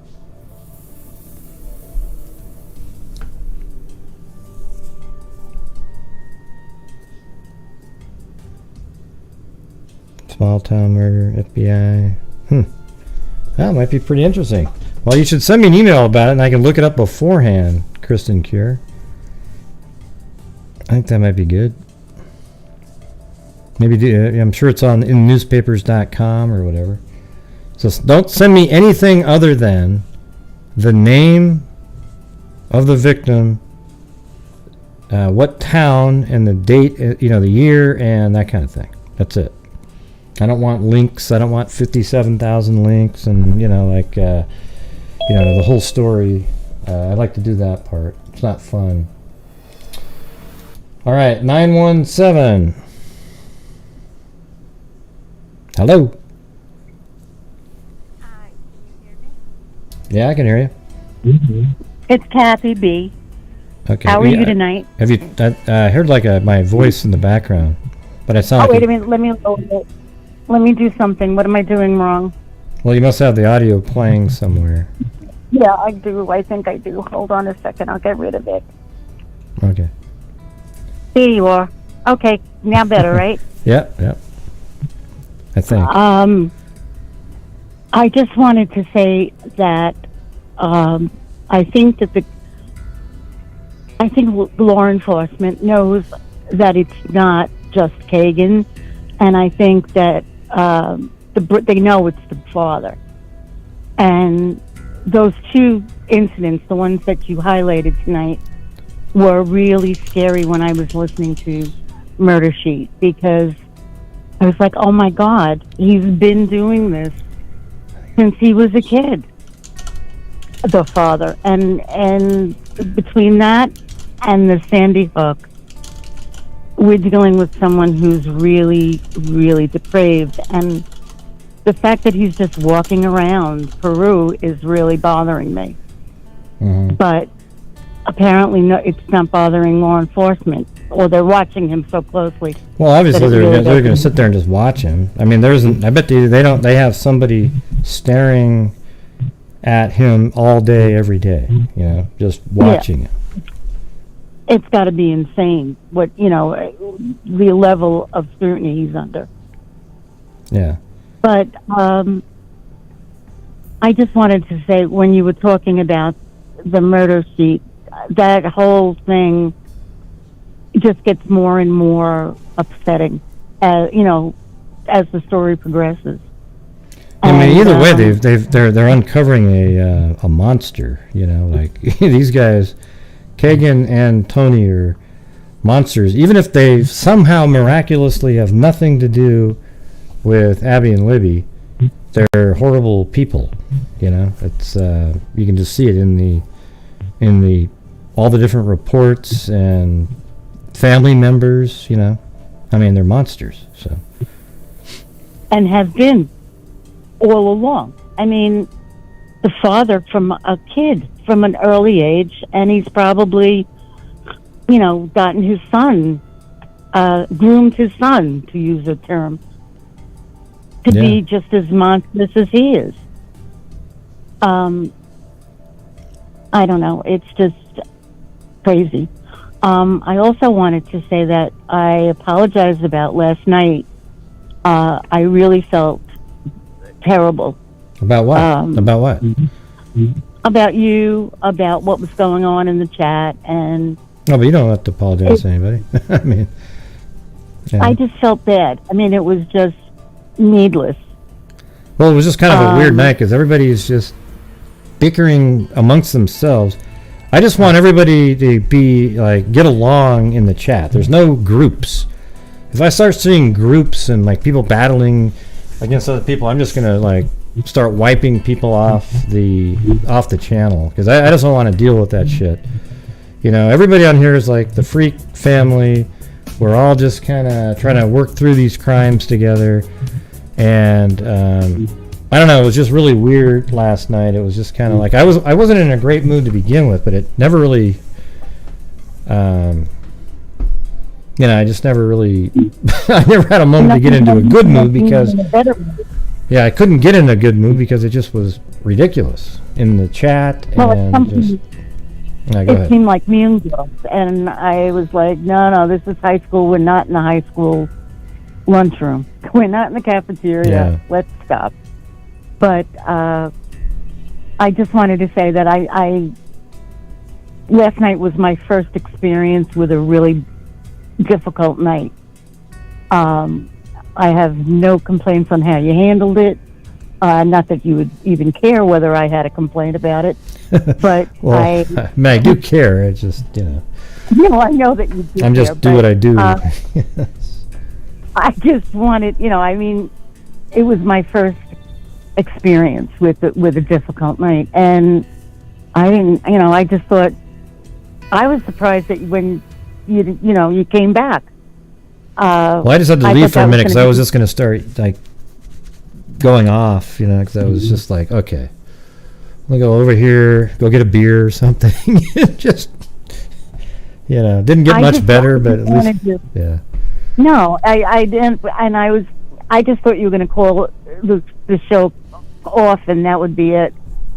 Small town murder, FBI. That might be pretty interesting. Well, you should send me an email about it, and I can look it up beforehand, Kristen Cure. I think that might be good. Maybe I'm sure it's on in newspapers.com or whatever. So don't send me anything other than the name of the victim, what town, and the date, the year, and that kind of thing. That's it. I don't want links. I don't want 57,000 links and, the whole story. I like to do that part. It's not fun. All right, 917. Hello. Hi, can you hear me? Yeah, I can hear you. Mm-hmm. It's Kathy B. Okay. How are you tonight? Have you? I heard my voice in the background, but I sound. Oh, wait a minute. Let me do something. What am I doing wrong? Well, you must have the audio playing somewhere. Yeah, I do. I think I do. Hold on a second. I'll get rid of it. Okay. There you are. Okay, now better, right? Yep. I think. I just wanted to say that I think law enforcement knows that it's not just Kagan, and I think that they know it's the father. And those two incidents, the ones that you highlighted tonight, were really scary when I was listening to Murder Sheet, because I was like, oh my God, he's been doing this since he was a kid, the father. And between that and the Sandy Hook, we're dealing with someone who's really, really depraved. And the fact that he's just walking around Peru is really bothering me. Mm-hmm. But apparently it's not bothering law enforcement, or they're watching him so closely. Well, obviously they're going to sit there and just watch him. I mean, I bet they have somebody staring at him all day, every day, just watching him. It's got to be insane what, the level of scrutiny he's under. Yeah. But I just wanted to say, when you were talking about the Murder Sheet, that whole thing just gets more and more upsetting, as the story progresses. I mean, either way, they're uncovering a monster. These guys, Kagan and Tony, are monsters. Even if they somehow miraculously have nothing to do with Abby and Libby, they're horrible people. It's you can just see it in the all the different reports and family members. I mean, they're monsters. So, and have been all along. I mean, the father from a kid from an early age, and he's probably, gotten his son, groomed his son, to use a term, to be just as monstrous as he is. I don't know. It's just crazy. I also wanted to say that I apologize about last night. I really felt terrible. About what? About what? About you, about what was going on in the chat, and... No, but you don't have to apologize to anybody. I mean... I just felt bad. I mean, it was just needless. Well, it was just kind of a weird night, because everybody is just bickering amongst themselves. I just want everybody to be, get along in the chat. There's no groups. If I start seeing groups and, people battling against other people, I'm just going to, start wiping people off the channel, because I just don't want to deal with that shit. Everybody on here is the Freak family, we're all just kind of trying to work through these crimes together. And I don't know, it was just really weird last night. It was just kind of like I wasn't in a great mood to begin with, but it never really, I just never really, I never had a moment to get into a good mood because, yeah, I couldn't get in a good mood because it just was ridiculous in the chat. Well, and just, it seemed like Mean Girls, and I was like, no, this is high school. We're not in the high school lunchroom. We're not in the cafeteria. Yeah. Let's stop. But I just wanted to say that I last night was my first experience with a really difficult night. I have no complaints on how you handled it. Not that you would even care whether I had a complaint about it, but well, I do care. It's just, I know that you do. I'm just do what I do. I just wanted, it was my first experience with a difficult night, and I didn't, I just thought, I was surprised that when you came back. Well, I just had to leave for a minute because I was just going to start going off, because I was just like, okay, I'll go over here, go get a beer or something. Just, didn't get much better, but at least, yeah. No, I didn't, and I just thought you were going to call the show off, and that would be it.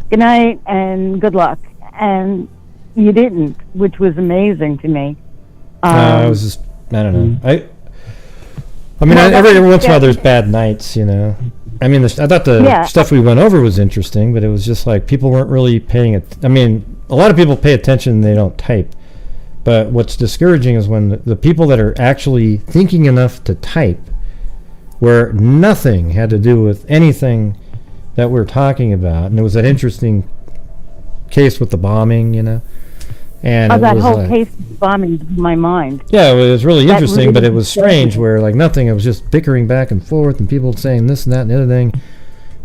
Good night and good luck, and you didn't, which was amazing to me. I was just, I don't know. I mean, every once in a while there's bad nights, I mean, I thought the stuff we went over was interesting, but it was just like people weren't really paying it. I mean, a lot of people pay attention and they don't type. But what's discouraging is when the people that are actually thinking enough to type, where nothing had to do with anything that we're talking about, and it was that interesting case with the bombing, And that whole case of bombing blew my mind. Yeah, it was really interesting, but it was strange where nothing, it was just bickering back and forth and people saying this and that and the other thing.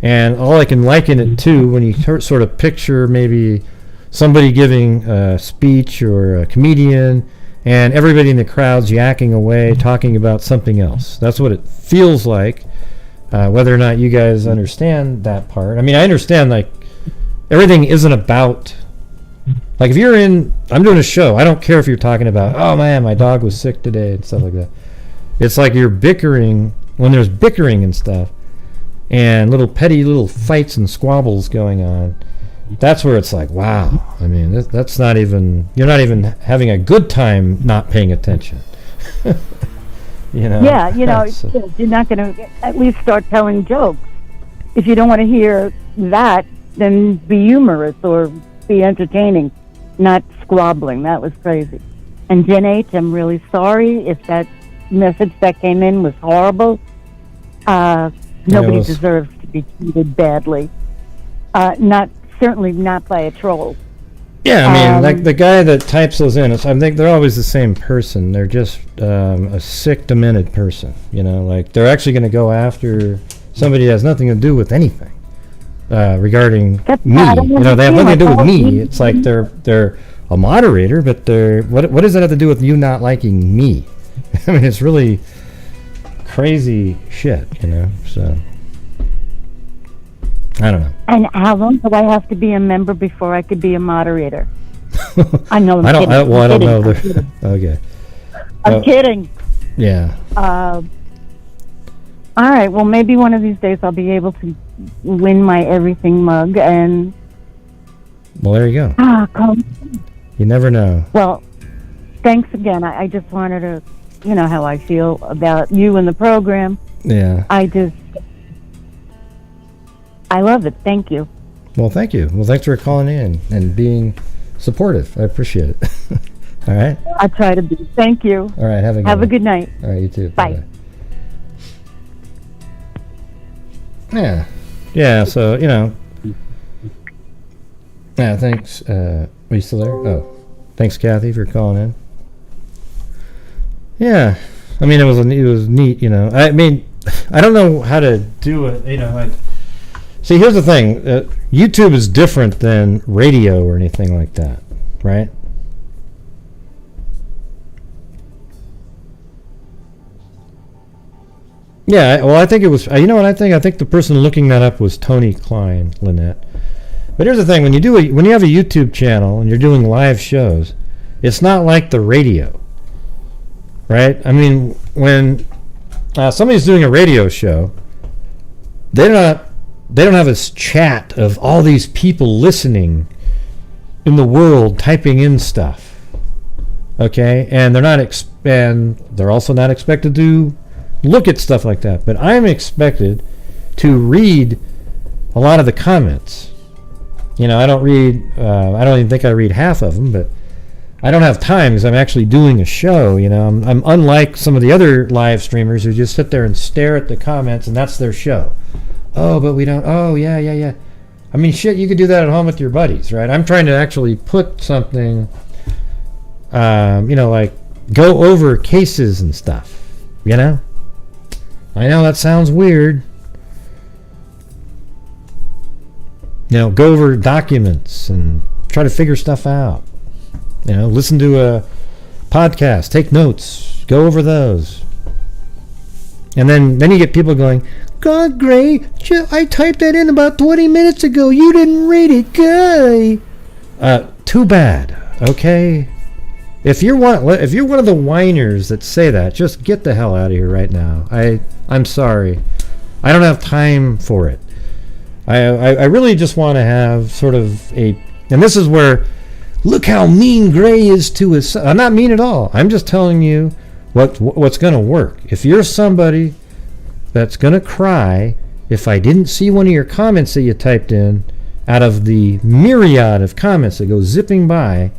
And all I can liken it to, when you sort of picture maybe somebody giving a speech or a comedian and everybody in the crowd's yakking away talking about something else. That's what it feels like, whether or not you guys understand that part. I mean, I understand everything isn't about... Like if I'm doing a show, I don't care if you're talking about, oh man, my dog was sick today and stuff like that. It's like you're bickering, when there's bickering and stuff, and petty little fights and squabbles going on, that's where it's like, wow, I mean, that's not even, you're not even having a good time not paying attention. Yeah, you're not going to at least start telling jokes. If you don't want to hear that, then be humorous or be entertaining, not squabbling. That was crazy. And Gen H, I'm really sorry if that message that came in was horrible. Nobody deserves to be treated badly. Certainly not by a troll. Yeah, I mean, the guy that types those in, I think they're always the same person. They're just a sick, demented person. They're actually going to go after somebody that has nothing to do with anything. Regarding me, they have nothing to do with me. It's like they're a moderator, but what does that have to do with you not liking me? I mean, it's really crazy shit, So I don't know. And how long do I have to be a member before I could be a moderator? I know. I don't know. Okay. I'm kidding. Yeah. All right. Well, maybe one of these days I'll be able to win my everything mug, and well, there you go. You never know. Well, thanks again. I just wanted to, how I feel about you and the program. Yeah. I love it. Thank you. Well, thank you. Well, thanks for calling in and being supportive. I appreciate it. All right. I try to be. Thank you. All right. Have a good night. All right. You too. Bye. Yeah. Yeah, so, yeah, thanks. Are you still there? Oh, thanks, Kathy, for calling in. Yeah, I mean, it was neat, I mean, I don't know how to do it, see, here's the thing. YouTube is different than radio or anything like that, right? Yeah, well, I think it was. You know what I think? I think the person looking that up was Tony Kline, Lynette. But here's the thing: when you have a YouTube channel and you're doing live shows, it's not like the radio, right? I mean, when somebody's doing a radio show, they don't have this chat of all these people listening in the world typing in stuff. Okay, and they're also not expected to look at stuff like that. But I'm expected to read a lot of the comments. You know, I don't even think I read half of them, but I don't have time because I'm actually doing a show. You know, I'm unlike some of the other live streamers who just sit there and stare at the comments and that's their show. Oh, but we don't. Oh, yeah. I mean, shit, you could do that at home with your buddies, right? I'm trying to actually put something, like go over cases and stuff, you know? I know that sounds weird. You know, go over documents and try to figure stuff out. You know, listen to a podcast, take notes, go over those. And then you get people going, God, Gray, I typed that in about 20 minutes ago. You didn't read it, Guy. Too bad, okay? If you're one of the whiners that say that, just get the hell out of here right now. I'm sorry. I don't have time for it. I really just want to have sort of and this is where, look how mean Gray is to his son. I'm not mean at all. I'm just telling you what's going to work. If you're somebody that's going to cry if I didn't see one of your comments that you typed in out of the myriad of comments that go zipping by,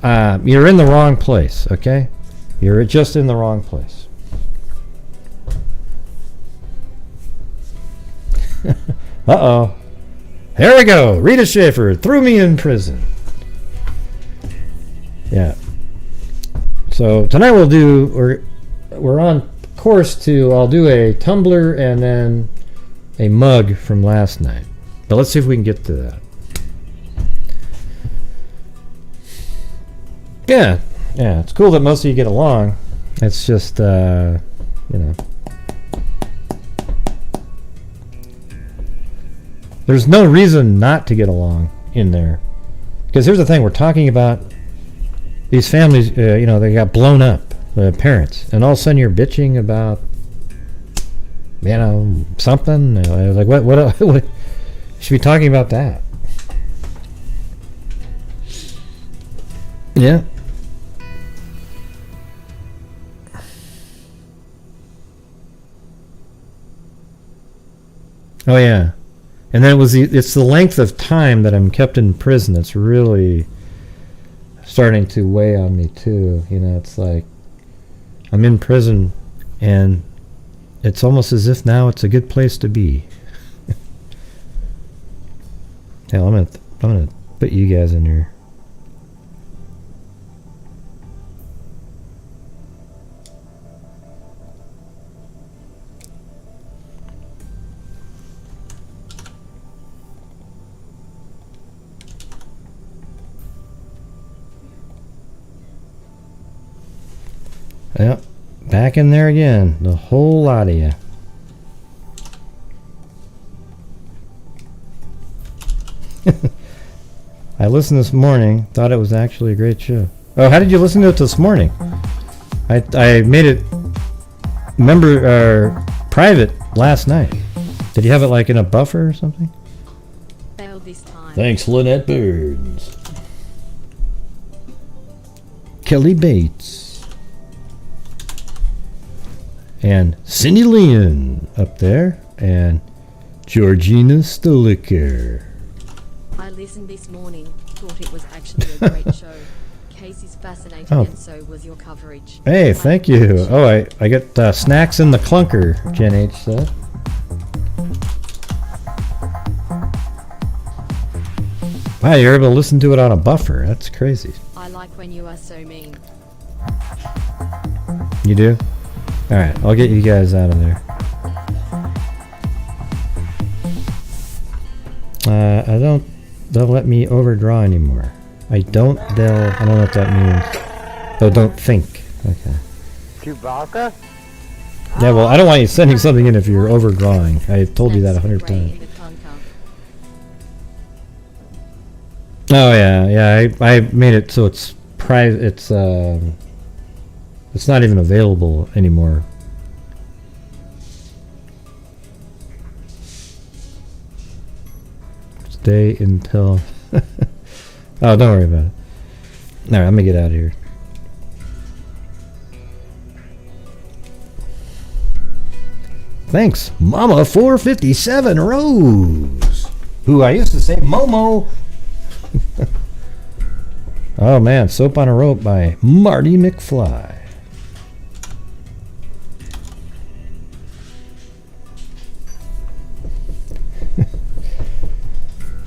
you're in the wrong place, okay? You're just in the wrong place. Uh-oh. Here we go. Rita Schaefer threw me in prison. Yeah. So tonight we're on course I'll do a tumbler and then a mug from last night. But let's see if we can get to that. Yeah, it's cool that most of you get along. It's just, there's no reason not to get along in there. Because here's the thing, we're talking about these families, they got blown up, the parents, and all of a sudden you're bitching about, something. Like, what you should be talking about that. Yeah. Oh, yeah. And then it's the length of time that I'm kept in prison that's really starting to weigh on me too. It's like I'm in prison and it's almost as if now it's a good place to be. Hell, I'm gonna put you guys in here. Yep, back in there again, the whole lot of you. I listened this morning, thought it was actually a great show. Oh, how did you listen to it this morning? I made it private last night. Did you have it like in a buffer or something? Failed this time. Thanks, Lynette Burns. Kelly Bates. And Cindy Leon up there, and Georgina Stoliker. I listened this morning, thought it was actually a great show. Casey's fascinating, and so was your coverage. Hey, thank you. Oh, I got snacks in the clunker, Jen H said. Wow, you're able to listen to it on a buffer. That's crazy. I like when you are so mean. You do? Alright, I'll get you guys out of there. They'll let me overdraw anymore. I don't know what that means. Oh, don't think. Okay. Chewbacca? Yeah, well, I don't want you sending something in if you're overdrawing. I told you that 100 times. Oh yeah. I made it so it's private. It's not even available anymore. Stay until. Oh, don't worry about it. All right, I'm gonna get out of here. Thanks, Mama 457 Rose, who I used to say Momo. Oh man, Soap on a Rope by Marty McFly.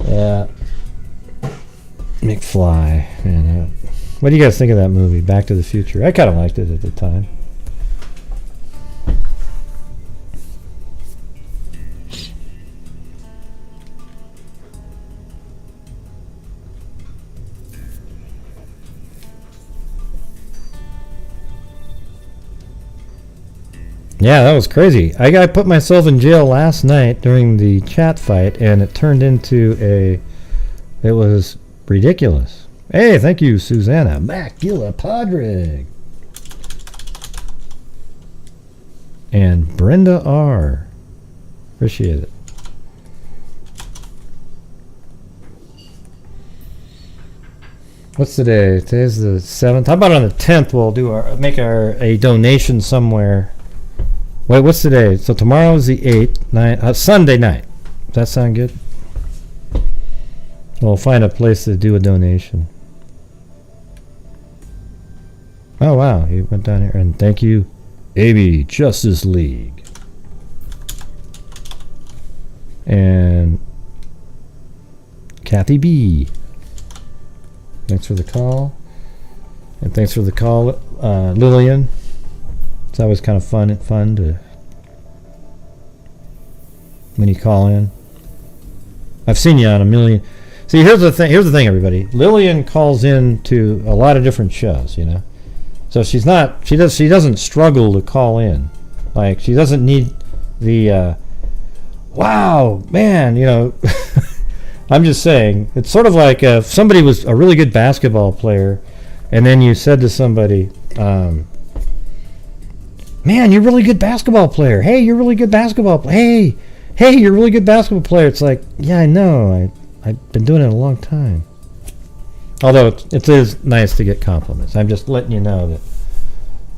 Yeah, McFly. Man, what do you guys think of that movie, Back to the Future? I kind of liked it at the time. Yeah, that was crazy. I put myself in jail last night during the chat fight, and it turned into it was ridiculous. Hey, thank you, Susanna. Macula Padre. And Brenda R. Appreciate it. What's today? Today's the 7th. How about on the 10th we'll make a donation somewhere. Wait, what's today? So tomorrow is the 8th, Sunday night. Does that sound good? We'll find a place to do a donation. Oh wow, he went down here, and thank you, AB Justice League. And Kathy B. Thanks for the call. And thanks for the call, Lillian. It's always kind of fun to when you call in. I've seen you on a million. See, here's the thing, everybody. Lillian calls in to a lot of different shows, you know. So she doesn't struggle to call in. Like, she doesn't need the wow, man, you know. I'm just saying, it's sort of like if somebody was a really good basketball player and then you said to somebody, man, you're a really good basketball player. Hey, you're a really good basketball player. Hey, you're a really good basketball player. It's like, yeah, I know. I've been doing it a long time. Although it is nice to get compliments. I'm just letting you know that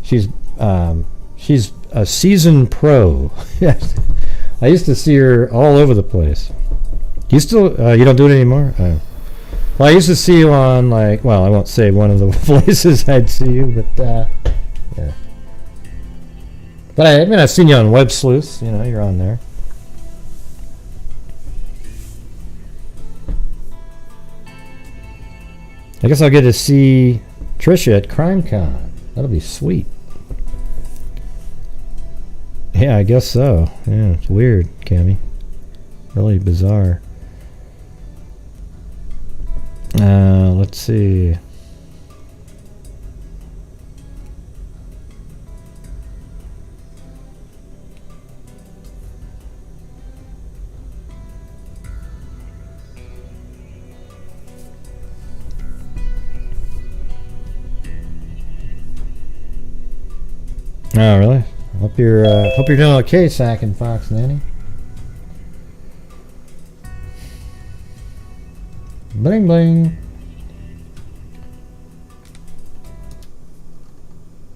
she's a seasoned pro. Yes, I used to see her all over the place. You still you don't do it anymore? Well, I used to see you on like, well, I won't say one of the places I'd see you, but yeah. But I mean, I've seen you on Web Sleuths. You know, you're on there. I guess I'll get to see Trisha at CrimeCon. That'll be sweet. Yeah, I guess so. Yeah, it's weird, Cammy. Really bizarre. Let's see. Oh, really? Hope you're doing okay, Sack and Fox Nanny. Bling bling.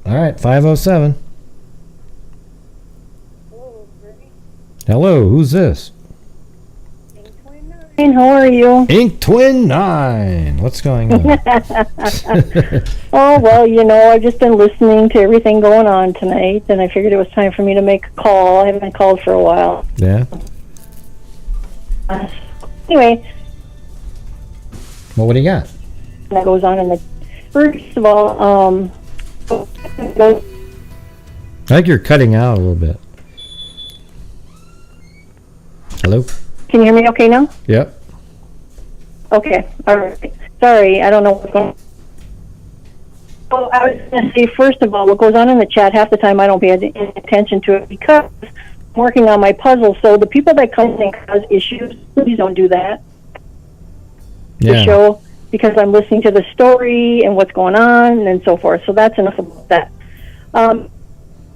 All right, 507. Hello, who's this? How are you? Ink Twin 9. What's going on? Oh, well, you know, I've just been listening to everything going on tonight, and I figured it was time for me to make a call. I haven't called for a while. Yeah? Anyway. Well, what do you got? That goes on in the... First of all, I think you're cutting out a little bit. Hello? Can you hear me okay now? Yep. Okay, all right. Sorry, I don't know what's going on. So I was going to say, first of all, what goes on in the chat, half the time I don't pay any attention to it because I'm working on my puzzle. So the people that come and cause issues, please don't do that. The show, because I'm listening to the story and what's going on and so forth. So that's enough about that.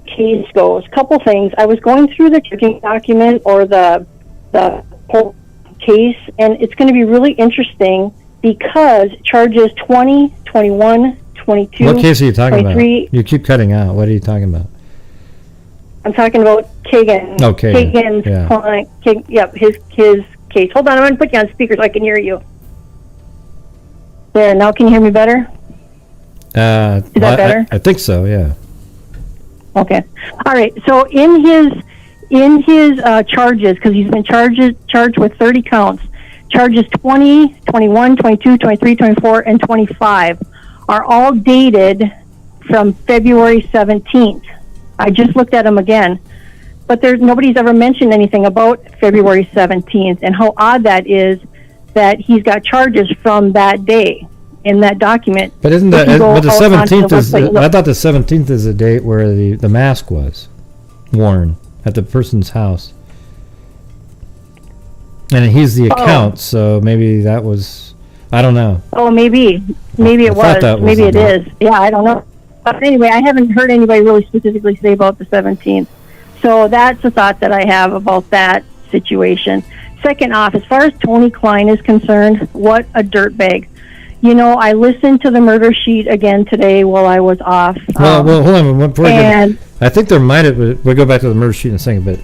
Case goes, couple things. I was going through the tracking document or the whole case, and it's going to be really interesting because charges 20, 21, 22, What case are you talking 23, about? You keep cutting out. What are you talking about? I'm talking about Kagan. Oh, Kagan. Kagan's Yeah. client. Yep, his case. Hold on, I'm going to put you on speaker so I can hear you. There, now can you hear me better? Is that better? I think so, yeah. Okay. All right. So in his charges, because he's been charged with 30 counts, charges 20, 21, 22, 23, 24, and 25 are all dated from February 17th. I just looked at them again. But nobody's ever mentioned anything about February 17th, and how odd that is that he's got charges from that day in that document. But isn't that? But the 17th is. I thought the 17th is the date where the mask was worn at the person's house, and he's the account. So maybe that was. I don't know. Oh, maybe it was. Maybe it is. Yeah, I don't know. But anyway, I haven't heard anybody really specifically say about the 17th. So that's a thought that I have about that situation. Second off, as far as Tony Kline is concerned, what a dirtbag. You know, I listened to the murder sheet again today while I was off. Well, hold on. I think there might have. We'll go back to the murder sheet in a second, but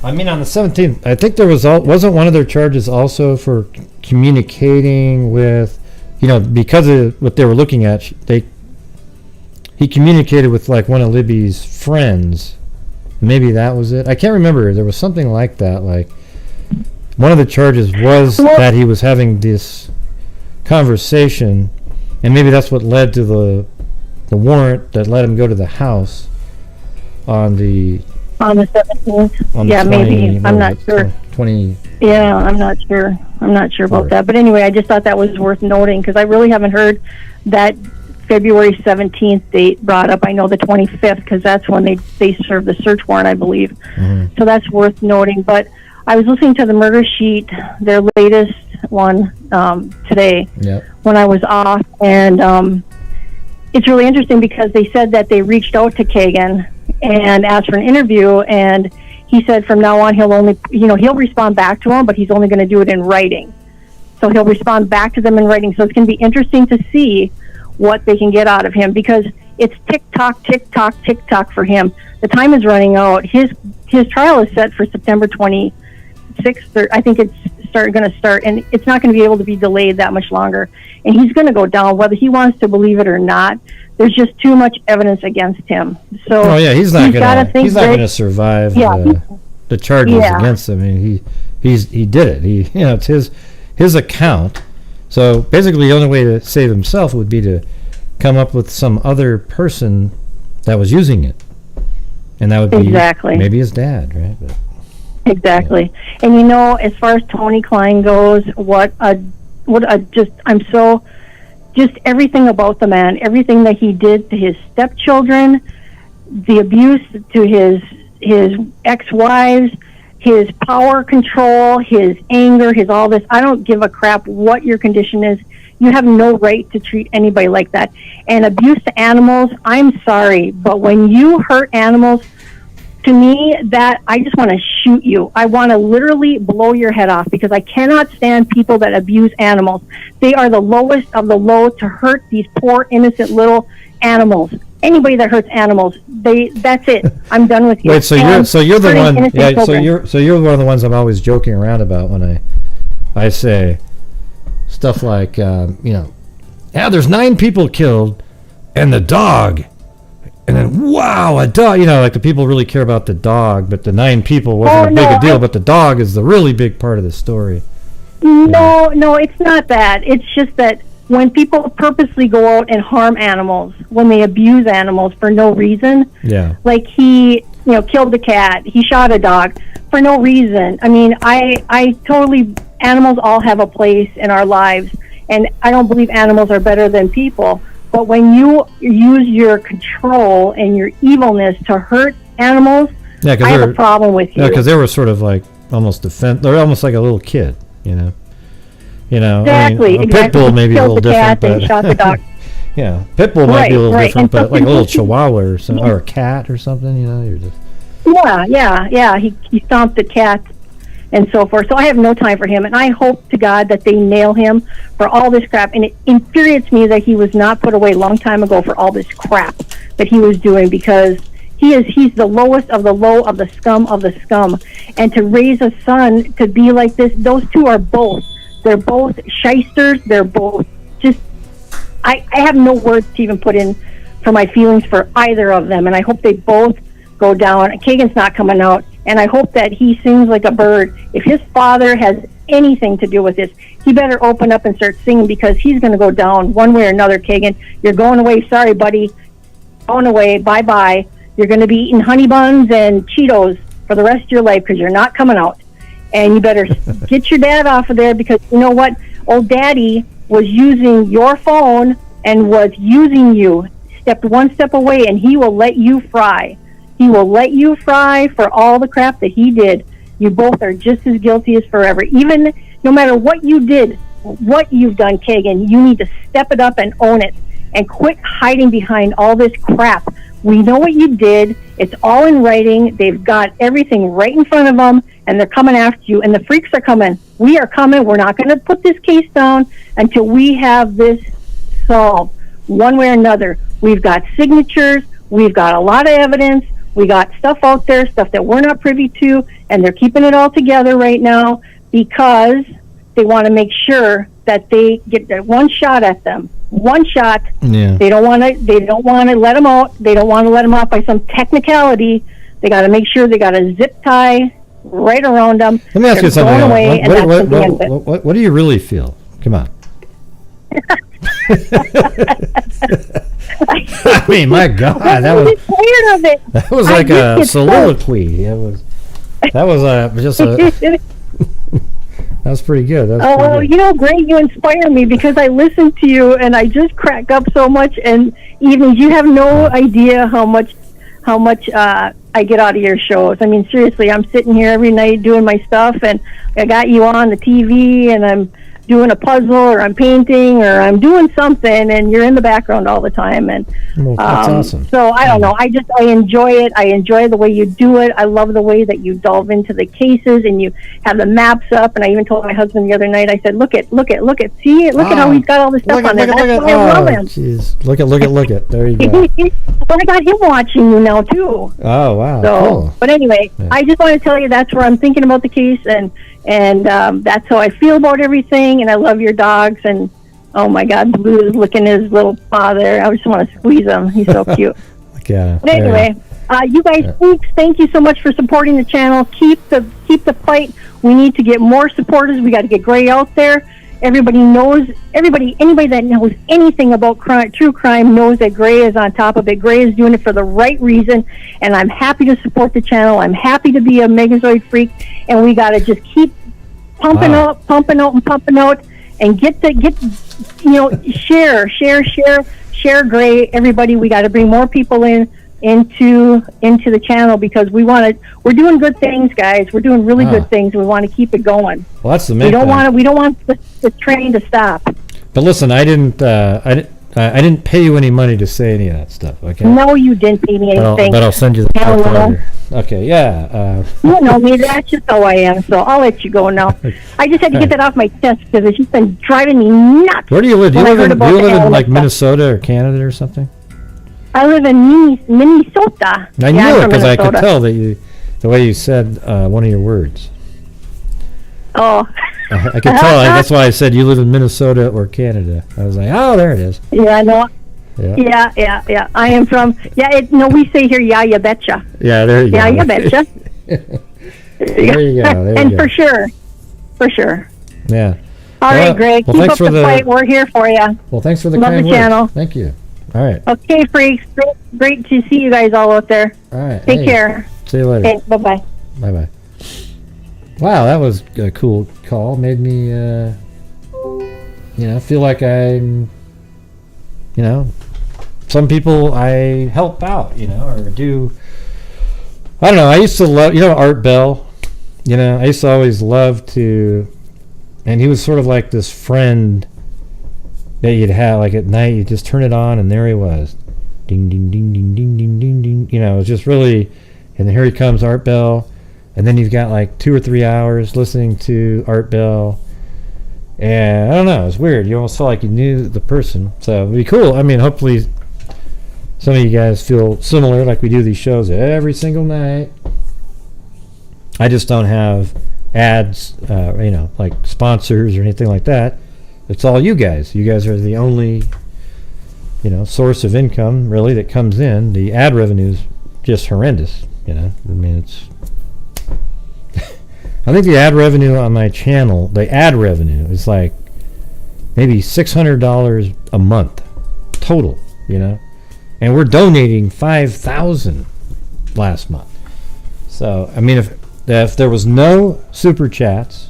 I mean, on the 17th, I think there wasn't one of their charges also for communicating with, because of what they were looking at. He communicated with like one of Libby's friends. Maybe that was it. I can't remember. There was something like that. Like one of the charges was that he was having this conversation, and maybe that's what led to the warrant that let him go to the house on the 17th. Yeah, maybe. I'm not sure. 20. Yeah, I'm not sure. I'm not sure about that. But anyway, I just thought that was worth noting because I really haven't heard that February 17th date brought up. I know the 25th because that's when they served the search warrant, I believe. Mm-hmm. So that's worth noting. But I was listening to the murder sheet, their latest one today when I was off, and it's really interesting because they said that they reached out to Kagan and asked for an interview, and he said from now on he'll respond back to them, but he's only going to do it in writing. So he'll respond back to them in writing. So it's going to be interesting to see what they can get out of him because it's tick-tock, tick-tock, tick-tock for him. The time is running out. His trial is set for September 26th. I think it's going to start, and it's not going to be able to be delayed that much longer. And he's going to go down, whether he wants to believe it or not. There's just too much evidence against him. So he's not going to survive the charges against him. I mean, he did it. It's his account. So basically, the only way to save himself would be to come up with some other person that was using it, and that would be maybe his dad, right? But, exactly. And as far as Tony Kline goes, just everything about the man, everything that he did to his stepchildren, the abuse to his ex-wives, his power control, his anger, his all this. I don't give a crap what your condition is. You have no right to treat anybody like that. And abuse to animals, I'm sorry, but when you hurt animals, to me, that I just want to shoot you. I want to literally blow your head off because I cannot stand people that abuse animals. They are the lowest of the low to hurt these poor, innocent little animals. Anybody that hurts animals, that's it. I'm done with you. Wait, so you're the one. Yeah, so you're one of the ones I'm always joking around about when I say stuff like there's 9 people killed and the dog. And then, wow, a dog, like the people really care about the dog, but the 9 people wasn't a deal, but the dog is the really big part of the story. No, it's not that. It's just that when people purposely go out and harm animals, when they abuse animals for no reason, like he, killed the cat, he shot a dog for no reason. I mean, I totally, animals all have a place in our lives, and I don't believe animals are better than people. But when you use your control and your evilness to hurt animals, Yeah, I have a problem with you. Yeah, because they were sort of like almost they're almost like a little kid, you know. Exactly. I mean, a pit bull may be a Killed little the cat different, and shot the dog. yeah, pit bull might be a little Right. different, And but so like a little he- chihuahua or something, or a cat or something, you know, you're just. Yeah. He stomped the cat and so forth. So I have no time for him, and I hope to God that they nail him for all this crap. And it infuriates me that he was not put away a long time ago for all this crap that he was doing, because he's the lowest of the low of the scum of the scum. And to raise a son to be like this, those two are both. They're both shysters. They're both just. I have no words to even put in for my feelings for either of them, and I hope they both go down. Kagan's not coming out, and I hope that he sings like a bird. If his father has anything to do with this, he better open up and start singing, because he's going to go down one way or another. Kagan, you're going away. Sorry, buddy. Going away. Bye-bye. You're going to be eating honey buns and Cheetos for the rest of your life, because you're not coming out. And you better get your dad off of there, because you know what? Old daddy was using your phone and was using you. Stepped one step away, and he will let you fry. He will let you fry for all the crap that he did. You both are just as guilty as forever. Even no matter what you did, what you've done, Kagan, you need to step it up and own it, and quit hiding behind all this crap. We know what you did. It's all in writing. They've got everything right in front of them, and they're coming after you. And the freaks are coming. We are coming. We're not going to put this case down until we have this solved one way or another. We've got signatures. We've got a lot of evidence. We got stuff out there, stuff that we're not privy to, and they're keeping it all together right now because they want to make sure that they get that one shot at them. One shot. Yeah. They don't want to. They don't want to let them out. They don't want to let them out by some technicality. They got to make sure they got a zip tie right around them. Let me ask you something. Going away, and that's the end of it. What do you really feel? Come on. I mean, my God, that was tired of it. That was like a soliloquy. That was just a. That was pretty good. That was pretty well, good. you know, Greg, you inspire me because I listen to you and I just crack up so much. And even you have no idea how much I get out of your shows. I mean, seriously, I'm sitting here every night doing my stuff, and I got you on the TV, and I'm doing a puzzle, or I'm painting, or I'm doing something, and you're in the background all the time. And Well, that's awesome. so I don't know. I enjoy it. I enjoy the way you do it. I love the way that you delve into the cases and you have the maps up. And I even told my husband the other night, I said, look at, see it. Look at how he's got all this stuff on there. That's why I love him. Jeez. Look at. There you go. Well, I got him watching you now too. Oh, wow. So, Cool. but anyway, Yeah. I just want to tell you that's where I'm thinking about the case, and that's how I feel about everything. And I love your dogs, and oh my God, Blue is licking his little paw there. I just want to squeeze him. He's so cute. Yeah. But anyway, you guys, thanks. Thank you so much for supporting the channel. Keep the fight. We need to get more supporters. We got to get Gray out there. Everybody knows. Anybody that knows anything about true crime knows that Gray is on top of it. Gray is doing it for the right reason, and I'm happy to support the channel. I'm happy to be a Megazoid freak, and we got to just keep pumping out, and share Gray. Everybody, we got to bring more people into the channel because we're doing good things, guys. We're doing really good things. We want to keep it going. Well, that's the main thing. We don't want the train to stop. But listen, I didn't pay you any money to say any of that stuff. Okay. No, you didn't pay me anything. But I'll send you the Hell stuff no. later. Okay. Yeah. You know me. That's just how I am. So I'll let you go now. I just had to get that off my chest because it's just been driving me nuts. Where do you live? Do you when I live heard in about the like Ilwaco. Minnesota or Canada or something? I live in Minnesota. I knew it because I could tell that the way you said one of your words. Oh. I could tell. That's why I said you live in Minnesota or Canada. I was like, oh, there it is. Yeah, I know. Yeah. Yeah. I am from. We say here, yeah, you betcha. Yeah, there you go. Yeah, you betcha. There you go. And for sure. Yeah. All right, Greg. Well, keep thanks up for the fight. We're here for you. Well, thanks for the Love kind the words. channel. Thank you. All right. Okay, freaks. Great to see you guys all out there. All right. Take care. See you later. Okay, bye-bye. Bye-bye. Wow, that was a cool call. Made me, feel like I'm, some people I help out, or do. I don't know. I used to love, Art Bell. I used to always love to, and he was sort of like this friend that you'd have, like at night, you just turn it on and there he was. Ding, ding, ding, ding, ding, ding, ding, ding. It was just really, and then here he comes, Art Bell. And then you've got like 2 or 3 hours listening to Art Bell. And I don't know, it's weird. You almost felt like you knew the person. So it'd be cool. I mean, hopefully some of you guys feel similar, like we do these shows every single night. I just don't have ads, like sponsors or anything like that. It's all you guys. You guys are the only, source of income really that comes in. The ad revenue is just horrendous. I mean, it's. I think the ad revenue on my channel, the ad revenue is like maybe $600 a month total. And we're donating $5,000 last month. So I mean, if there was no super chats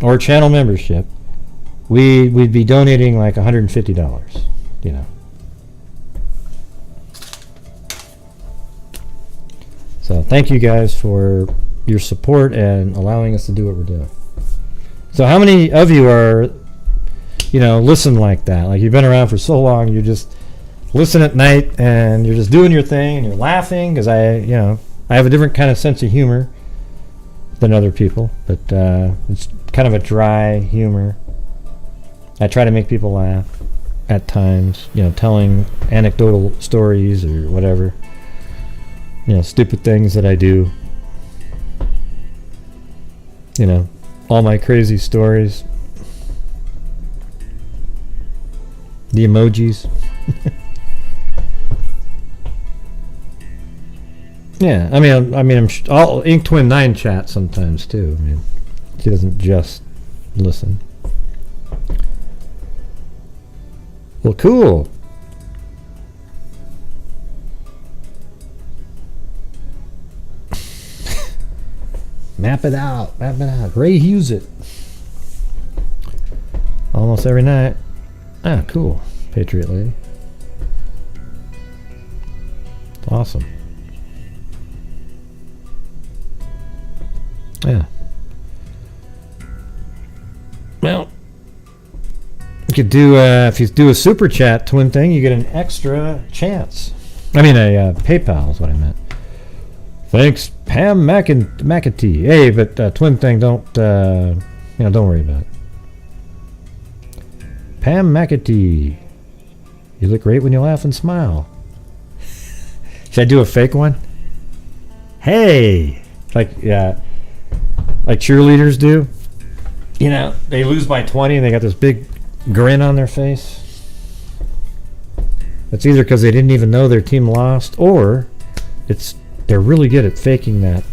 or channel membership, we'd be donating like $150. So thank you guys for your support and allowing us to do what we're doing. So how many of you are, listen like that? Like you've been around for so long, you just listen at night and you're just doing your thing and you're laughing because I have a different kind of sense of humor than other people, but it's kind of a dry humor. I try to make people laugh at times, telling anecdotal stories or whatever, stupid things that I do. All my crazy stories. The emojis. Yeah, I mean, I'll Ink Twin 9 chat sometimes too. I mean, she doesn't just listen. Well, cool. Map it out. Ray Hughes it. Almost every night. Ah, cool. Patriot Lady. Awesome. Yeah. Well, you could do, if you do a super chat twin thing, you get an extra chance. I mean, a PayPal is what I meant. Thanks, Pam McAtee. Hey, but twin thing, don't worry about it. Pam McAtee. You look great when you laugh and smile. Should I do a fake one? Hey! Like cheerleaders do. They lose by 20 and they got this big grin on their face. It's either because they didn't even know their team lost, or they're really good at faking that.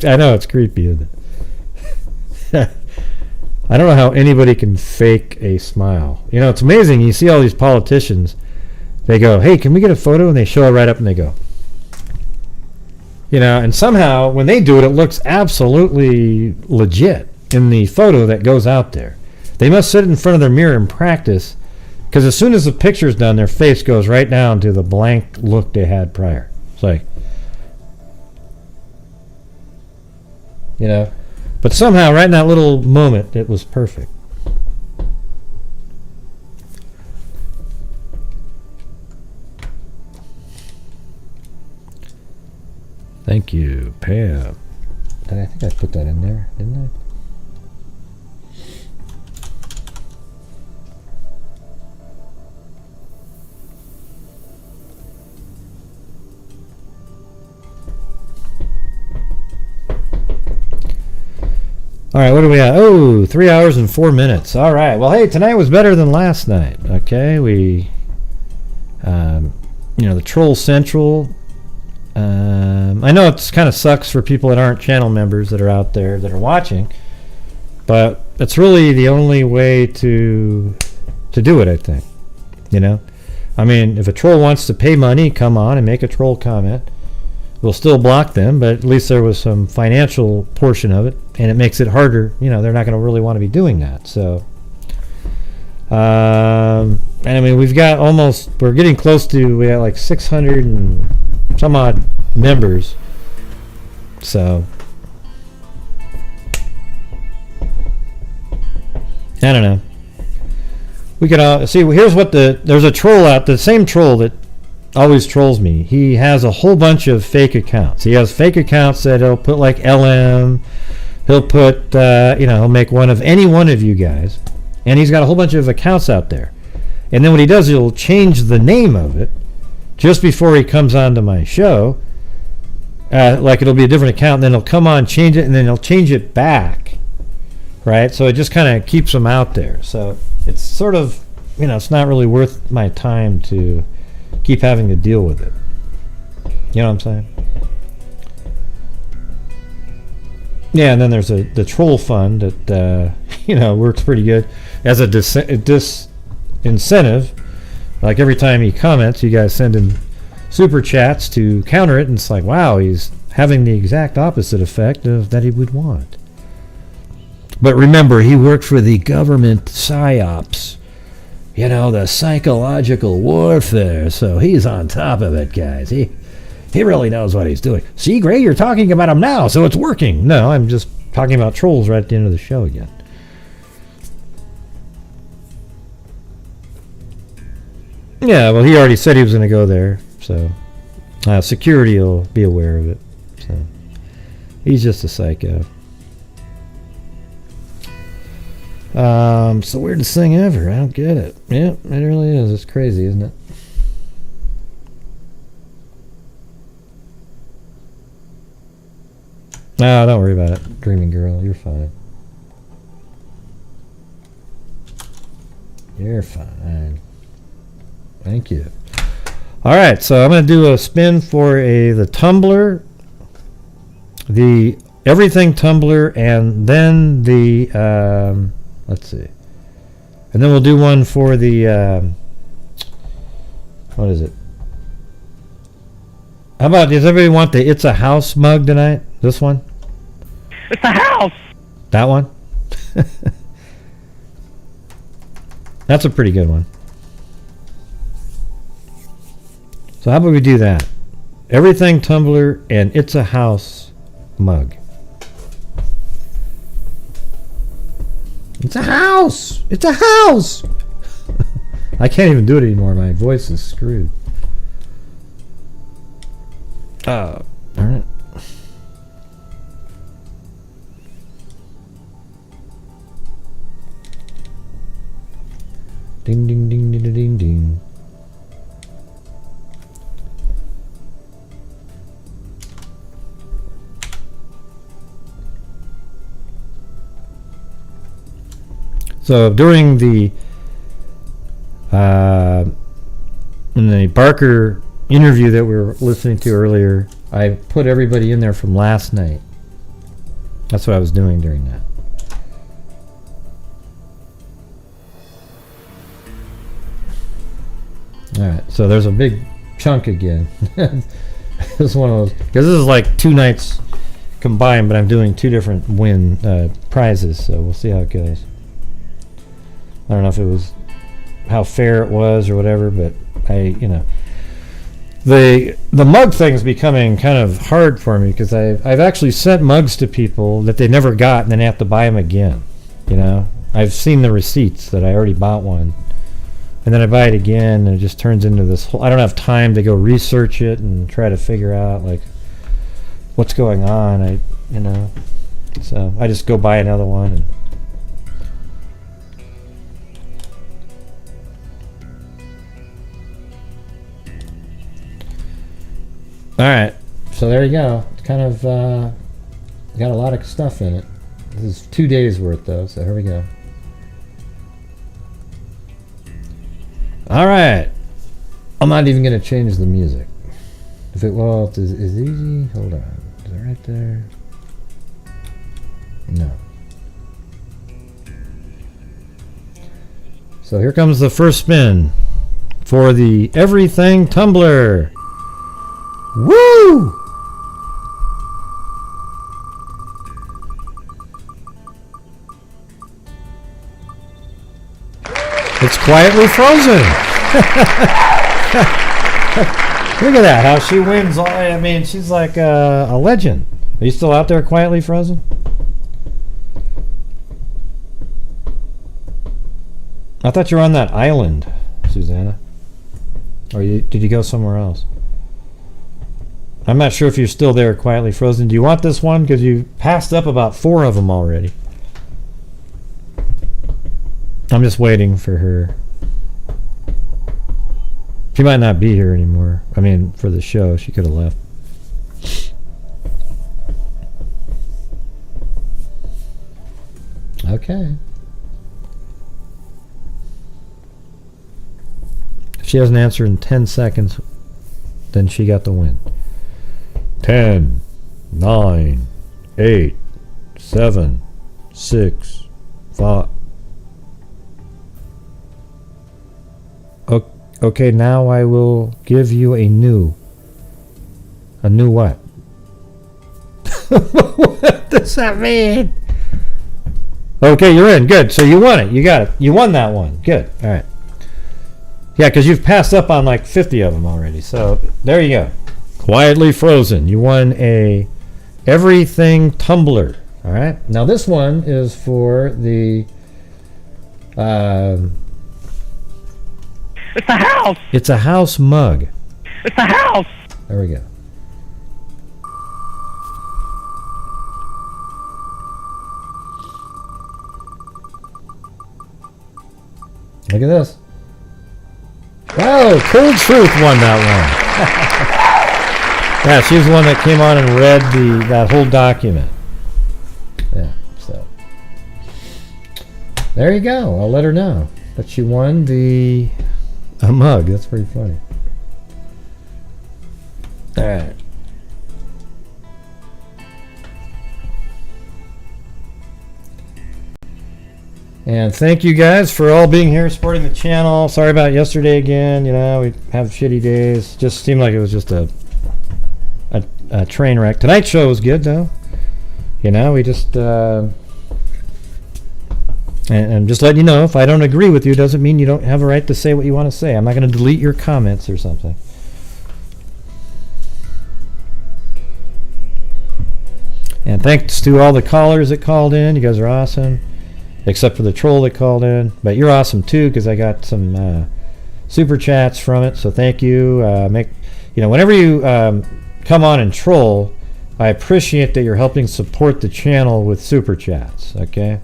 I know it's creepy, isn't it? I don't know how anybody can fake a smile. It's amazing. You see all these politicians. They go, "Hey, can we get a photo?" And they show it right up and they go. And somehow when they do it, it looks absolutely legit in the photo that goes out there. They must sit in front of their mirror and practice, because as soon as the picture's done, their face goes right down to the blank look they had prior. It's like, but somehow right in that little moment, it was perfect. Thank you, Pam. I think I put that in there, didn't I? All right, what do we have? Oh, 3 hours and 4 minutes. All right. Well, hey, tonight was better than last night. Okay, we, the Troll Central. I know it's kind of sucks for people that aren't channel members that are out there that are watching, but it's really the only way to do it, I think. I mean, if a troll wants to pay money, come on and make a troll comment. We'll still block them, but at least there was some financial portion of it, and it makes it harder. They're not going to really want to be doing that. So And I mean, we're getting close to, we got like 600 and some odd members. So, I don't know. We could all see. Here's what there's a troll out. The same troll that always trolls me. He has a whole bunch of fake accounts. He has fake accounts that he'll put like LM. He'll put he'll make one of any one of you guys, and he's got a whole bunch of accounts out there. And then what he does, he'll change the name of it just before he comes onto my show. Like it'll be a different account, and then he'll come on, change it, and then he'll change it back. Right? So it just kind of keeps them out there. So it's sort of, it's not really worth my time to keep having to deal with it. You know what I'm saying? Yeah, and then there's the troll fund that, works pretty good as a disincentive. Like every time he comments, you guys send in super chats to counter it, and it's like, wow, he's having the exact opposite effect of that he would want. But remember, he worked for the government psyops, the psychological warfare, so he's on top of it, guys. He really knows what he's doing. See, Gray, you're talking about him now, so it's working. No, I'm just talking about trolls right at the end of the show again. Yeah, well, he already said he was going to go there, so security will be aware of it. So he's just a psycho. It's the weirdest thing ever. I don't get it. Yeah, it really is. It's crazy, isn't it? No, don't worry about it, Dreaming Girl. You're fine. You're fine. Thank you. All right, so I'm going to do a spin for the tumbler, the everything tumbler, and then the let's see, and then we'll do one for the what is it? How about, does everybody want the It's a House mug tonight? This one? It's a house. That one? That's a pretty good one. So how about we do that? Everything tumbler and It's a House mug. It's a house! It's a house! I can't even do it anymore. My voice is screwed. All right. Ding, ding, ding, ding, ding, ding. So during the in the Barker interview that we were listening to earlier, I put everybody in there from last night. That's what I was doing during that. Alright, so there's a big chunk again. This is one of those, because this is like 2 nights combined, but I'm doing 2 different prizes, so we'll see how it goes. I don't know if it was how fair it was or whatever, but the mug thing is becoming kind of hard for me, because I've actually sent mugs to people that they never got, and then have to buy them again. I've seen the receipts that I already bought one, and then I buy it again, and it just turns into this whole, I don't have time to go research it and try to figure out like what's going on. So I just go buy another one. And all right, so there you go. It's kind of got a lot of stuff in it. This is 2 days worth though, so here we go. All right, I'm not even going to change the music. If it is easy. Hold on, is it right there? No. So here comes the first spin for the Everything Tumbler. Woo! quietly frozen. Look at that, how she wins. I mean, she's like a legend. Are you still out there quietly frozen? I thought you were on that island, Susanna. Or did you go somewhere else? I'm not sure if you're still there quietly frozen. Do you want this one? Because you passed up about 4 of them already. I'm just waiting for her. She might not be here anymore. I mean, for the show, she could have left. Okay. If she doesn't answer in 10 seconds, then she got the win. 10, 9, 8, 7, 6, 5. Okay, now I will give you a new what? What does that mean? Okay, you're in. Good. So you won it. You got it. You won that one. Good. All right. Yeah, because you've passed up on like 50 of them already. So there you go. Quietly frozen. You won a everything tumbler. All right. Now this one is for the. It's a house. It's a house mug. It's a house. There we go. Look at this. Oh, Cold Truth won that one. Yeah, she was the one that came on and read that whole document. Yeah, so. There you go. I'll let her know that she won a mug. That's pretty funny. All right. And thank you guys for all being here supporting the channel. Sorry about yesterday again. You know, we have shitty days. Just seemed like it was just a train wreck. Tonight's show was good though. You know, we just and just letting you know, if I don't agree with you, doesn't mean you don't have a right to say what you want to say. I'm not going to delete your comments or something. And thanks to all the callers that called in. You guys are awesome. Except for the troll that called in. But you're awesome too, because I got some super chats from it. So thank you. Whenever you come on and troll, I appreciate that you're helping support the channel with super chats. Okay.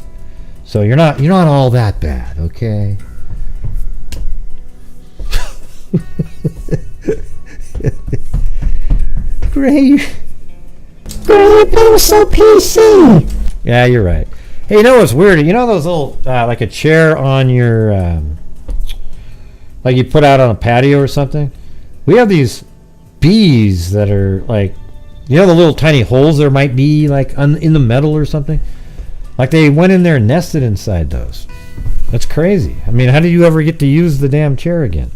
So you're not all that bad, okay? Great. Great, being so PC. Yeah, you're right. Hey, you know what's weird? You know those little like a chair on your like you put out on a patio or something? We have these bees that are like, you know, the little tiny holes there might be like in the metal or something. Like they went in there and nested inside those. That's crazy. I mean, how do you ever get to use the damn chair again?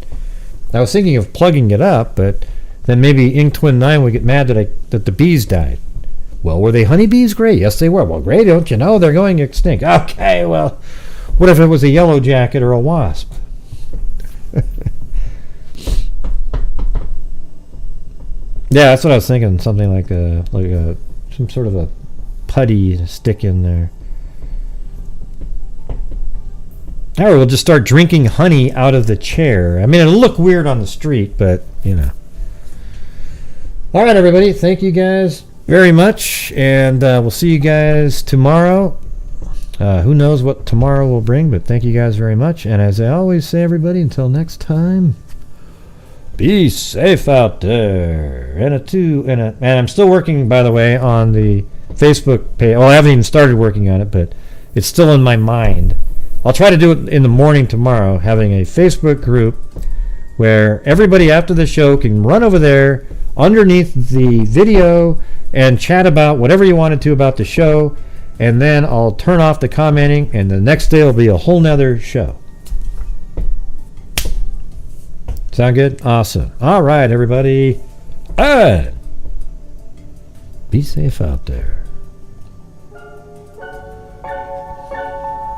I was thinking of plugging it up, but then maybe Ink Twin 9 would get mad that the bees died. Well, were they honeybees? Great. Yes, they were. Well, great. Don't you know? They're going extinct. Okay, well, what if it was a yellow jacket or a wasp? Yeah, that's what I was thinking. Something like some sort of a putty to stick in there. Or we'll just start drinking honey out of the chair. I mean, it'll look weird on the street, but, you know. All right, everybody. Thank you guys very much, and we'll see you guys tomorrow. Who knows what tomorrow will bring, but thank you guys very much. And as I always say, everybody, until next time, be safe out there. And I'm still working, by the way, on the Facebook page. Well, I haven't even started working on it, but it's still in my mind. I'll try to do it in the morning tomorrow, having a Facebook group where everybody after the show can run over there underneath the video and chat about whatever you wanted to about the show, and then I'll turn off the commenting, and the next day will be a whole nother show. Sound good? Awesome. All right, everybody. Be safe out there.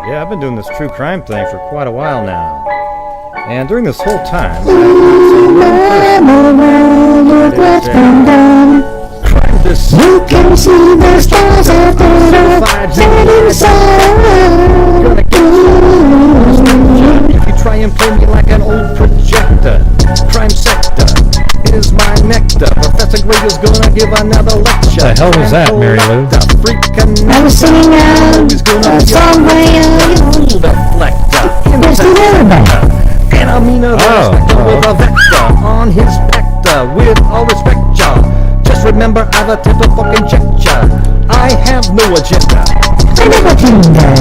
Yeah, I've been doing this true crime thing for quite a while now. And during this whole time, You can see the stars out there, dead inside. gonna get you if you try and play me like an old projector. Crime sector is my nectar. Professor Grey is gonna give another lecture. The hell was that, Mary Lou? I was singing a song by deflector. Justin Timberlake. And I mean a respecter with a vector on his vector. With all respect, y'all. Just remember I've a type of fucking gesture. I have no agenda. I never tender.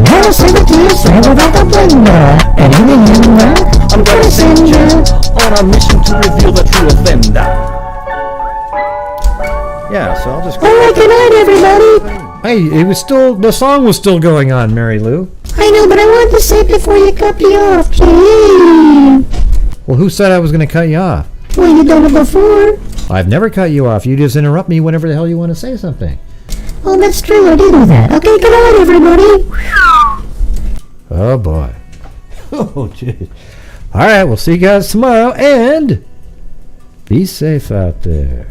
Never send a tear straight without a blender. Anything in the I'm gonna send you on a mission to reveal the true offender. Yeah, so I'll just go. Alright, good night, everybody. Hey, it was still, the song was still going on, Mary Lou. I know, but I wanted to say before you cut me off, please. Well, who said I was going to cut you off? Well, you've done it before. I've never cut you off. You just interrupt me whenever the hell you want to say something. Oh, that's true. I did do that. Okay, good night, everybody. Oh, boy. Oh, jeez. All right, we'll see you guys tomorrow, and be safe out there.